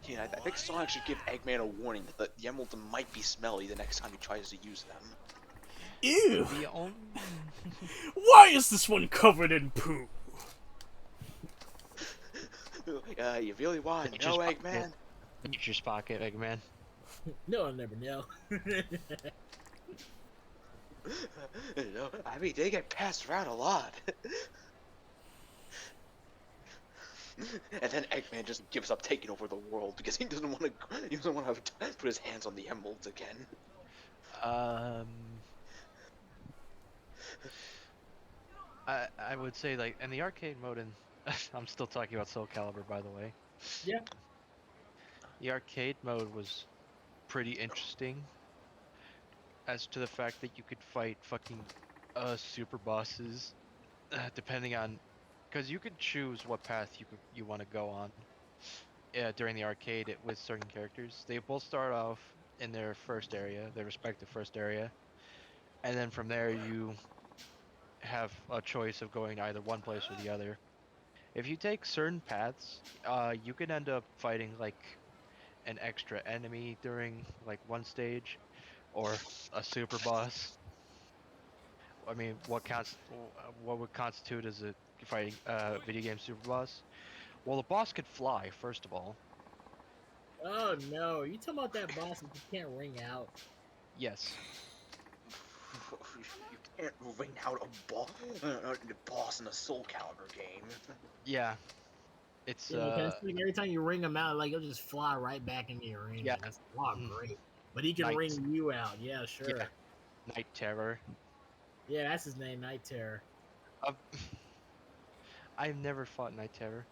Yeah, I think Sonic should give Eggman a warning that the emeralds might be smelly the next time he tries to use them. Ew! the only Why is this one covered in poo? You really want to know, Eggman? Nature's pocket, Eggman. No, I'll never know. No, I mean, they get passed around a lot. And then Eggman just gives up taking over the world because he doesn't want to have to put his hands on the emeralds again. I would say like in the arcade mode, and I'm still talking about Soul Calibur, by the way. Yeah. The arcade mode was pretty interesting, as to the fact that you could fight fucking super bosses, depending on, because you could choose what path you want to go on. During the arcade with certain characters, they both start off in their first area, their respective first area, and then from there you have a choice of going either one place or the other. If you take certain paths, you can end up fighting like an extra enemy during like one stage, or a super boss. I mean, what would constitute as a fighting video game super boss? Well, the boss could fly, first of all. Oh no, you talking about that boss that you can't ring out? Yes. You can't ring out the boss in a Soul Calibur game. Yeah. It's Yeah, because like, every time you ring him out, like he'll just fly right back in the arena. yeah. That's Mhm. great. But he can Night. ring you out. Yeah, sure. Yeah. Night Terror. Yeah, that's his name, Night Terror. Uh, I've never fought Night Terror.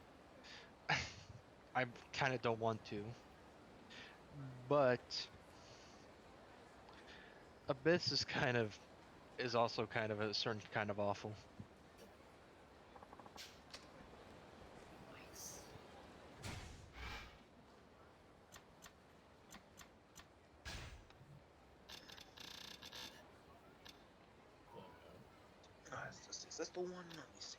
I kind of don't want to, but Abyss is also kind of a certain kind of awful. Nice. Is this the one? Let me see.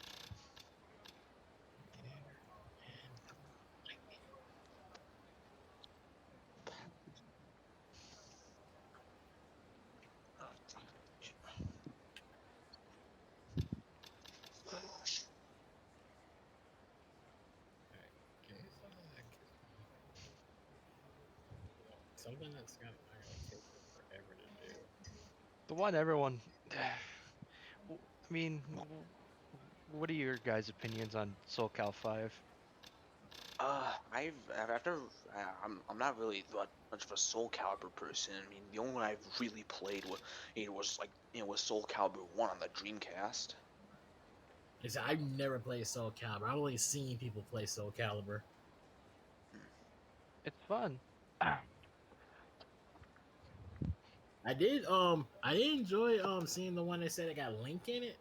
Something that's not gonna take forever to do. The one everyone. I mean, what are your guys' opinions on Soul Cal 5? I've after I'm not really much of a Soul Calibur person. I mean, the only one I've really played was Soul Calibur 1 on the Dreamcast. I've never played Soul Calibur. I've only seen people play Soul Calibur. It's fun. I did enjoy seeing the one that said it got Link in it.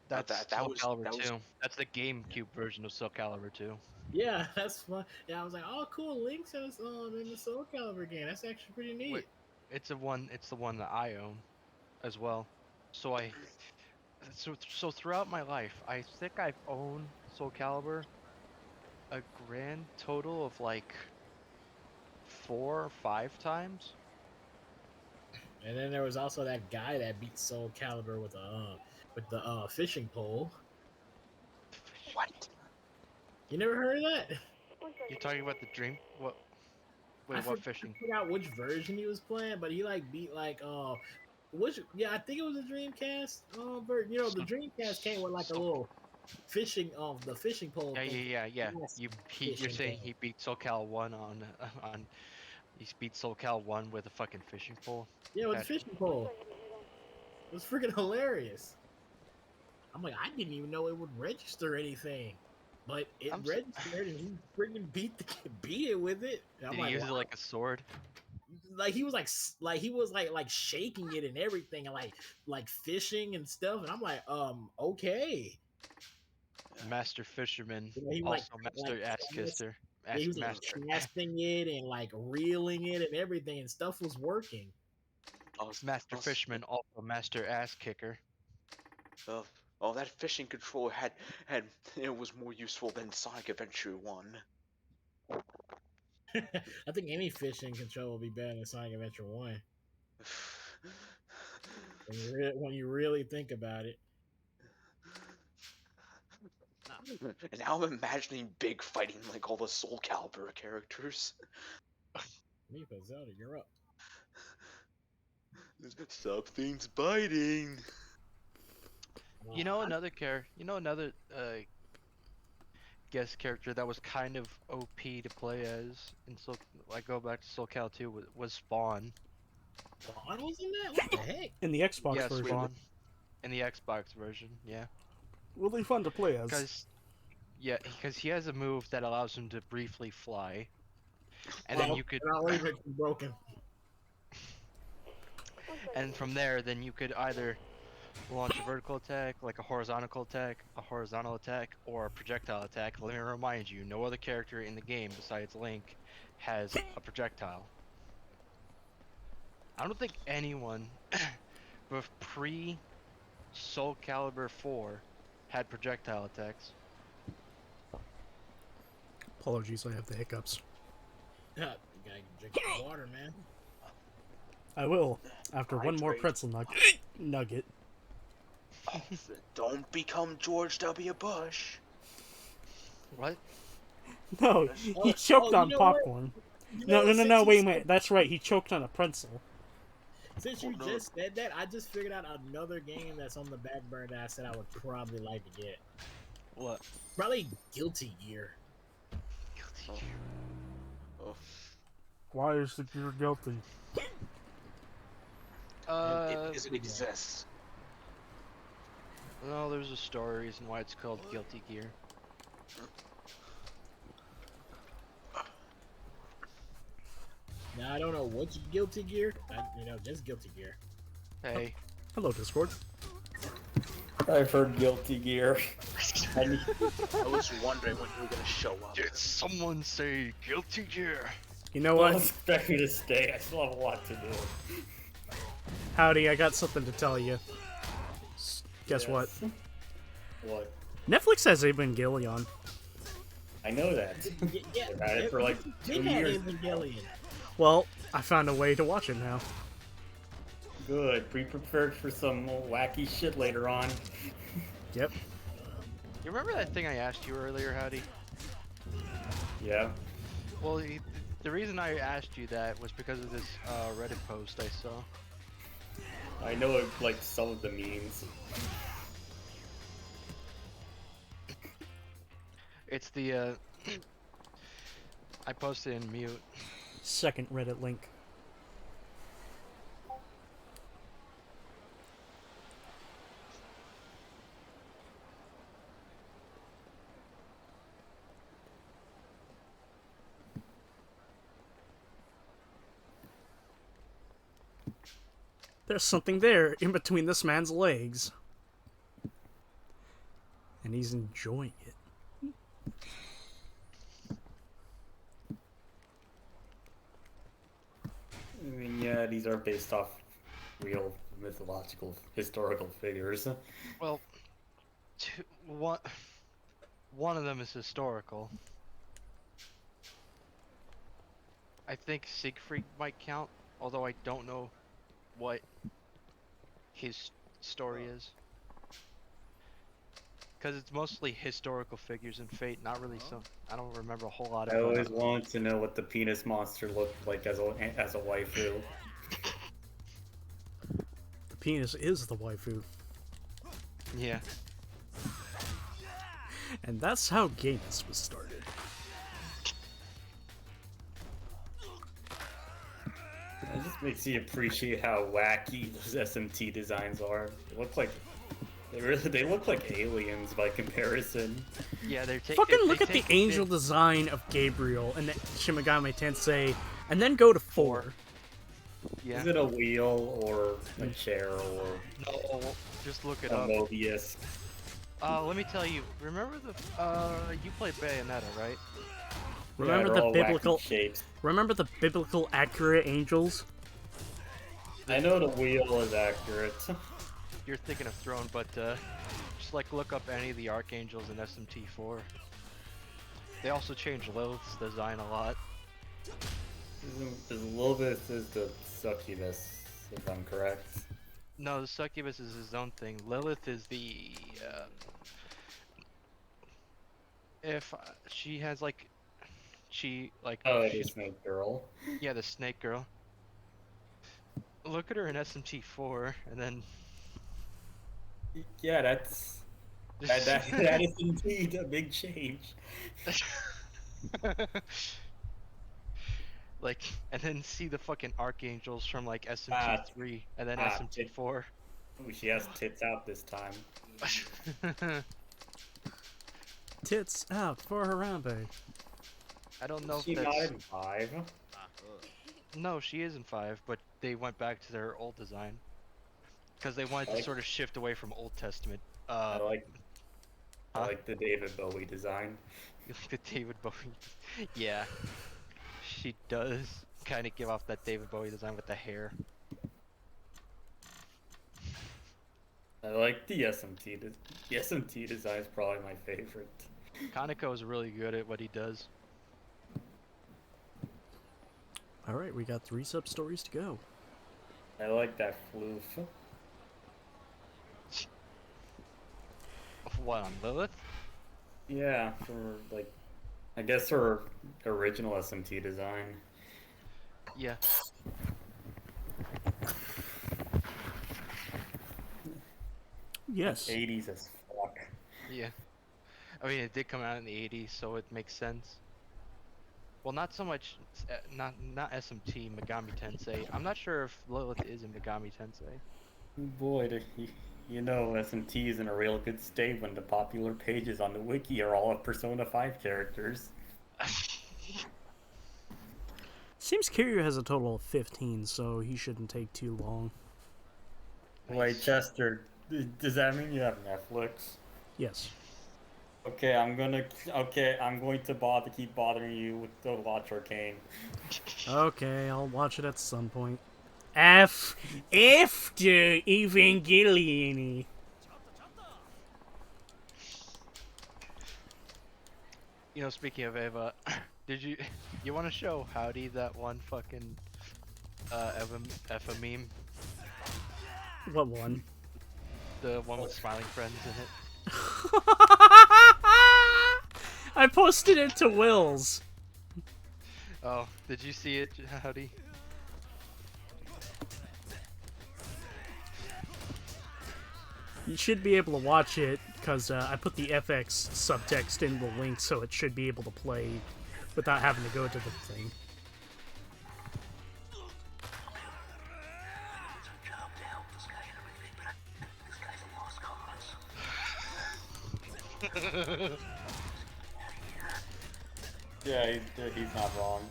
That's That Soul was Calibur that was 2. That's the GameCube version of Soul Calibur 2. Yeah, that's fun. Yeah, I was like, oh cool, Link's in the Soul Calibur game. That's actually pretty Wait, neat. it's the one that I own as well. So so throughout my life, I think I've owned Soul Calibur a grand total of like 4 or 5 times. And then there was also that guy that beat Soul Calibur with the fishing pole. what? You never heard of that? You're talking about the dream? What? I, Wait, what fishing? forgot which version he was playing, but he like beat like which yeah, I think it was a Dreamcast version. You know, the So, Dreamcast came with like a so little fishing the fishing pole yeah, thing. yeah, yeah, yeah. Yes, You're fishing saying pole. he beat SoCal 1 on he beat SoCal 1 with a fucking fishing pole? Yeah, with the That fishing pole. It was freaking hilarious. I'm like, I didn't even know it would register anything, but it I'm s registered, and he freaking beat it with it. And I'm Did he like, use wow. it like a sword? Like he was like he was like shaking it and everything, and like fishing and stuff. And I'm like, okay. Master fisherman, You know, he was also like master ass kisser, yeah, he was like master casting it and like reeling it and everything, and stuff was working. I was, I master was, fisherman, also master ass kicker. uh, that fishing controller had it was more useful than Sonic Adventure 1. I think any fishing control will be better than Sonic Adventure One when you really think about it. And now I'm imagining Big fighting like all the Soul Calibur characters. Me, but Zelda, you're up. Something's biting. You know another guest character that was kind of OP to play as, and so like go back to Soul Cal 2 was Spawn. Spawn was in that? What the heck? In the Xbox Yeah, version, Spawn in the Xbox version, yeah. really fun to play as. Because he has a move that allows him to briefly fly, and then Well, you could, it already makes me broken. and from there, then you could either launch a vertical attack, like a horizontal attack, or a projectile attack. Let me remind you, no other character in the game besides Link has a projectile. I don't think anyone with pre Soul Calibur 4 had projectile attacks. Apologies, I have the hiccups. You gotta drink your water, man. I will, after one more Hydrate. pretzel nugget. Don't become George W. Bush. What? No, he choked on you know what? popcorn. No, wait. That's right, he choked on a pretzel. Since you just said that, I just figured out another game that's on the back burner that I said I would probably like to get. What? Probably Guilty Gear. Guilty Gear. Oh. Why is the gear guilty? Because it exists. No, there's a story reason why it's called Guilty Gear. Now I don't know which Guilty Gear. Just Guilty Gear. Hey. Hello, Discord. I've heard Guilty Gear. I was wondering when you were gonna show up. Did someone say Guilty Gear? You know Don't what? expect me to stay. I still have a lot to do. Howdy, I got something to tell you. Guess what? What? Netflix has Evangelion. I know that. Yeah, I've had it for like 2 years. Evangelion. Well, I found a way to watch it now. Good. Be prepared for some wacky shit later on. Yep. You remember that thing I asked you earlier, Howdy? Yeah. Well, the reason I asked you that was because of this Reddit post I saw. I know like some of the memes. It's the I posted in mute. Second Reddit link. There's something there in between this man's legs. And he's enjoying it. I mean, yeah, these are based off real mythological, historical figures. Well, one of them is historical. I think Siegfried might count, although I don't know what his story is. Because it's mostly historical figures in Fate, not really some. I don't remember a whole lot I of always wanted to know what the penis monster looked like as a waifu. The penis is the waifu. Yeah. And that's how gayness was started. It just makes you appreciate how wacky those SMT designs are. They look like aliens by comparison. Yeah, they're taking. Fucking look at the angel design of Gabriel and Shin Megami Tensei, and then go to 4. Yeah. Is it a wheel or a chair or No, just look it a up. Mobius? Let me tell you. Remember you played Bayonetta, right? Remember they're the all biblical wacky shapes. Remember the biblical accurate angels? I know the wheel is accurate. You're thinking of Throne, but just like look up any of the Archangels in SMT4. They also changed Lilith's design a lot. There's a little bit is the succubus, if I'm correct. No, the Succubus is his own thing. Lilith is the if she has like Oh, the snake girl. yeah, the snake girl. Look at her in SMT4 and then Yeah, that is indeed a big change. like, and then see the fucking Archangels from like SMT3 and then SMT4. Ooh, she has tits out this time. Tits out for Harambe. I don't know Is she if not that's... in 5? No, she is in 5, but they went back to their old design. Because they wanted to sort of shift away from Old Testament. I like the David Bowie design. The David Bowie. Yeah. She does kind of give off that David Bowie design with the hair. I like the SMT. The SMT design is probably my favorite. Kaneko is really good at what he does. Alright, we got 3 sub-stories to go. I like that floof. What, on Lilith? Yeah, for like, I guess her original SMT design. Yeah. Yes. 80s as fuck. Yeah. I mean, it did come out in the 80s, so it makes sense. Well, not so much, not SMT, Megami Tensei. I'm not sure if Lilith is in Megami Tensei. Boy, you know SMT is in a real good state when the popular pages on the wiki are all of Persona 5 characters. Seems Kiryu has a total of 15, so he shouldn't take too long. Wait, Chester, does that mean you have Netflix? Yes. Okay, I'm going to keep bothering you with the Watch Arcane. Okay, I'll watch it at some point. After Evangelion. You know, speaking of Eva, you want to show Howdy that one fucking Eva meme? What one? The one with smiling friends in it. I posted it to Will's. Oh, did you see it, Howdy? You should be able to watch it, because I put the FX subtext in the link, so it should be able to play without having to go to the thing. Yeah, he's not wrong.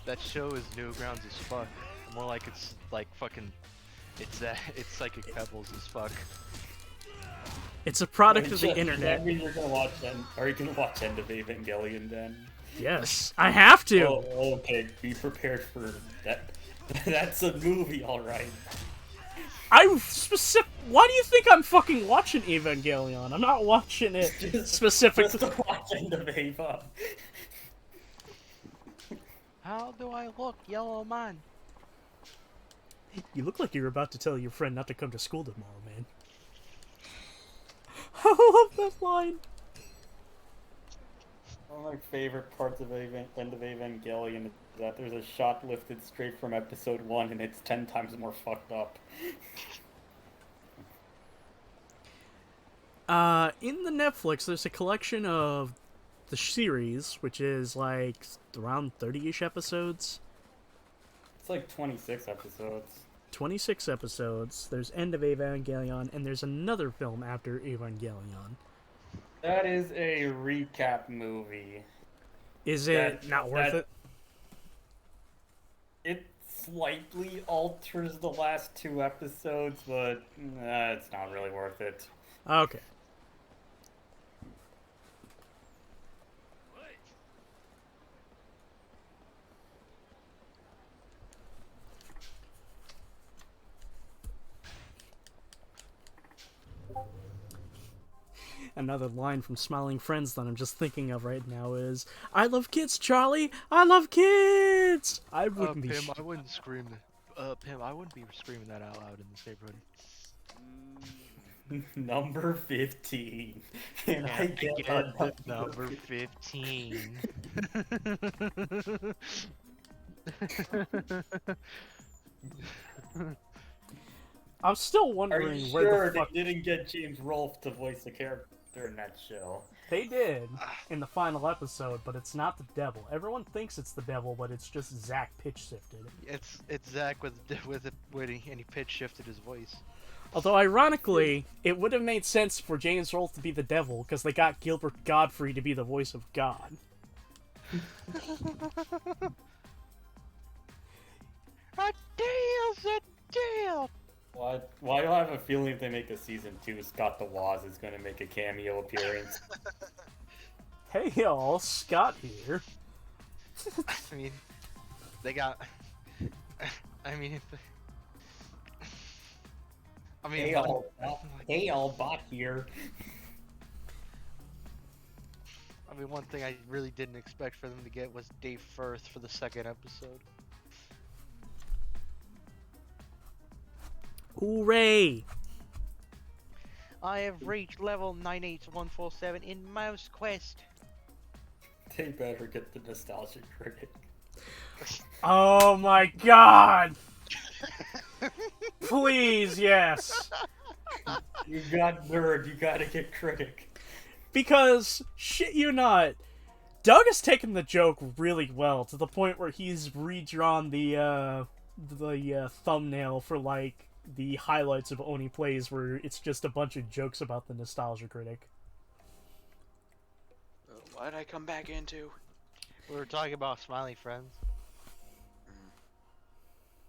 That show is Newgrounds as fuck. More like it's like fucking. It's Psychic Pebbles as fuck. It's a product of Does the internet. that mean you're gonna watch Are you gonna watch End of Evangelion then? Yes, I have to. Oh, okay. Be prepared for that. That's a movie, all right. Why do you think I'm fucking watching Evangelion? I'm not watching it specifically. Just to watch End of Eva. How do I look, yellow man? You look like you're about to tell your friend not to come to school tomorrow, man. I love that line. One of my favorite parts of End of Evangelion is that there's a shot lifted straight from episode 1 and it's 10 times more fucked up. In the Netflix, there's a collection of the series, which is like around 30-ish episodes. It's like 26 episodes. 26 episodes. There's End of Evangelion, and there's another film after Evangelion. That is a recap movie. Is it not worth it? It slightly alters the last 2 episodes, but it's not really worth it. Okay. Another line from Smiling Friends that I'm just thinking of right now is, "I love kids, Charlie. I love kids." I wouldn't be. Pim, I wouldn't scream. Pim, I wouldn't be screaming that out loud in this neighborhood. Number 15. Can I get the number 15? I'm still Are wondering you where sure the fuck they didn't get James Rolfe to voice the character in that show? they did in the final episode, but it's not the devil. Everyone thinks it's the devil, but it's just Zach pitch shifted. It's Zach with he pitch shifted his voice. Although ironically, it would have made sense for James Rolfe to be the devil because they got Gilbert Godfrey to be the voice of God. A deal's a deal. Why do I have a feeling if they make a season 2, Scott the Woz is going to make a cameo appearance? Hey y'all, Scott here. I mean, they got. I mean, Hey all, bot here. I mean, one thing I really didn't expect for them to get was Dave Firth for the second episode. Hooray! I have reached level 98147 in Mouse Quest. They better get the nostalgia critic. Oh my god! Please, yes. You got nerd, you gotta get critic. Because, shit you not, Doug has taken the joke really well, to the point where he's redrawn the thumbnail for, like, the highlights of Oni Plays, where it's just a bunch of jokes about the nostalgia critic. What did I come back into? We were talking about Smiley Friends.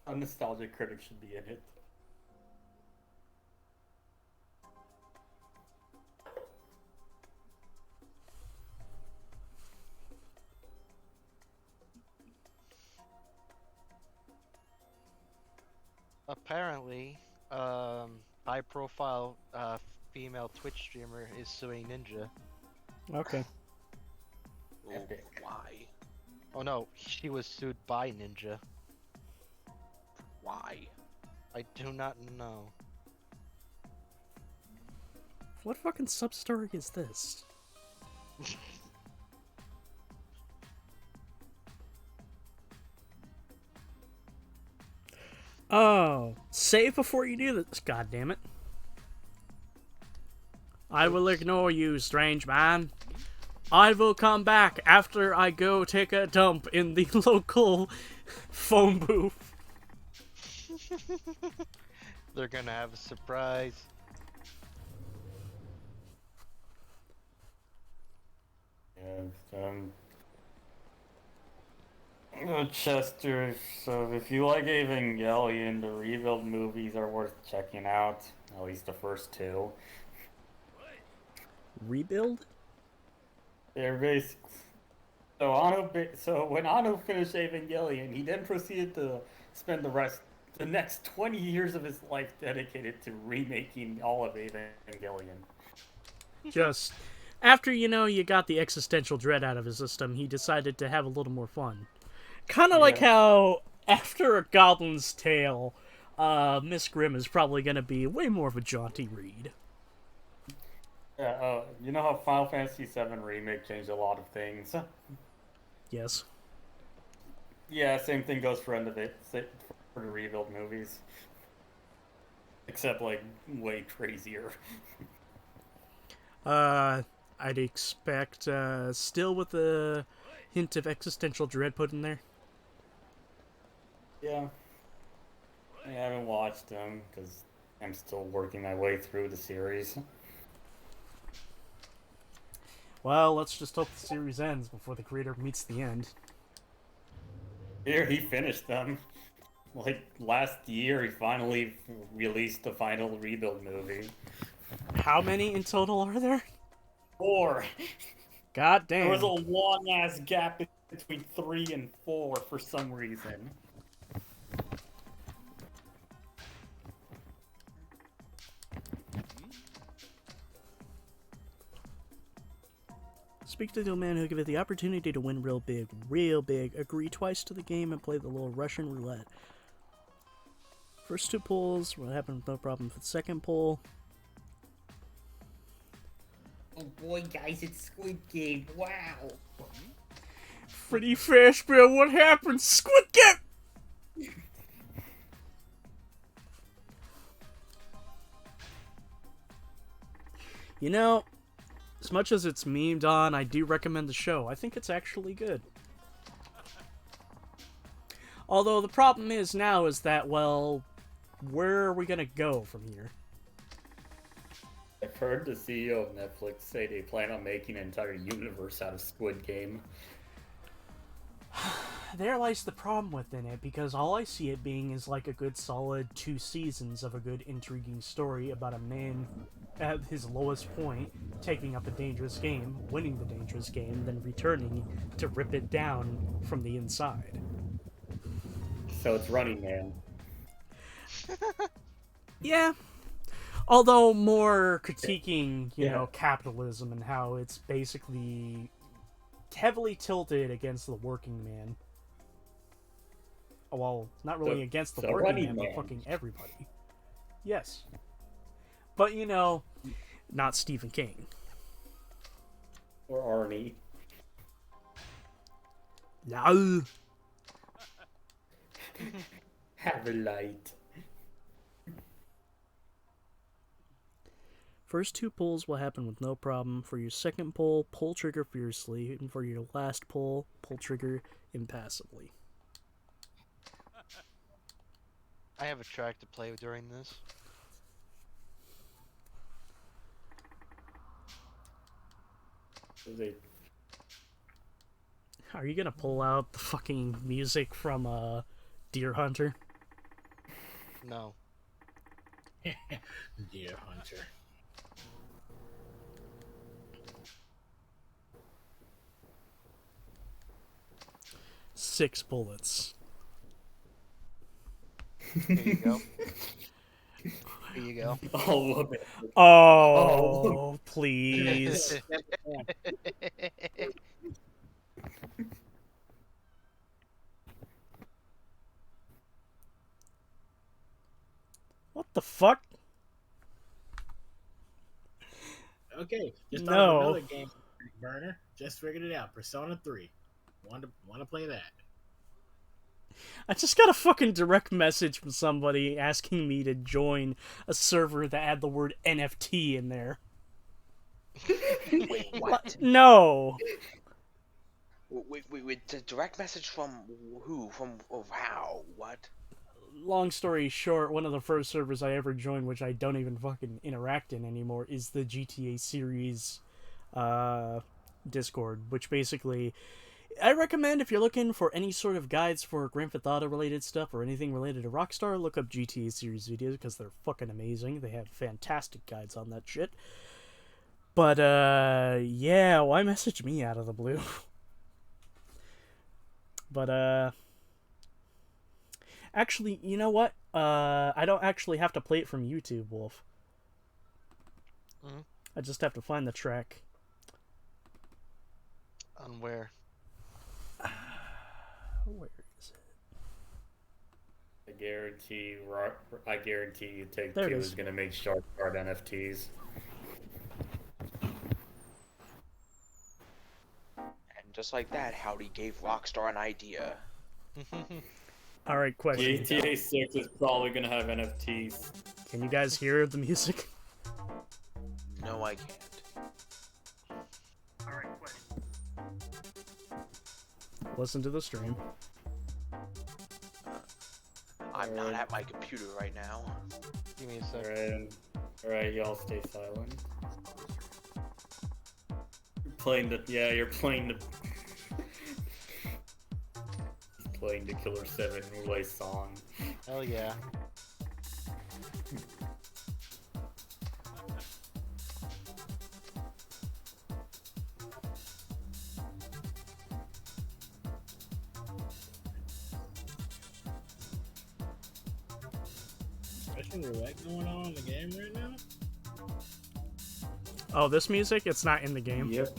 A nostalgia critic should be in it. Apparently, high-profile female Twitch streamer is suing Ninja. Okay. Oh, Epic. why? Oh no, she was sued by Ninja. Why? I do not know. What fucking sub-story is this? Oh, save before you do this, goddammit. I will ignore you, strange man. I will come back after I go take a dump in the local phone booth. They're gonna have a surprise. Chester, so if you like Evangelion, the rebuild movies are worth checking out. At least the first two. Rebuild? They're basic. So when Ano finished Evangelion, he then proceeded to spend the next 20 years of his life dedicated to remaking all of Evangelion. Just, after, you got the existential dread out of his system, he decided to have a little more fun. Kind of like how, after A Goblin's Tale, Miss Grimm is probably going to be way more of a jaunty read. Yeah, you know how Final Fantasy VII Remake changed a lot of things? Yes. Yeah, same thing goes for for the rebuild movies. Except, like, way crazier. I'd expect, still with a hint of existential dread put in there. Yeah. I haven't watched them, because I'm still working my way through the series. Well, let's just hope the series ends before the creator meets the end. Here, he finished them. Like, last year, he finally released the final rebuild movie. How many in total are there? 4! God damn. There was a long-ass gap between 3 and 4 for some reason. Speak to the man who gave it the opportunity to win real big. Agree twice to the game and play the little Russian roulette. First 2 pulls, what happened? No problem for the second pull. Oh boy, guys, it's Squid Game. Wow. Freddy Fazbear, what happened? Squid Game! As much as it's memed on, I do recommend the show. I think it's actually good. Although the problem is now is that, well, where are we gonna go from here? I've heard the CEO of Netflix say they plan on making an entire universe out of Squid Game. There lies the problem within it, because all I see it being is like a good solid 2 seasons of a good intriguing story about a man at his lowest point, taking up a dangerous game, winning the dangerous game, then returning to rip it down from the inside. So it's Running Man. Yeah. Although more critiquing, capitalism and how it's basically heavily tilted against the working man. Well, not really against the working man, but fucking everybody. Yes. But, you know, not Stephen King. Or Arnie. No. Have a light. First 2 pulls will happen with no problem. For your second pull, pull trigger fiercely. And for your last pull trigger impassively. I have a track to play during this. Are you gonna pull out the fucking music from Deer Hunter? No. Deer Hunter. Six bullets. Here you go. Here you go. All of it. Oh, please. What the fuck? Okay, just No. thought of another game, Burner. Just figured it out. Persona 3. Want to play that? I just got a fucking direct message from somebody asking me to join a server that had the word NFT in there. Wait, what? No. Wait, the direct message from who? From how? What? Long story short, one of the first servers I ever joined, which I don't even fucking interact in anymore, is the GTA series Discord, which basically I recommend if you're looking for any sort of guides for Grand Theft Auto related stuff or anything related to Rockstar, look up GTA series videos because they're fucking amazing. They have fantastic guides on that shit. But yeah, why message me out of the blue? But actually, you know what? I don't actually have to play it from YouTube, Wolf. Mhm. I just have to find the track. On where? Where is it? I guarantee you Take There it Two is. is going to make sharp card NFTs. And just like that, Howdy gave Rockstar an idea. All right, question. GTA 6 is probably going to have NFTs. Can you guys hear the music? No, I can't. Listen to the stream. I'm not at my computer right now. Give me a second. Alright, y'all stay silent. You're playing the Killer 7 Roulette song. Hell yeah. Russian roulette going on in the game right now? Oh, this music? It's not in the game. Yep.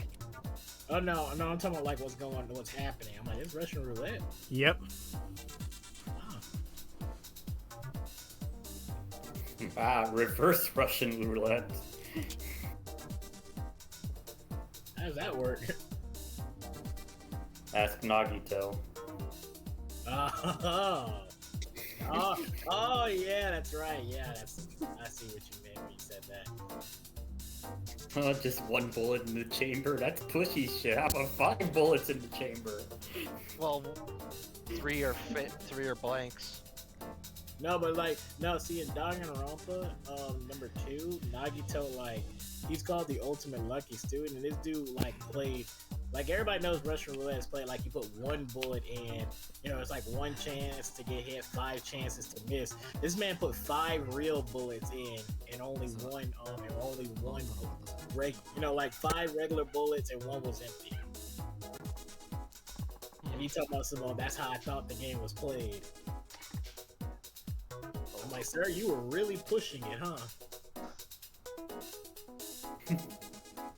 Oh no, I'm talking about like what's happening. I'm like, it's Russian roulette. Yep. Oh. Reverse Russian roulette. How does that work? Ask Nagito. Oh, yeah, that's right. Yeah, I see what you meant when you said that. Just one bullet in the chamber. That's pushy shit. How about 5 bullets in the chamber? Well, 3 are blanks. No, but see, in Danganronpa, number 2, Nagito, like, he's called the ultimate lucky student, and this dude, like, played, like, everybody knows Russian roulette is played, like, you put 1 bullet in, it's like 1 chance to get hit, 5 chances to miss. This man put 5 real bullets in, and only one, like 5 regular bullets, and 1 was empty. And he talking about some, that's how I thought the game was played. I'm like, sir, you were really pushing it, huh?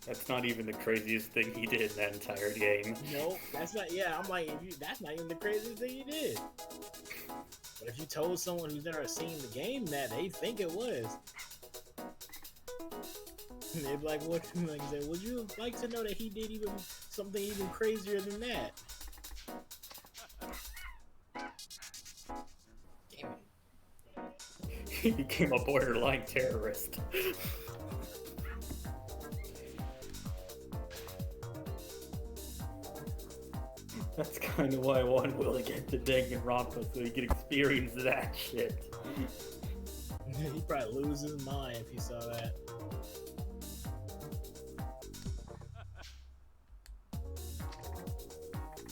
That's not even the craziest thing he did in that entire game. No, that's not. Yeah, I'm like, that's not even the craziest thing you did. But if you told someone who's never seen the game that, they think it was. They'd be like, what? Like, say, would you like to know that he did even something even crazier than that? Damn it. He became a borderline terrorist. That's kind of why I want Will to get to Danganronpa so he can experience that shit. He'd probably lose his mind if he saw that.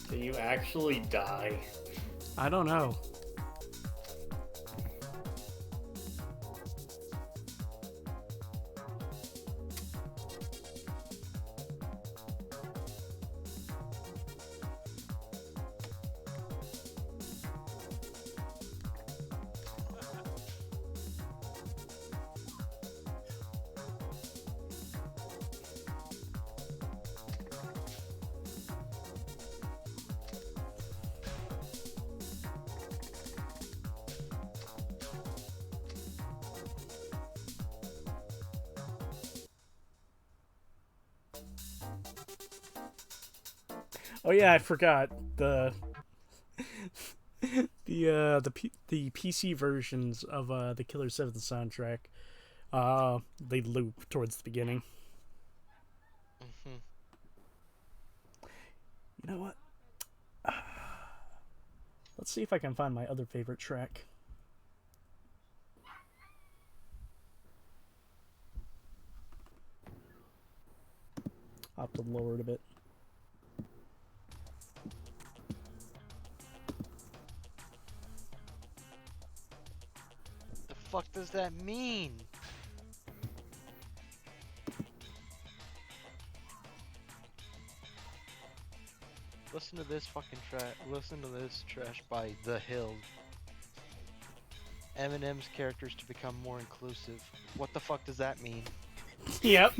Do you actually die? I don't know. Oh yeah, I forgot the the PC versions of the Killer 7 soundtrack. They loop towards the beginning. Mm-hmm. You know what? Let's see if I can find my other favorite track. I'll have to lower it a bit. The fuck does that mean? Listen to this fucking trash. Listen to this trash by The Hill. Eminem's characters to become more inclusive. What the fuck does that mean? Yep.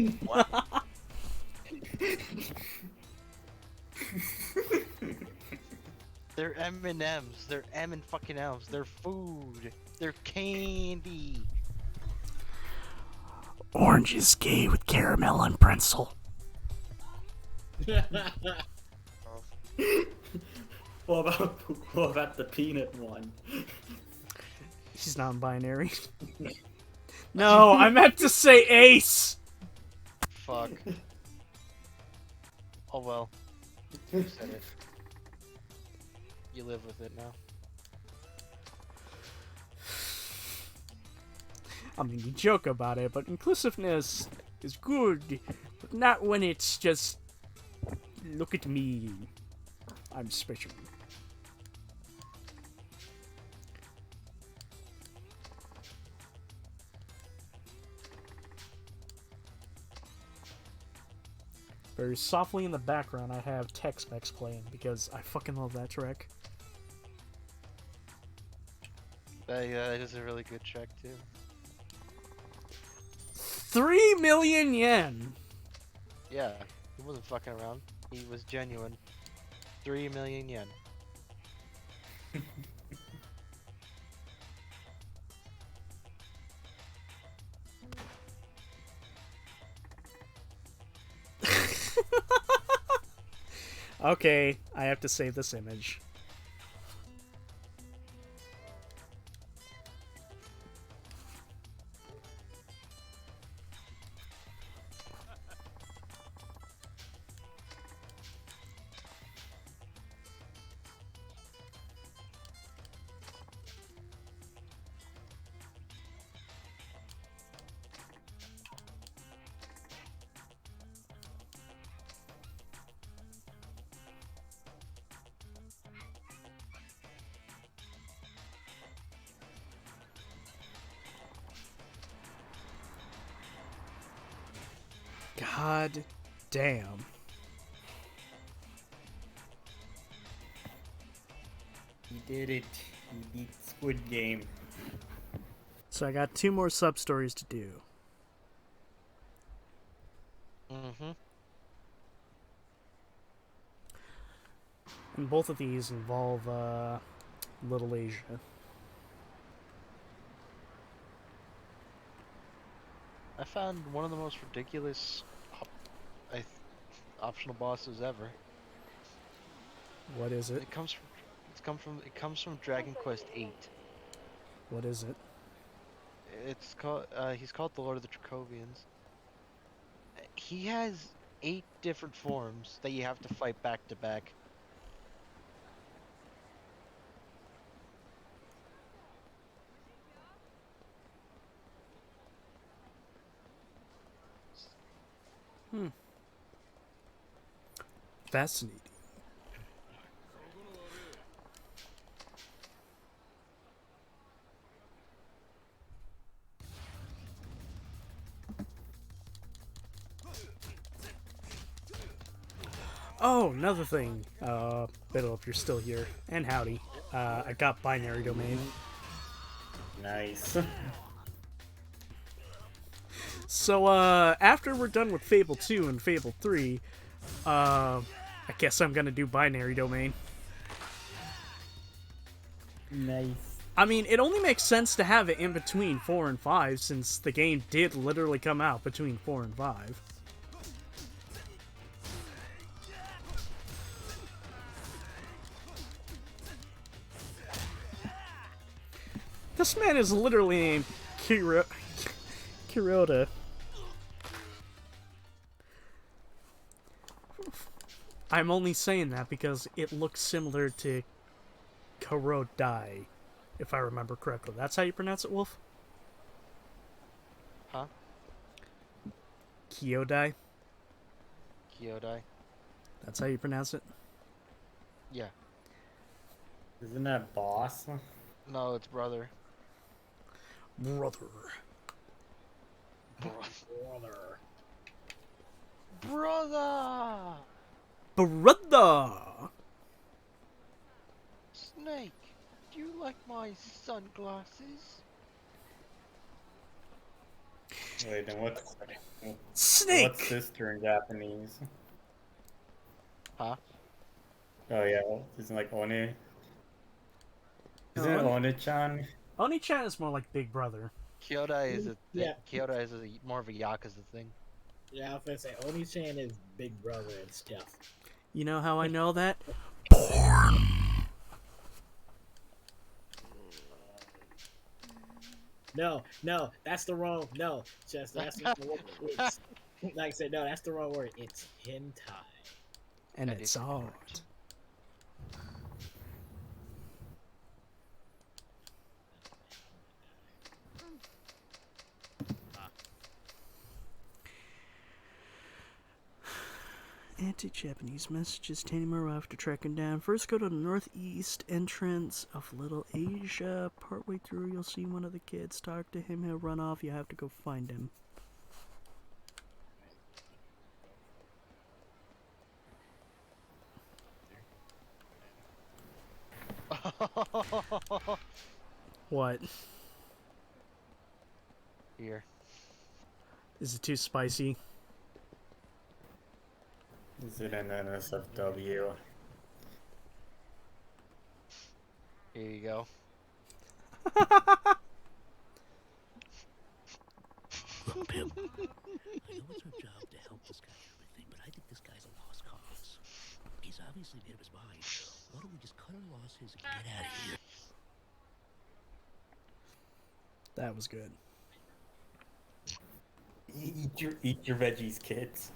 They're M&Ms. They're M and fucking M's. They're food. They're candy. Orange is gay with caramel and pretzel. What about the peanut one? She's non-binary. No, I meant to say Ace. Fuck. Oh well. You said it. You live with it now. I mean, you joke about it, but inclusiveness is good, but not when it's just, look at me, I'm special. Very softly in the background, I have Tex-Mex playing because I fucking love that track. That is a really good track too. 3 million yen! Yeah, he wasn't fucking around. He was genuine. 3 million yen. Okay, I have to save this image. God damn. He did it. He beat Squid Game. So I got 2 more sub-stories to do. Mm-hmm. And both of these involve, Little Asia. I found one of the most ridiculous I th- optional bosses ever. What is it? It comes from Dragon Quest VIII. What is it? It's called he's called the Lord of the Jacobians. He has 8 different forms that you have to fight back to back. Fascinating. Oh, another thing. Biddle, if you're still here, and howdy. I got binary domain. Nice. So, after we're done with Fable 2 and Fable 3, I guess I'm gonna do binary domain. Nice. I mean, it only makes sense to have it in between 4 and 5, since the game did literally come out between 4 and 5. This man is literally named Kirota. I'm only saying that because it looks similar to Kurodai, if I remember correctly. That's how you pronounce it, Wolf? Huh? Kyodai? Kyodai? That's how you pronounce it? Yeah. Isn't that boss? No, it's brother. Brother. Brother. Brother! Brother! Snake, do you like my sunglasses? Wait, then what's Snake! sister in Japanese? Huh? Oh yeah, isn't like One? Isn't it No, One-chan? Oni-chan is more like Big Brother. Kyodai is Yeah. Kyodai is more of a Yakuza thing. Yeah, I was gonna say Oni-chan is Big Brother and stuff. You know how I know that? No, that's the wrong. No, just that's the wrong word. It's, like I said, no, that's the wrong word. It's hentai. And That it's is odd. correct. Anti-Japanese messages Tanimura after tracking down. First go to the northeast entrance of Little Asia. Partway through you'll see one of the kids. Talk to him, he'll run off. You have to go find him. What? Here. Is it too spicy? Is it an NSFW? Here you go. Look, Pimp, I know it's our job to help this guy and everything, but I think this guy's a lost cause. He's obviously made up his mind. Why don't we just cut our losses and get out of here? That was good. Eat your veggies, kids.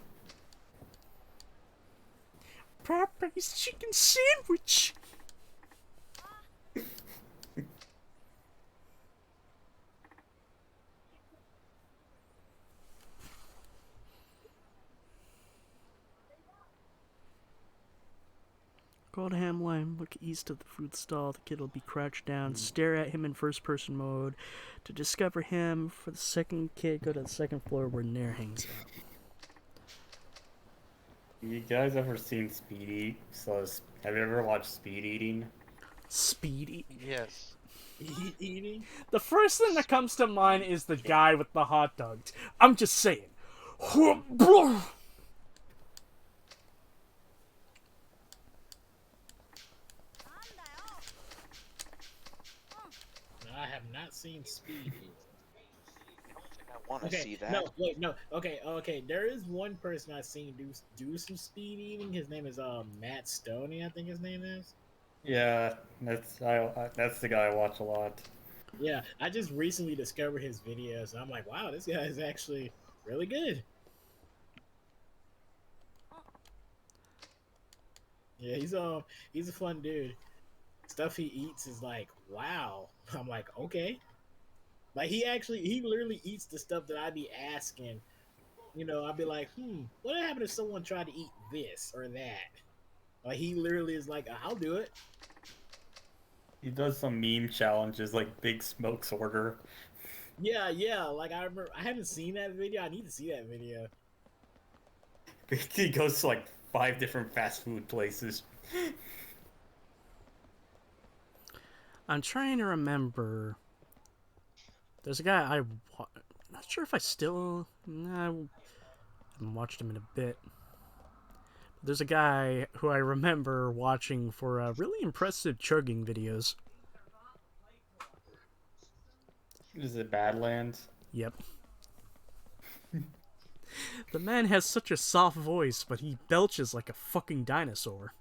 Popeye's chicken sandwich! Go to Hamline, look east of the food stall. The kid will be crouched down. Stare at him in first-person mode. To discover him, for the second kid, go to the second floor where Nair hangs out. You guys ever seen Speed Eat? Have you ever watched Speed Eating? Speedy. Yes. Eating? The first thing that comes to mind is the guy with the hot dogs. I'm just saying. I have not seen Speed. I want to Okay, see that. no, wait, no. Okay. There is one person I've seen do some speed eating. His name is Matt Stoney, I think his name is. Yeah, that's the guy I watch a lot. Yeah, I just recently discovered his videos, and I'm like, wow, this guy is actually really good. Yeah, he's a fun dude. Stuff he eats is like, wow. I'm like, okay. Like he literally eats the stuff that I'd be asking. You know, I'd be like, what would happen if someone tried to eat this or that? Like he literally is like, I'll do it. He does some meme challenges like Big Smoke's Order. Yeah. Like I remember, I haven't seen that video. I need to see that video. He goes to like 5 different fast food places. I'm trying to remember. There's a guy not sure if I still. Nah, I haven't watched him in a bit. There's a guy who I remember watching for really impressive chugging videos. Is it Badlands? Yep. The man has such a soft voice, but he belches like a fucking dinosaur.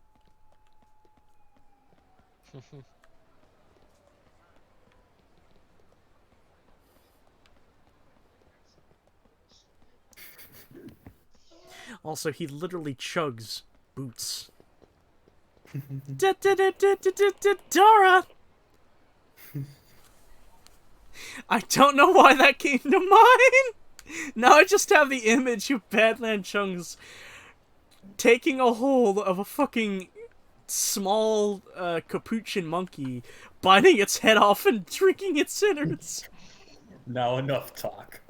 Also, he literally chugs boots. Dora! I don't know why that came to mind! Now I just have the image of Badland Chunks taking a hold of a fucking small capuchin monkey, biting its head off and drinking its innards. Now enough talk.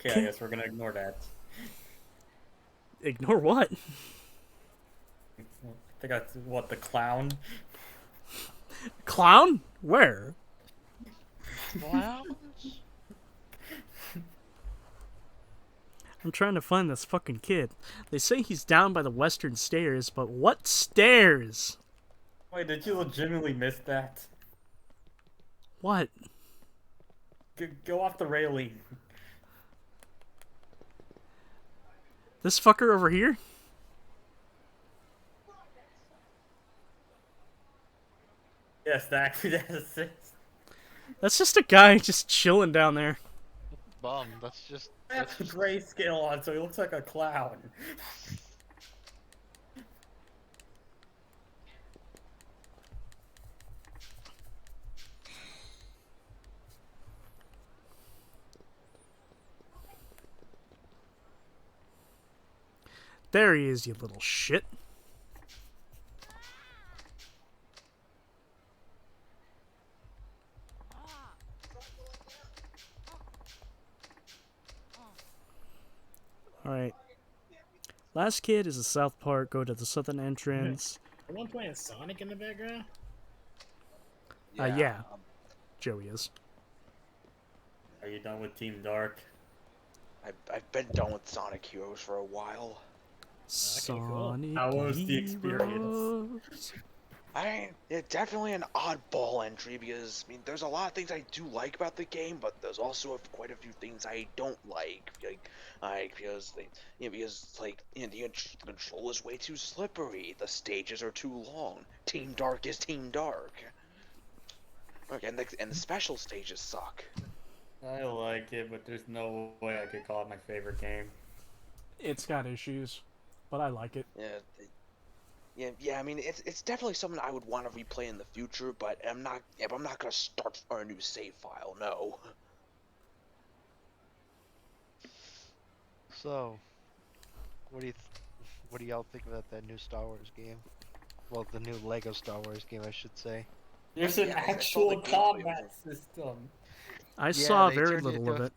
Okay, I guess we're gonna ignore that. Ignore what? I think that's what, the clown? Clown? Where? Wow. I'm trying to find this fucking kid. They say he's down by the western stairs, but what stairs? Wait, did you legitimately miss that? What? Go off the railing. This fucker over here? Yes, that's it. That's just a guy just chilling down there. Bum. That's just. That's grayscale on, so he looks like a clown. There he is, you little shit. Alright. Last kid is a South Park. Go to the southern entrance. Someone playing Sonic in the background? Yeah. Joey is. Are you done with Team Dark? I've been done with Sonic Heroes for a while. Sonic How was the experience? Heroes. I mean, it's definitely an oddball entry because, I mean, there's a lot of things I do like about the game, but there's also quite a few things I don't like. Because the control is way too slippery, the stages are too long, Team Dark is Team Dark. Okay, and the special stages suck. I like it, but there's no way I could call it my favorite game. It's got issues, but I like it. Yeah. I mean, it's definitely something I would want to replay in the future, but I'm not gonna start for a new save file. No. So, what do y'all think about that new Star Wars game? Well, the new Lego Star Wars game, I should say. There's an I saw actual the gameplay combat system. I saw they very turned it little of into it.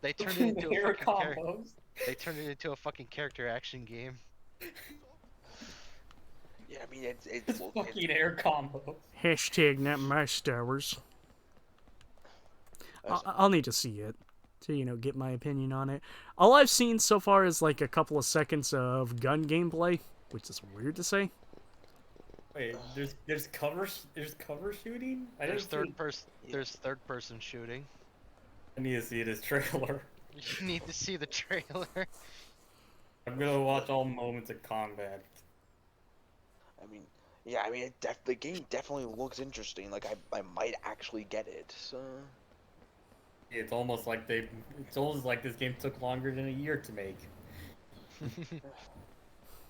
They turned it into a Air fucking combos. They turned it into a fucking character action game. Yeah, I mean, it's Fucking air combos. Hashtag not my Star Wars. I'll need to see it. to get my opinion on it. All I've seen so far is like a couple of seconds of gun gameplay, which is weird to say. Wait, there's cover shooting? I There's didn't see. there's third person shooting. I need to see this trailer. You need to see the trailer. I'm gonna watch all moments of combat. I mean, yeah, I mean, the game definitely looks interesting. Like, I might actually get it. So, It's almost like this game took longer than a year to make.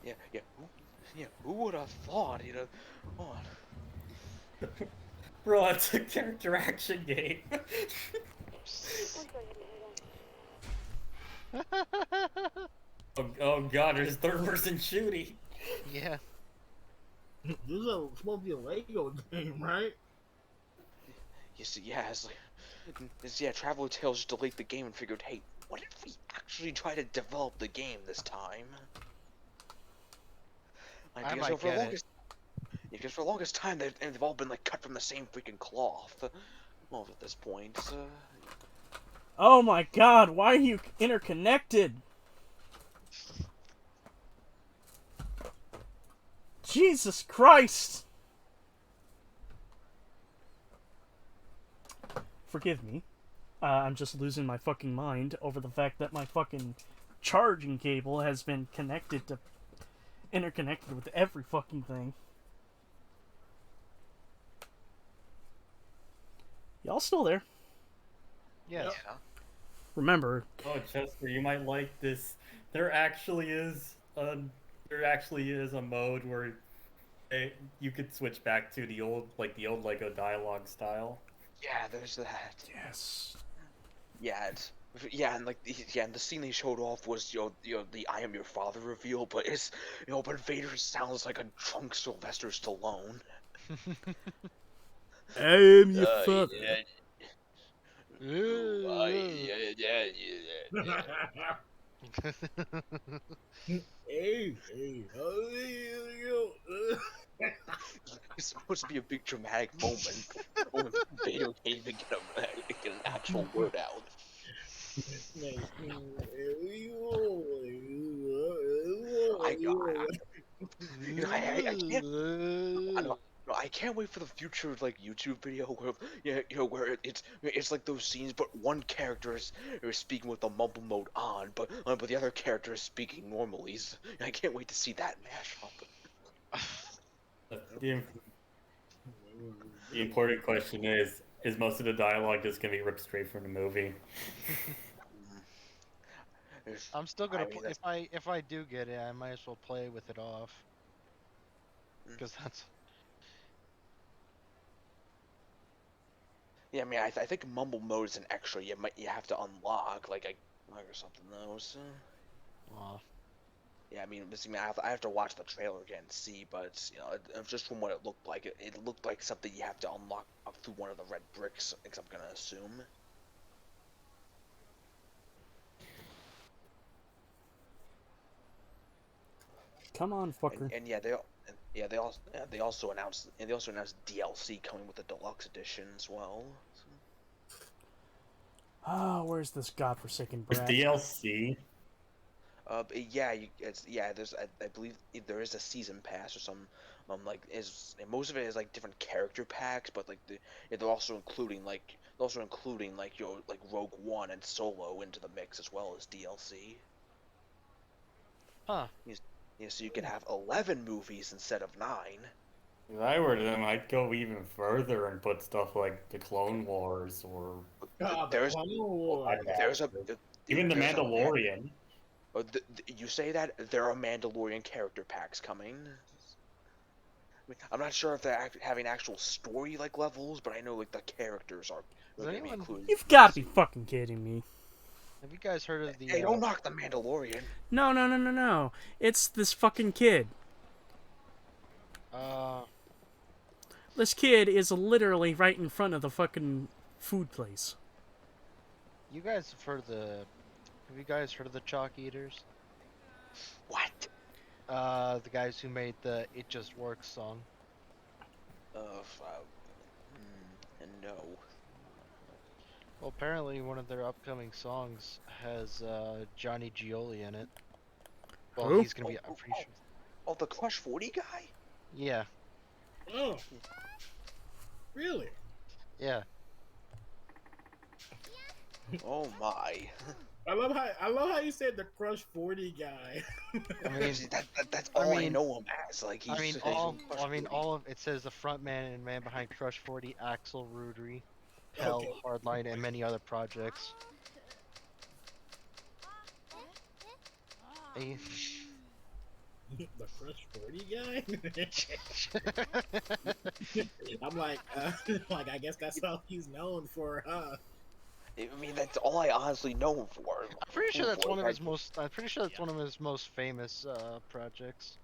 yeah, who would have thought, Oh, Bro, it's a character action game. Oh god, there's third person shooting. Yeah. This is supposed to be a Lego game, right? you see, yeah, Traveler Tales just delayed the game and figured, hey, what if we actually try to develop the game this time? Like, I because might for the get it. longest, because for the longest time they've all been like cut from the same freaking cloth. Well, at this point, Oh my god, why are you interconnected? Jesus Christ! Forgive me. I'm just losing my fucking mind over the fact that my fucking charging cable has been interconnected with every fucking thing. Y'all still there? Yes. yeah. Remember, Oh, Chester, you might like this. There actually is a mode where you could switch back to the old Lego dialogue style. Yeah, there's that. yes. Yeah, and and the scene they showed off was the "I am your father" reveal, but but Vader sounds like a drunk Sylvester Stallone. I am your father. Hey, It's supposed to be a big dramatic moment. When Vader can't even get an actual word out. I can't. I can't wait for the future YouTube video where where it's like those scenes, but one character is speaking with the mumble mode on, but the other character is speaking normally. I can't wait to see that mashup. The, the important question is most of the dialogue just gonna be ripped straight from the movie? I'm still gonna I mean, if I do get it, I might as well play with it off. Because that's Yeah, I mean, I think mumble mode is an extra you have to unlock or something though. So. Yeah, I mean, I have to watch the trailer again and see, but just from what it looked like, it looked like something you have to unlock up through one of the red bricks. I'm gonna assume. Come on, fucker. And they also announced DLC coming with the deluxe edition as well. Oh, where's this godforsaken There's brat? DLC. I believe there is a season pass or some, most of it is like different character packs, but they're also including Rogue One and Solo into the mix as well as DLC. huh. Yeah, so you can have 11 movies instead of 9. If I were them, I'd go even further and put stuff like the Clone Wars or There's even the there's Mandalorian. You say that there are Mandalorian character packs coming. I'm not sure if they're having actual story levels, but I know the characters are going to be included. You've got to be fucking kidding me. Have you guys heard of the? Hey, don't knock the Mandalorian. No. It's this fucking kid. This kid is literally right in front of the fucking food place. You guys have heard of the? Have you guys heard of the Chalk Eaters? What? The guys who made the "It Just Works" song. No. Well, apparently one of their upcoming songs has Johnny Gioli in it. Well, Who? he's gonna be. I'm pretty sure. Oh, the Crush 40 guy? Yeah, Oh, really? yeah. Oh my. I love how you said the Crush 40 guy. I mean, See, that's all I mean- know him as. Like he's. I mean, he's all. Crush I mean, 40. all of it says the front man and man behind Crush 40, Axel Rudery, Hell, Okay. Hardline, and many other projects. Eh, The Crush 40 guy? I'm like, like I guess that's all he's known for, huh? I mean, that's all I honestly know him for. I'm pretty sure that's one of Like, his most. I'm pretty sure that's one of his most famous projects.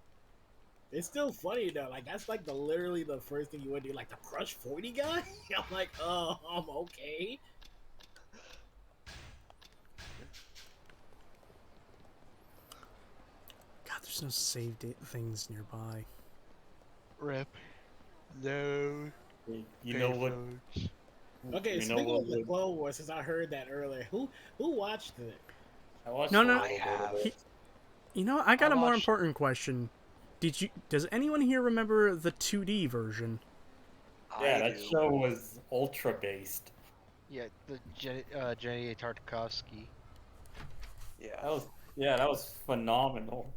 It's still funny though. Like that's like literally the first thing you would do. Like the Crush 40 guy. I'm like, okay. God, there's no saved things nearby. Rip. No. You know what? payphones. Okay, You know speaking what of the would- Clone Wars, since I heard that earlier, who watched it? I watched No, a no. little I bit have. of it. You know, I got I a more watched- important question. Does anyone here remember the 2D version? Yeah, I that do. show was ultra based. Yeah, the Jenny Tartakovsky. Yeah, That was phenomenal.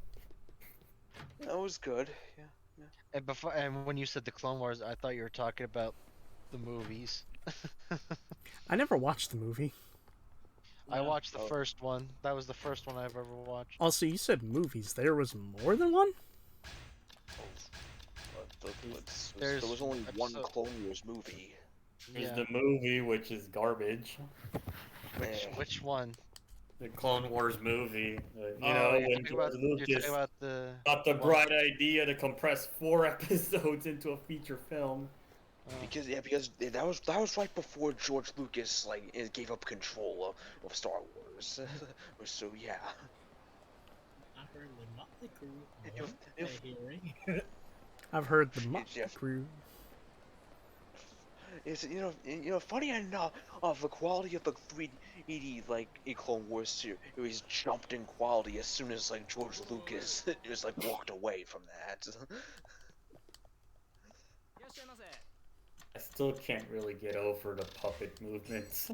that was good. Yeah. And when you said the Clone Wars, I thought you were talking about the movies. I never watched the movie. I watched the Oh. first one. That was the first one I've ever watched. Also, you said movies. There was more than one? There's There was only one episode- Clone Wars movie. There's Yeah. the movie, which is garbage. Which one? The Clone Wars movie. You Oh, know, you're when talking about, George you're Lucas talking about the. got the one- bright idea to compress 4 episodes into a feature film. Because that was right before George Lucas gave up control of Star Wars. So yeah. I heard the Motley Crue. If- What if- the hearing? I've heard the Motley Jeff. Crue. It's funny enough of the quality of the 3D a Clone Wars series jumped in quality as soon as George Lucas just walked away from that. I still can't really get over the puppet movements.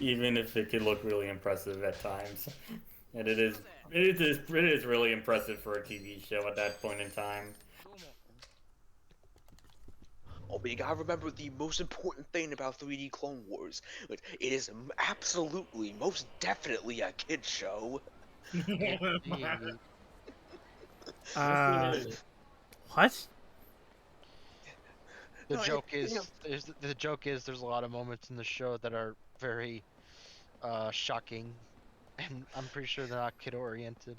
Even if it could look really impressive at times. And it is really impressive for a TV show at that point in time. Oh, but you gotta remember the most important thing about 3D Clone Wars. It is absolutely, most definitely a kid show. Gee, What? the No, joke you is, know- there's a lot of moments in the show that are very shocking, and I'm pretty sure they're not kid oriented.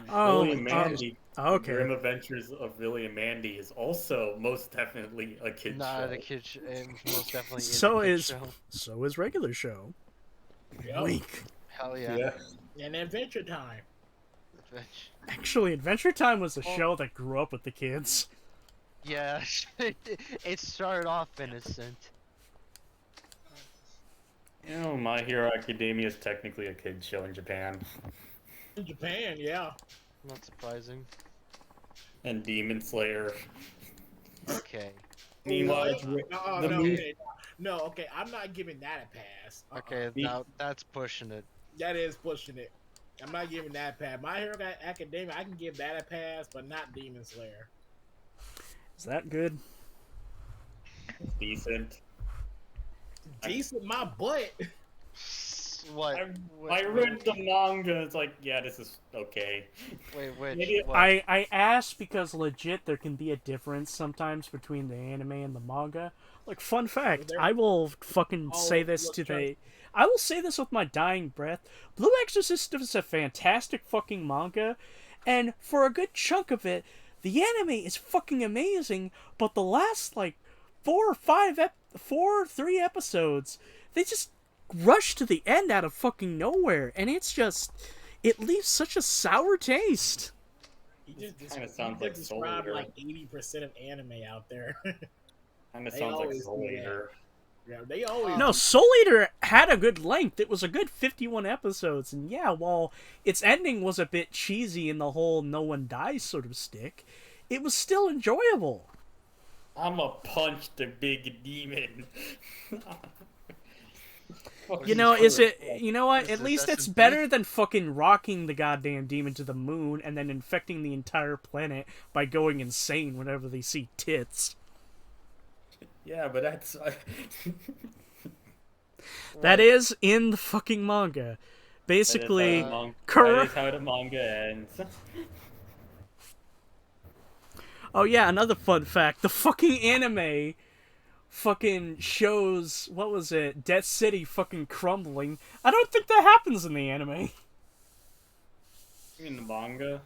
Oh, Billy and Mandy, okay. Grim Adventures of Billy and Mandy is also most definitely a kid Not show. a kid show. It most definitely is. So a kid is show. so is regular show. Yep. Wink. Hell yeah. Yeah. And Adventure Time. Actually, Adventure Time was a show that grew up with the kids. Yeah, it started off innocent. You know, My Hero Academia is technically a kid show in Japan. In Japan, yeah. Not surprising. And Demon Slayer. Okay. Meanwhile, No, it's re- no, the no, movie- okay, no, okay. I'm not giving that a pass. Okay, The- now that's pushing it. That is pushing it. I'm not giving that a pass. My Hero Academia, I can give that a pass, but not Demon Slayer. Is that good? it's decent. Decent, my butt. What? I read the manga, it's like, yeah, this is okay. Wait, which? Maybe- What? I asked because legit there can be a difference sometimes between the anime and the manga. Like, fun fact, There- I will fucking Oh, say this look, to try- the... I will say this with my dying breath. Blue Exorcist is a fantastic fucking manga, and for a good chunk of it, the anime is fucking amazing, but the last, 3 episodes, they just rush to the end out of fucking nowhere, and it's just... It leaves such a sour taste. He just Kinda sounds like Soul described Eater. like 80% of anime out there. Kind of They sounds like always Soul do that. Eater. Yeah, they always. No, Soul Eater had a good length. It was a good 51 episodes, and yeah, while its ending was a bit cheesy in the whole no one dies sort of stick, it was still enjoyable. I'ma punch the big demon. You know, you know what? Is At this least it's S&P? better than fucking rocking the goddamn demon to the moon and then infecting the entire planet by going insane whenever they see tits. Yeah, but that's That is in the fucking manga. Basically, that is how the manga ends. oh yeah, another fun fact. The fucking anime fucking shows, what was it? Death City fucking crumbling. I don't think that happens in the anime. In the manga?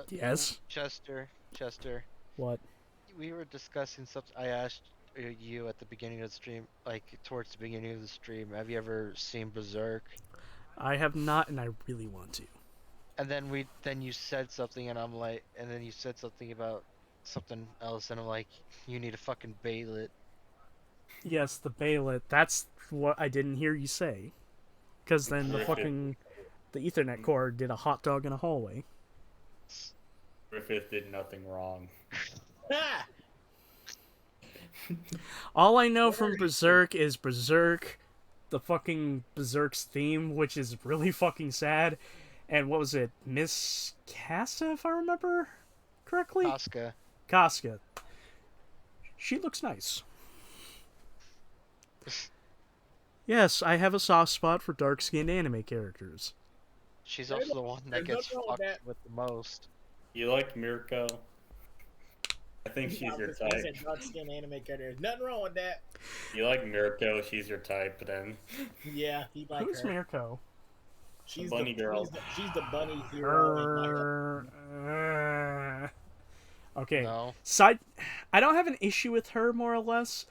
Yes. Chester. What? We were discussing something. I asked you at the beginning of the stream, like towards the beginning of the stream, have you ever seen Berserk? I have not, and I really want to. And then you said something, and I'm like, and then you said something about something else, and I'm like, you need to fucking bail it. Yes, the Bailet. That's what I didn't hear you say. Because then the Ethernet core did a hot dog in a hallway. Griffith did nothing wrong. Ah! All I know from Berserk is Berserk, the fucking Berserk's theme, which is really fucking sad. And what was it? Miss Casa, if I remember correctly? Casca. She looks nice. Yes, I have a soft spot for dark-skinned anime characters. She's also the one that gets fucked with the most. You like Mirko? I think she's your type. Dark-skinned anime character. There's nothing wrong with that. You like Mirko, she's your type, then. Yeah, he like Who's her. Mirko? She's the bunny girl. She's the bunny hero. Okay. No. I don't have an issue with her, more or less,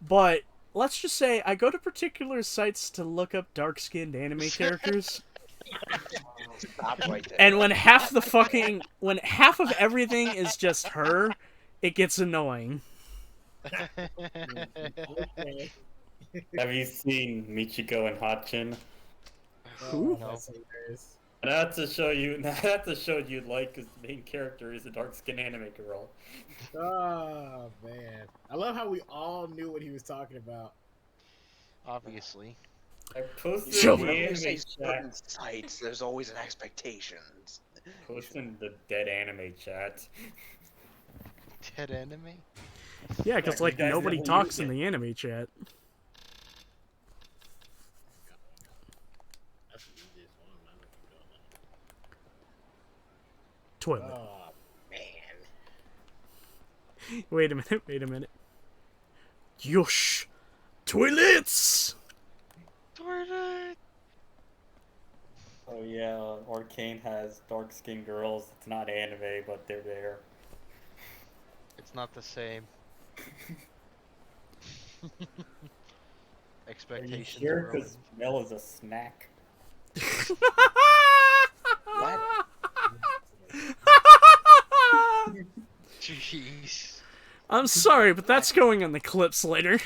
but let's just say I go to particular sites to look up dark-skinned anime characters. Stop right there. And when half of everything is just her, it gets annoying. Okay. Have you seen Michiko and Hachin? Who? No. That's hilarious. That's to show you you'd like, because the main character is a dark-skinned anime girl. Oh man, I love how we all knew what he was talking about. Obviously. I posted Show the me. Whenever anime you say chat. certain sites, there's always an expectations. Posting the dead anime chat. Dead anime? Yeah, because Yeah, like you guys nobody never talks use in it. the anime chat. Toilet. Oh man. Wait a minute. Yosh! Toilets! Toilet! Oh yeah, Arcane has dark-skinned girls. It's not anime, but they're there. It's not the same. Are you Expectations sure? are Because Mel is a snack. What? Jeez. I'm sorry, but that's going on the clips later.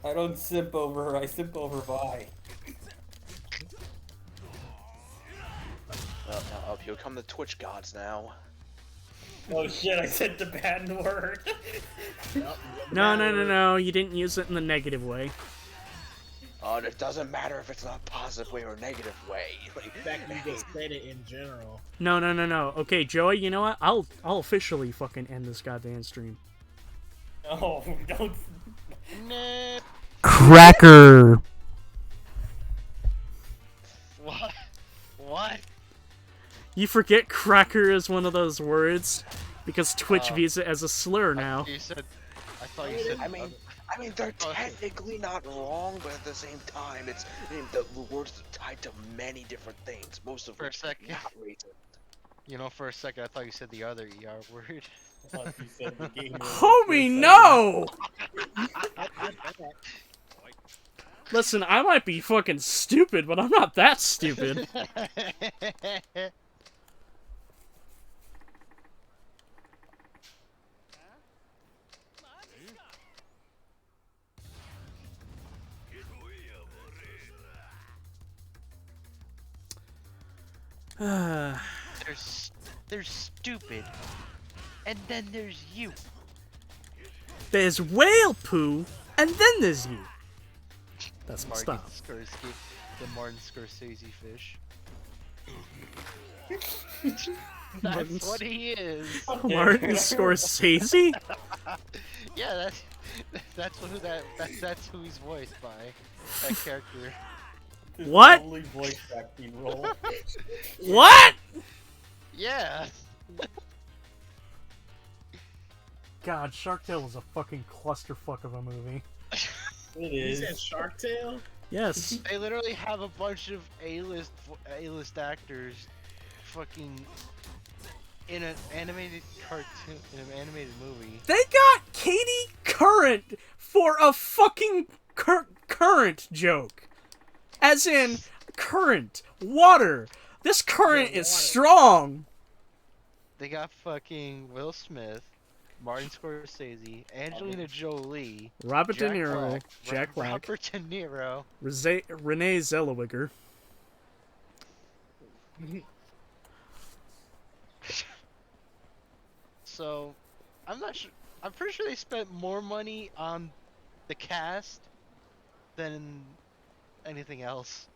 I don't simp over her, I simp over Vi. Up, here come the Twitch gods now. Oh shit, I said the bad word. No, you didn't use it in the negative way. And it doesn't matter if it's in a positive way or a negative way. Like, The fact that you just said it in general. No. Okay, Joey, you know what? I'll officially fucking end this goddamn stream. No, don't. Nah. Cracker! What? What? You forget cracker is one of those words because Twitch views it as a slur now. I thought you said. I mean, they're technically not wrong, but at the same time, the words are tied to many different things. Most of For a which second. not racist. You know, for a second, I thought you said the other ER word. I thought you said the game was Homie, no! Listen, I might be fucking stupid, but I'm not that stupid. They're stupid. And then there's you. There's whale poo, and then there's you. That's my Martin style. Scorsese, the Martin Scorsese fish. That's what he is. Martin Scorsese? Yeah, that's who he's voiced by. That character. His What? only voice acting role. What? Yeah. God, Shark Tale was a fucking clusterfuck of a movie. It You is. said Shark Tale? Yes. They literally have a bunch of A-list actors, fucking in an animated cartoon, in an animated movie. They got Katie Current for a fucking current joke. As in, current. Water. This current Yeah, is water. strong. They got fucking Will Smith, Martin Scorsese, Angelina Jolie, Robert De Jack Niro, Black, Jack Black, Robert De Niro. Renee Zellweger. So, I'm not sure. I'm pretty sure they spent more money on the cast than anything else.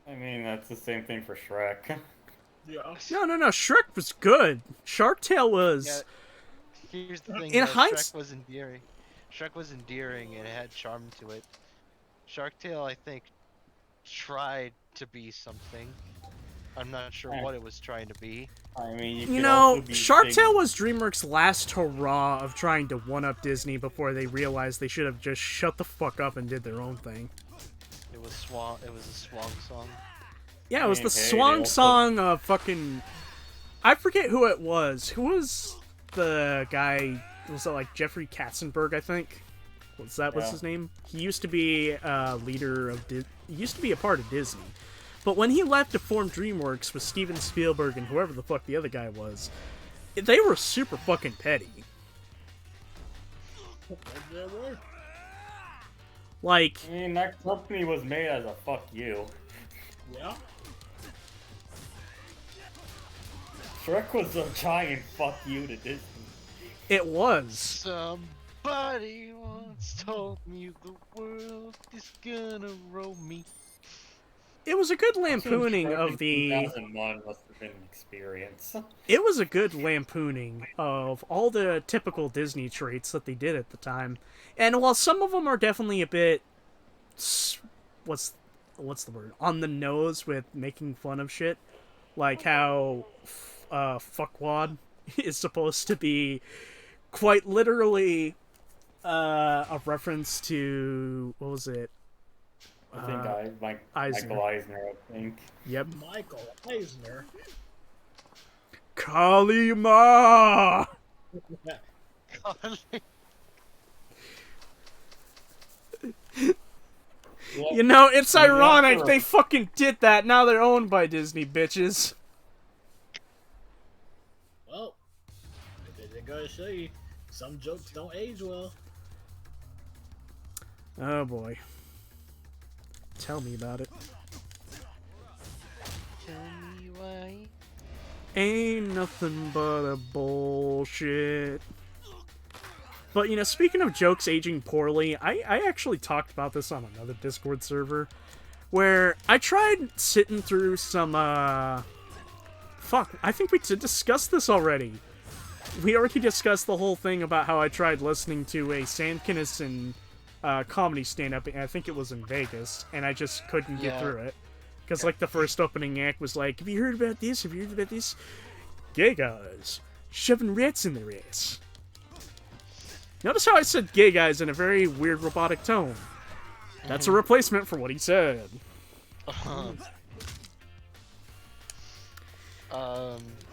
I mean, that's the same thing for Shrek. Yeah. No. Shrek was good. Shark Tale was. Yeah. Here's the thing. In though, hindsight- Shrek was endearing. Shrek was endearing and it had charm to it. Shark Tale, I think, tried to be something. I'm not sure what it was trying to be. I mean, You could know, also be Shark saying- Tale was DreamWorks' last hurrah of trying to one-up Disney before they realized they should have just shut the fuck up and did their own thing. It was a swan song. Yeah, it was I the mean, hey, swan they also- song of fucking... I forget who it was. Who was the guy... Was it like Jeffrey Katzenberg, I think? Was Yeah. his name? He used to be a leader of... He used to be a part of Disney. But when he left to form DreamWorks with Steven Spielberg and whoever the fuck the other guy was, they were super fucking petty. Like, I mean, that company was made as a fuck you. Yeah. Shrek was a giant fuck you to Disney. it was. Somebody once told me the world is gonna roll me. It was a good lampooning Shrek of in the... 2001 must have been an experience. It was a good lampooning of all the typical Disney traits that they did at the time. And while some of them are definitely a bit... What's the word? On the nose with making fun of shit. Like how fuckwad is supposed to be quite literally a reference to... What was it? I think Eisner. Michael Eisner, I think. Yep. Michael Eisner. Kalima! You know, it's Yeah, ironic sure. they fucking did that. Now they're owned by Disney, bitches. Well, they gotta show you, some jokes don't age well. Oh boy. Tell me about it. Tell me why. Ain't nothing but a bullshit. But, you know, speaking of jokes aging poorly, I actually talked about this on another Discord server, where I tried sitting through some, Fuck, I think we did discuss this already. We already discussed the whole thing about how I tried listening to a Sam Kinison comedy stand-up, and I think it was in Vegas, and I just couldn't get Yeah. through it. Because, like, the first opening act was like, have you heard about this? Have you heard about this? Gay guys shoving rats in their ass. Notice how I said gay guys in a very weird robotic tone. That's a replacement for what he said.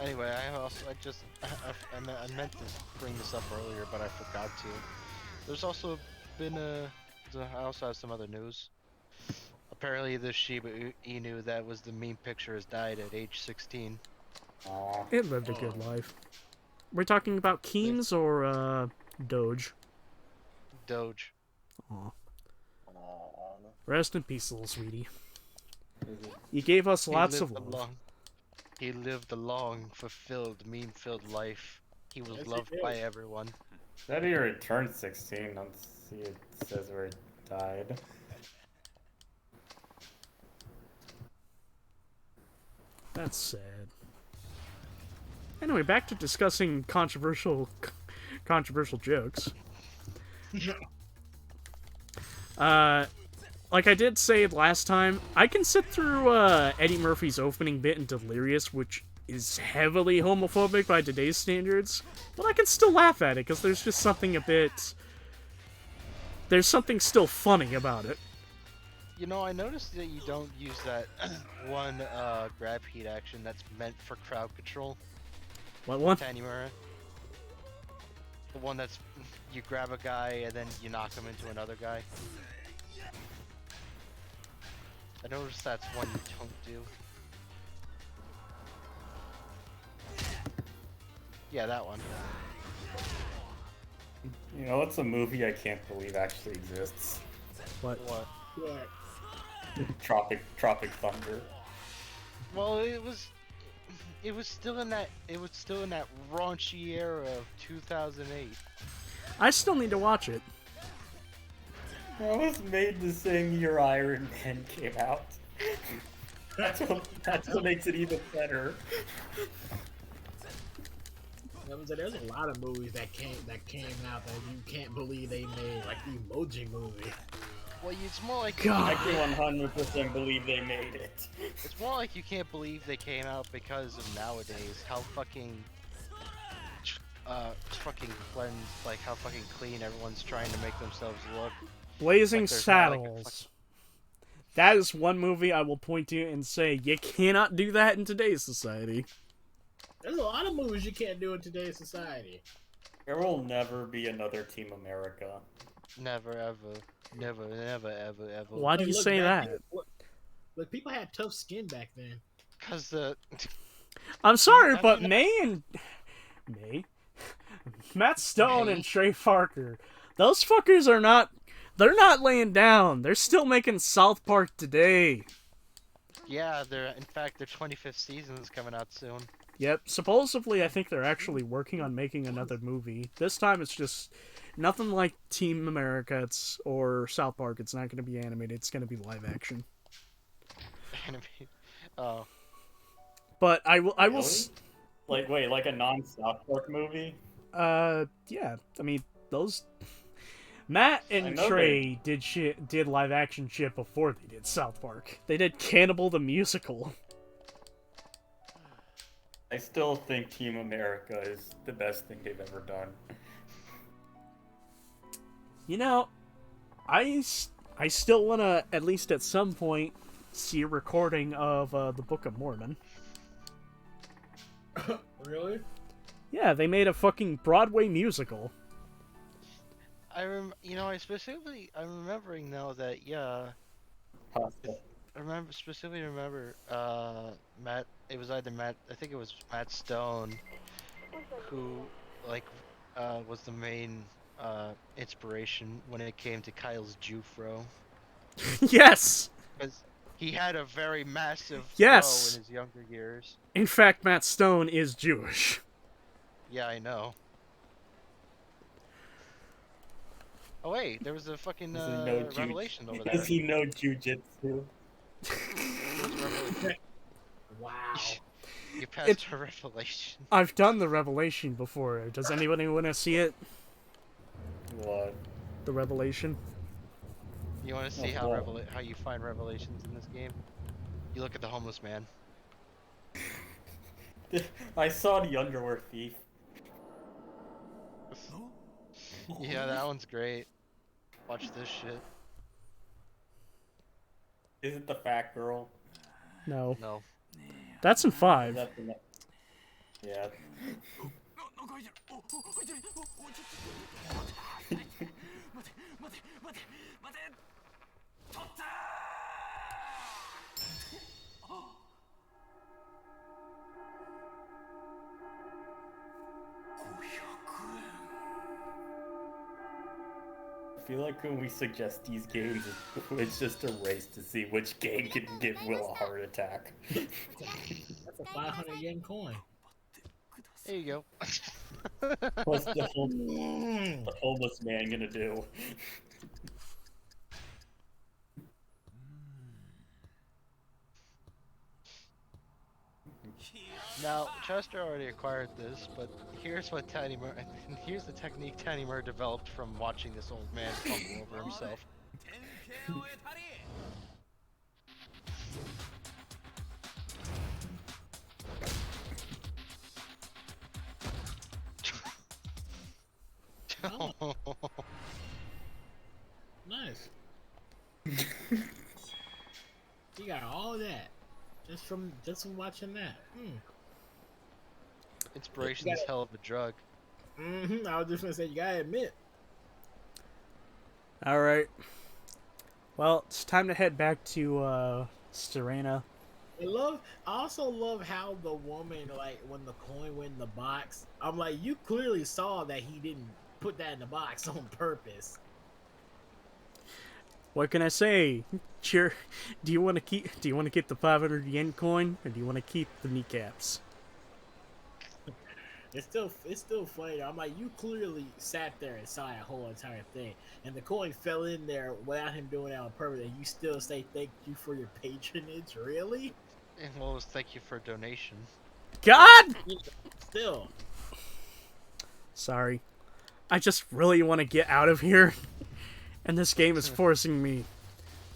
Anyway, I meant to bring this up earlier, but I forgot to. There's also been I also have some other news. Apparently, the Shiba Inu that was the meme picture has died at age 16. Aw. It lived a good life. We're talking about Keems or, Doge? Doge. Aw. Rest in peace, little sweetie. You gave us lots He of lived love. He lived a long, fulfilled, meme-filled life. He was Yes, he loved did. by everyone. That he returned 16. Let's see. It says where he died. That's sad. Anyway, back to discussing controversial jokes. Like I did say last time, I can sit through Eddie Murphy's opening bit in Delirious, which is heavily homophobic by today's standards, but I can still laugh at it because there's just something there's something still funny about it. You know, I noticed that you don't use that one grab heat action that's meant for crowd control. What one? Tanimura. The one that's you grab a guy and then you knock him into another guy. I noticed that's one you don't do. Yeah, that one. You know, it's a movie I can't believe actually exists. What? What? What? Tropic Thunder. Well, it was still in that raunchy era of 2008. I still need to watch it. It was made the same year Iron Man came out. That's what makes it even better. There's a lot of movies that came out that you can't believe they made, like the Emoji Movie. Well, it's more like God. I can 100% believe they made it. It's more like you can't believe they came out because of nowadays how fucking cleansed, like how fucking clean everyone's trying to make themselves look. Blazing Like there's not, like, a Saddles. That is one movie I will point to and say you cannot do that in today's society. There's a lot of movies you can't do in today's society. There will never be another Team America. Never ever. Never ever. Why do you Look, say back that? then- Look, people had tough skin back then. Cause the I'm sorry, I but mean- Matt Stone May? and Trey Parker, those fuckers are not. They're not laying down. They're still making South Park today. yeah, their 25th season is coming out soon. Yep. Supposedly, I think they're actually working on making another movie. This time, it's just nothing like Team America or South Park. It's not going to be animated. It's going to be live action. Oh, But I will. Like, wait, like a non-South Park movie? Yeah. I mean, those. Matt I and know Trey did live action shit before they did South Park. They did Cannibal the Musical. I still think Team America is the best thing they've ever done. You know, I still want to, at least at some point, see a recording of the Book of Mormon. Really? Yeah, they made a fucking Broadway musical. I'm remembering now that Matt. It was either Matt. I think it was Matt Stone, who was the main inspiration when it came to Kyle's Jufro. Yes! Because he had a very massive Yes! flow in his younger years. In fact, Matt Stone is Jewish. Yeah, I know. Oh wait, there was a fucking revelation over there. Does he know jujitsu? Wow. You passed a revelation. I've done the revelation before. Does anybody want to see it? What? The revelation? You want to see Oh, how wow. how you find revelations in this game? You look at the homeless man. I saw the underwear thief. Yeah, that one's great. Watch this shit. Is it the fat girl? No. No. That's in 5. That's the yeah. I feel like when we suggest these games, it's just a race to see which game can give Will a heart attack. That's a 500 yen coin. There you go. What's the homeless man gonna do? Now, Chester already acquired this, but here's what here's the technique Tiny Mer developed from watching this old man fumble over himself. Nice. You got all that just from watching that. Inspiration is hell of a drug. I was just gonna say, you gotta admit. All right. Well, it's time to head back to Serena. I also love how the woman, like, when the coin went in the box, I'm like, you clearly saw that he didn't put that in the box on purpose. What can I say? Cheer. Do you want to keep the 500 yen coin, or do you want to keep the kneecaps? It's still funny. I'm like, you clearly sat there and saw that whole entire thing, and the coin fell in there without him doing it on purpose, and you still say thank you for your patronage. Really? And well, it was thank you for a donation. God! Still. Sorry. I just really want to get out of here. And this game is forcing me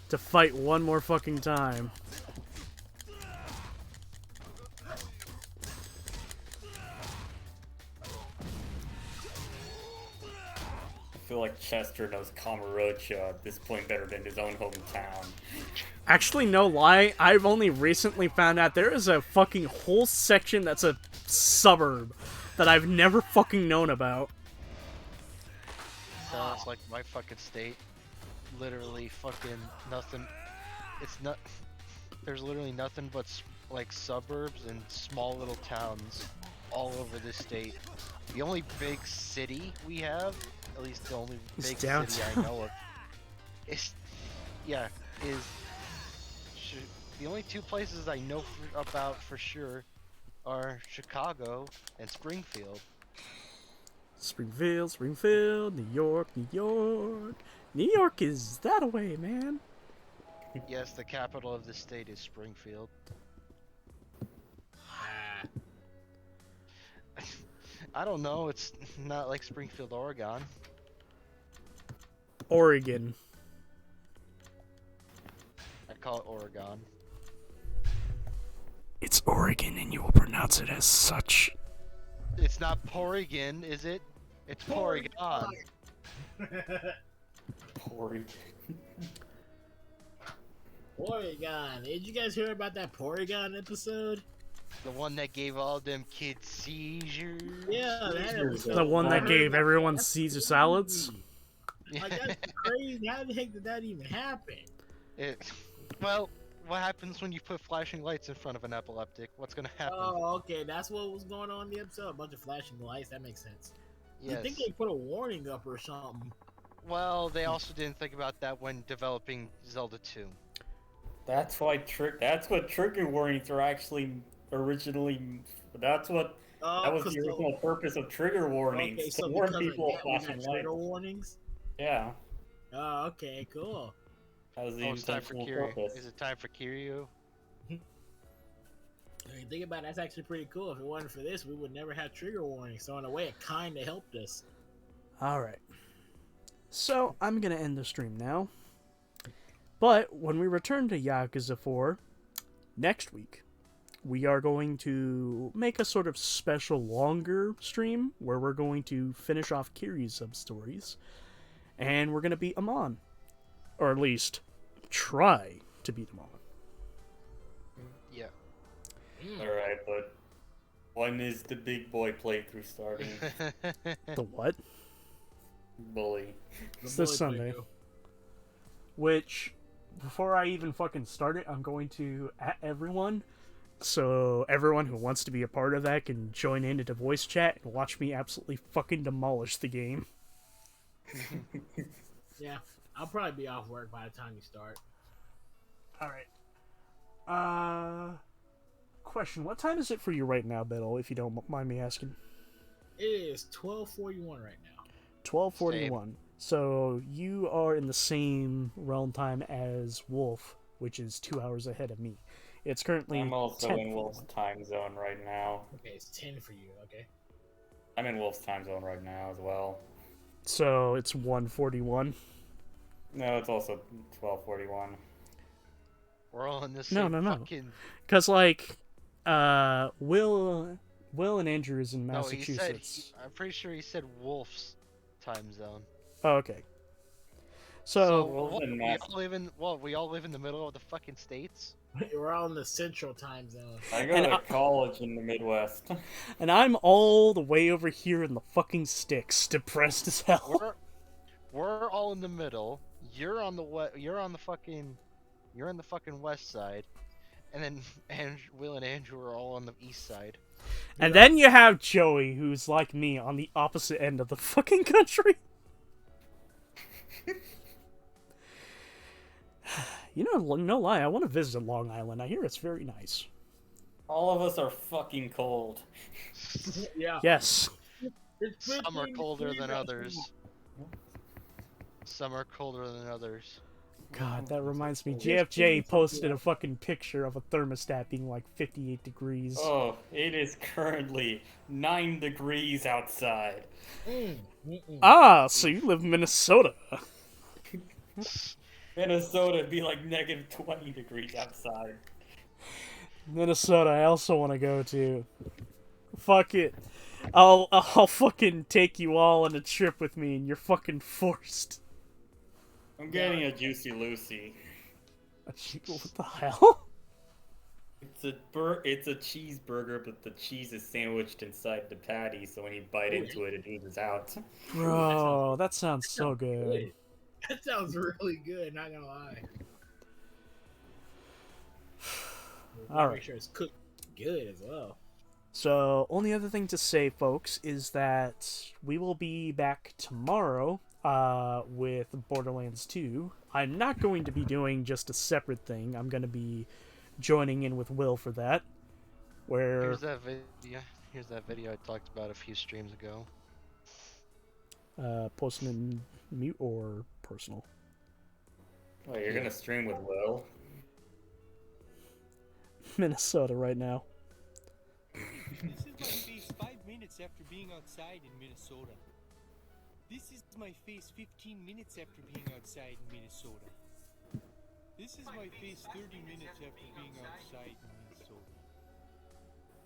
to fight one more fucking time. I feel like Chester knows Kamurocho at this point better than his own hometown. Actually, no lie, I've only recently found out there is a fucking whole section that's a suburb that I've never fucking known about. Sounds like my fucking state. Literally fucking nothing. It's not. There's literally nothing but like suburbs and small little towns all over this state. The only big city we have, at least the only big city I know of, is the only two places I know about for sure are Chicago and Springfield. Springfield, New York. New York is that away, man. Yes, the capital of the state is Springfield. I don't know, it's not like Springfield, Oregon. Oregon. I call it Oregon. It's Oregon, and you will pronounce it as such. It's not Porygon, is it? It's Porygon. Porygon. Porygon. Did you guys hear about that Porygon episode? The one that gave all them kids seizures. Yeah, that episode. The one that gave everyone Caesar salads? Like, that's crazy. How the heck did that even happen? Well, what happens when you put flashing lights in front of an epileptic? What's gonna happen? Oh, okay. That's what was going on in the episode. A bunch of flashing lights. That makes sense. Yes. You think they put a warning up or something? Well, they also didn't think about that when developing Zelda 2. That's what trigger warnings are actually originally. That was the original purpose of trigger warnings, okay, so to warn because people of of that, we flashing got lights. trigger warnings? Yeah, Oh, okay, cool. that was the It's time for intentional Kiryu. purpose. Is it time for Kiryu? I mean, think about it, that's actually pretty cool. If it wasn't for this, we would never have trigger warnings. So in a way, it kind of helped us. Alright. So, I'm going to end the stream now. But, when we return to Yakuza 4, next week, we are going to make a sort of special longer stream, where we're going to finish off Kiryu's sub-stories, and we're going to beat Amon. Or at least, try to beat Amon. Yeah. Alright, but when is the big boy playthrough starting? The what? Bully. It's this Sunday. Which, before I even fucking start it, I'm going to at everyone. So everyone who wants to be a part of that can join into the voice chat and watch me absolutely fucking demolish the game. Yeah, I'll probably be off work by the time you start. Alright. question. What time is it for you right now, Biddle, if you don't mind me asking? It is 12:41 right now. 12:41. So you are in the same realm time as Wolf, which is 2 hours ahead of me. It's currently I'm also 10. in Wolf's time zone right now. Okay, it's 10 for you. Okay. I'm in Wolf's time zone right now as well. So it's 1:41. No, it's also 12:41. We're all in this No, same no, no. fucking... Because, like, Will and Andrew is in No, Massachusetts. I'm pretty sure he said Wolf's time zone. Oh, okay. So So, Wolf's what, in we all live in the middle of the fucking states? We're all in the central time zone. I go And to college in the Midwest. and I'm all the way over here in the fucking sticks, depressed as hell. We're all in the middle. You're on the fucking west side, and then Will and Andrew are all on the east side. And then you have Joey, who's like me, on the opposite end of the fucking country. You know, no lie, I want to visit Long Island. I hear it's very nice. All of us are fucking cold. Yeah. Yes. It's Some are 15 colder degrees than out others. Some are colder than others. God, that reminds me. JFJ posted a fucking picture of a thermostat being like 58 degrees. Oh, it is currently 9 degrees outside. Ah, so you live in Minnesota. Minnesota would be like negative 20 degrees outside. Minnesota, I also want to go to. Fuck it. I'll fucking take you all on a trip with me, and you're fucking forced. I'm getting a Juicy Lucy. What the hell? It's a cheeseburger, but the cheese is sandwiched inside the patty, so when you bite into it, it oozes out. Bro, that sounds so good. That sounds really good, not gonna lie. Alright. Make sure it's cooked good as well. So, only other thing to say, folks, is that we will be back tomorrow with Borderlands 2. I'm not going to be doing just a separate thing. I'm going to be joining in with Will for that. Where Here's that video I talked about a few streams ago. posting in mute or personal? Oh, you're gonna stream with Will? Minnesota right now. This is my face 5 minutes after being outside in Minnesota. This is my face 15 minutes after being outside in Minnesota. This is my face 30 minutes after being outside in Minnesota.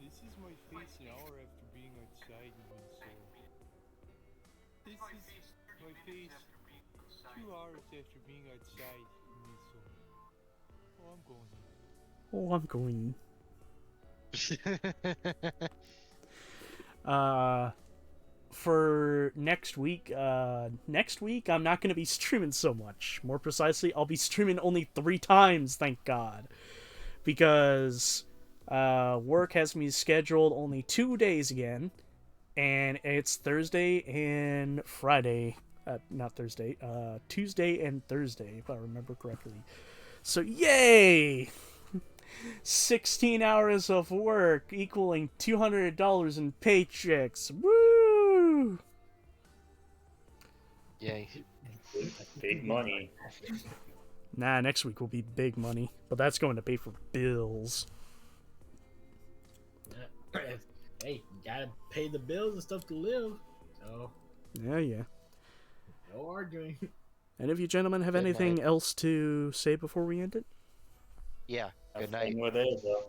This is my face an hour after being outside in Minnesota. This is my face 2 hours after being outside in Minnesota. Oh, I'm going in. Oh, I'm going. For next week, I'm not going to be streaming so much. More precisely, I'll be streaming only 3 times, thank God. Because work has me scheduled only 2 days again. And it's Thursday and Friday. Not Thursday. Tuesday and Thursday, if I remember correctly. So, yay! 16 hours of work equaling $200 in paychecks. Woo! Yay. Big money. Nah, next week will be big money, but that's going to pay for bills. Hey, you gotta pay the bills and stuff to live. So, Yeah. no arguing. Any of you gentlemen have Good anything night. else to say before we end it? Yeah. Good Have night. fun with Ava.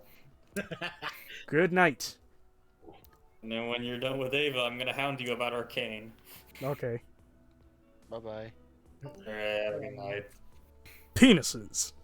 Good night. And then when you're done with Ava, I'm gonna hound you about Arcane. Okay. Bye bye. Alright, have a good night. Penises.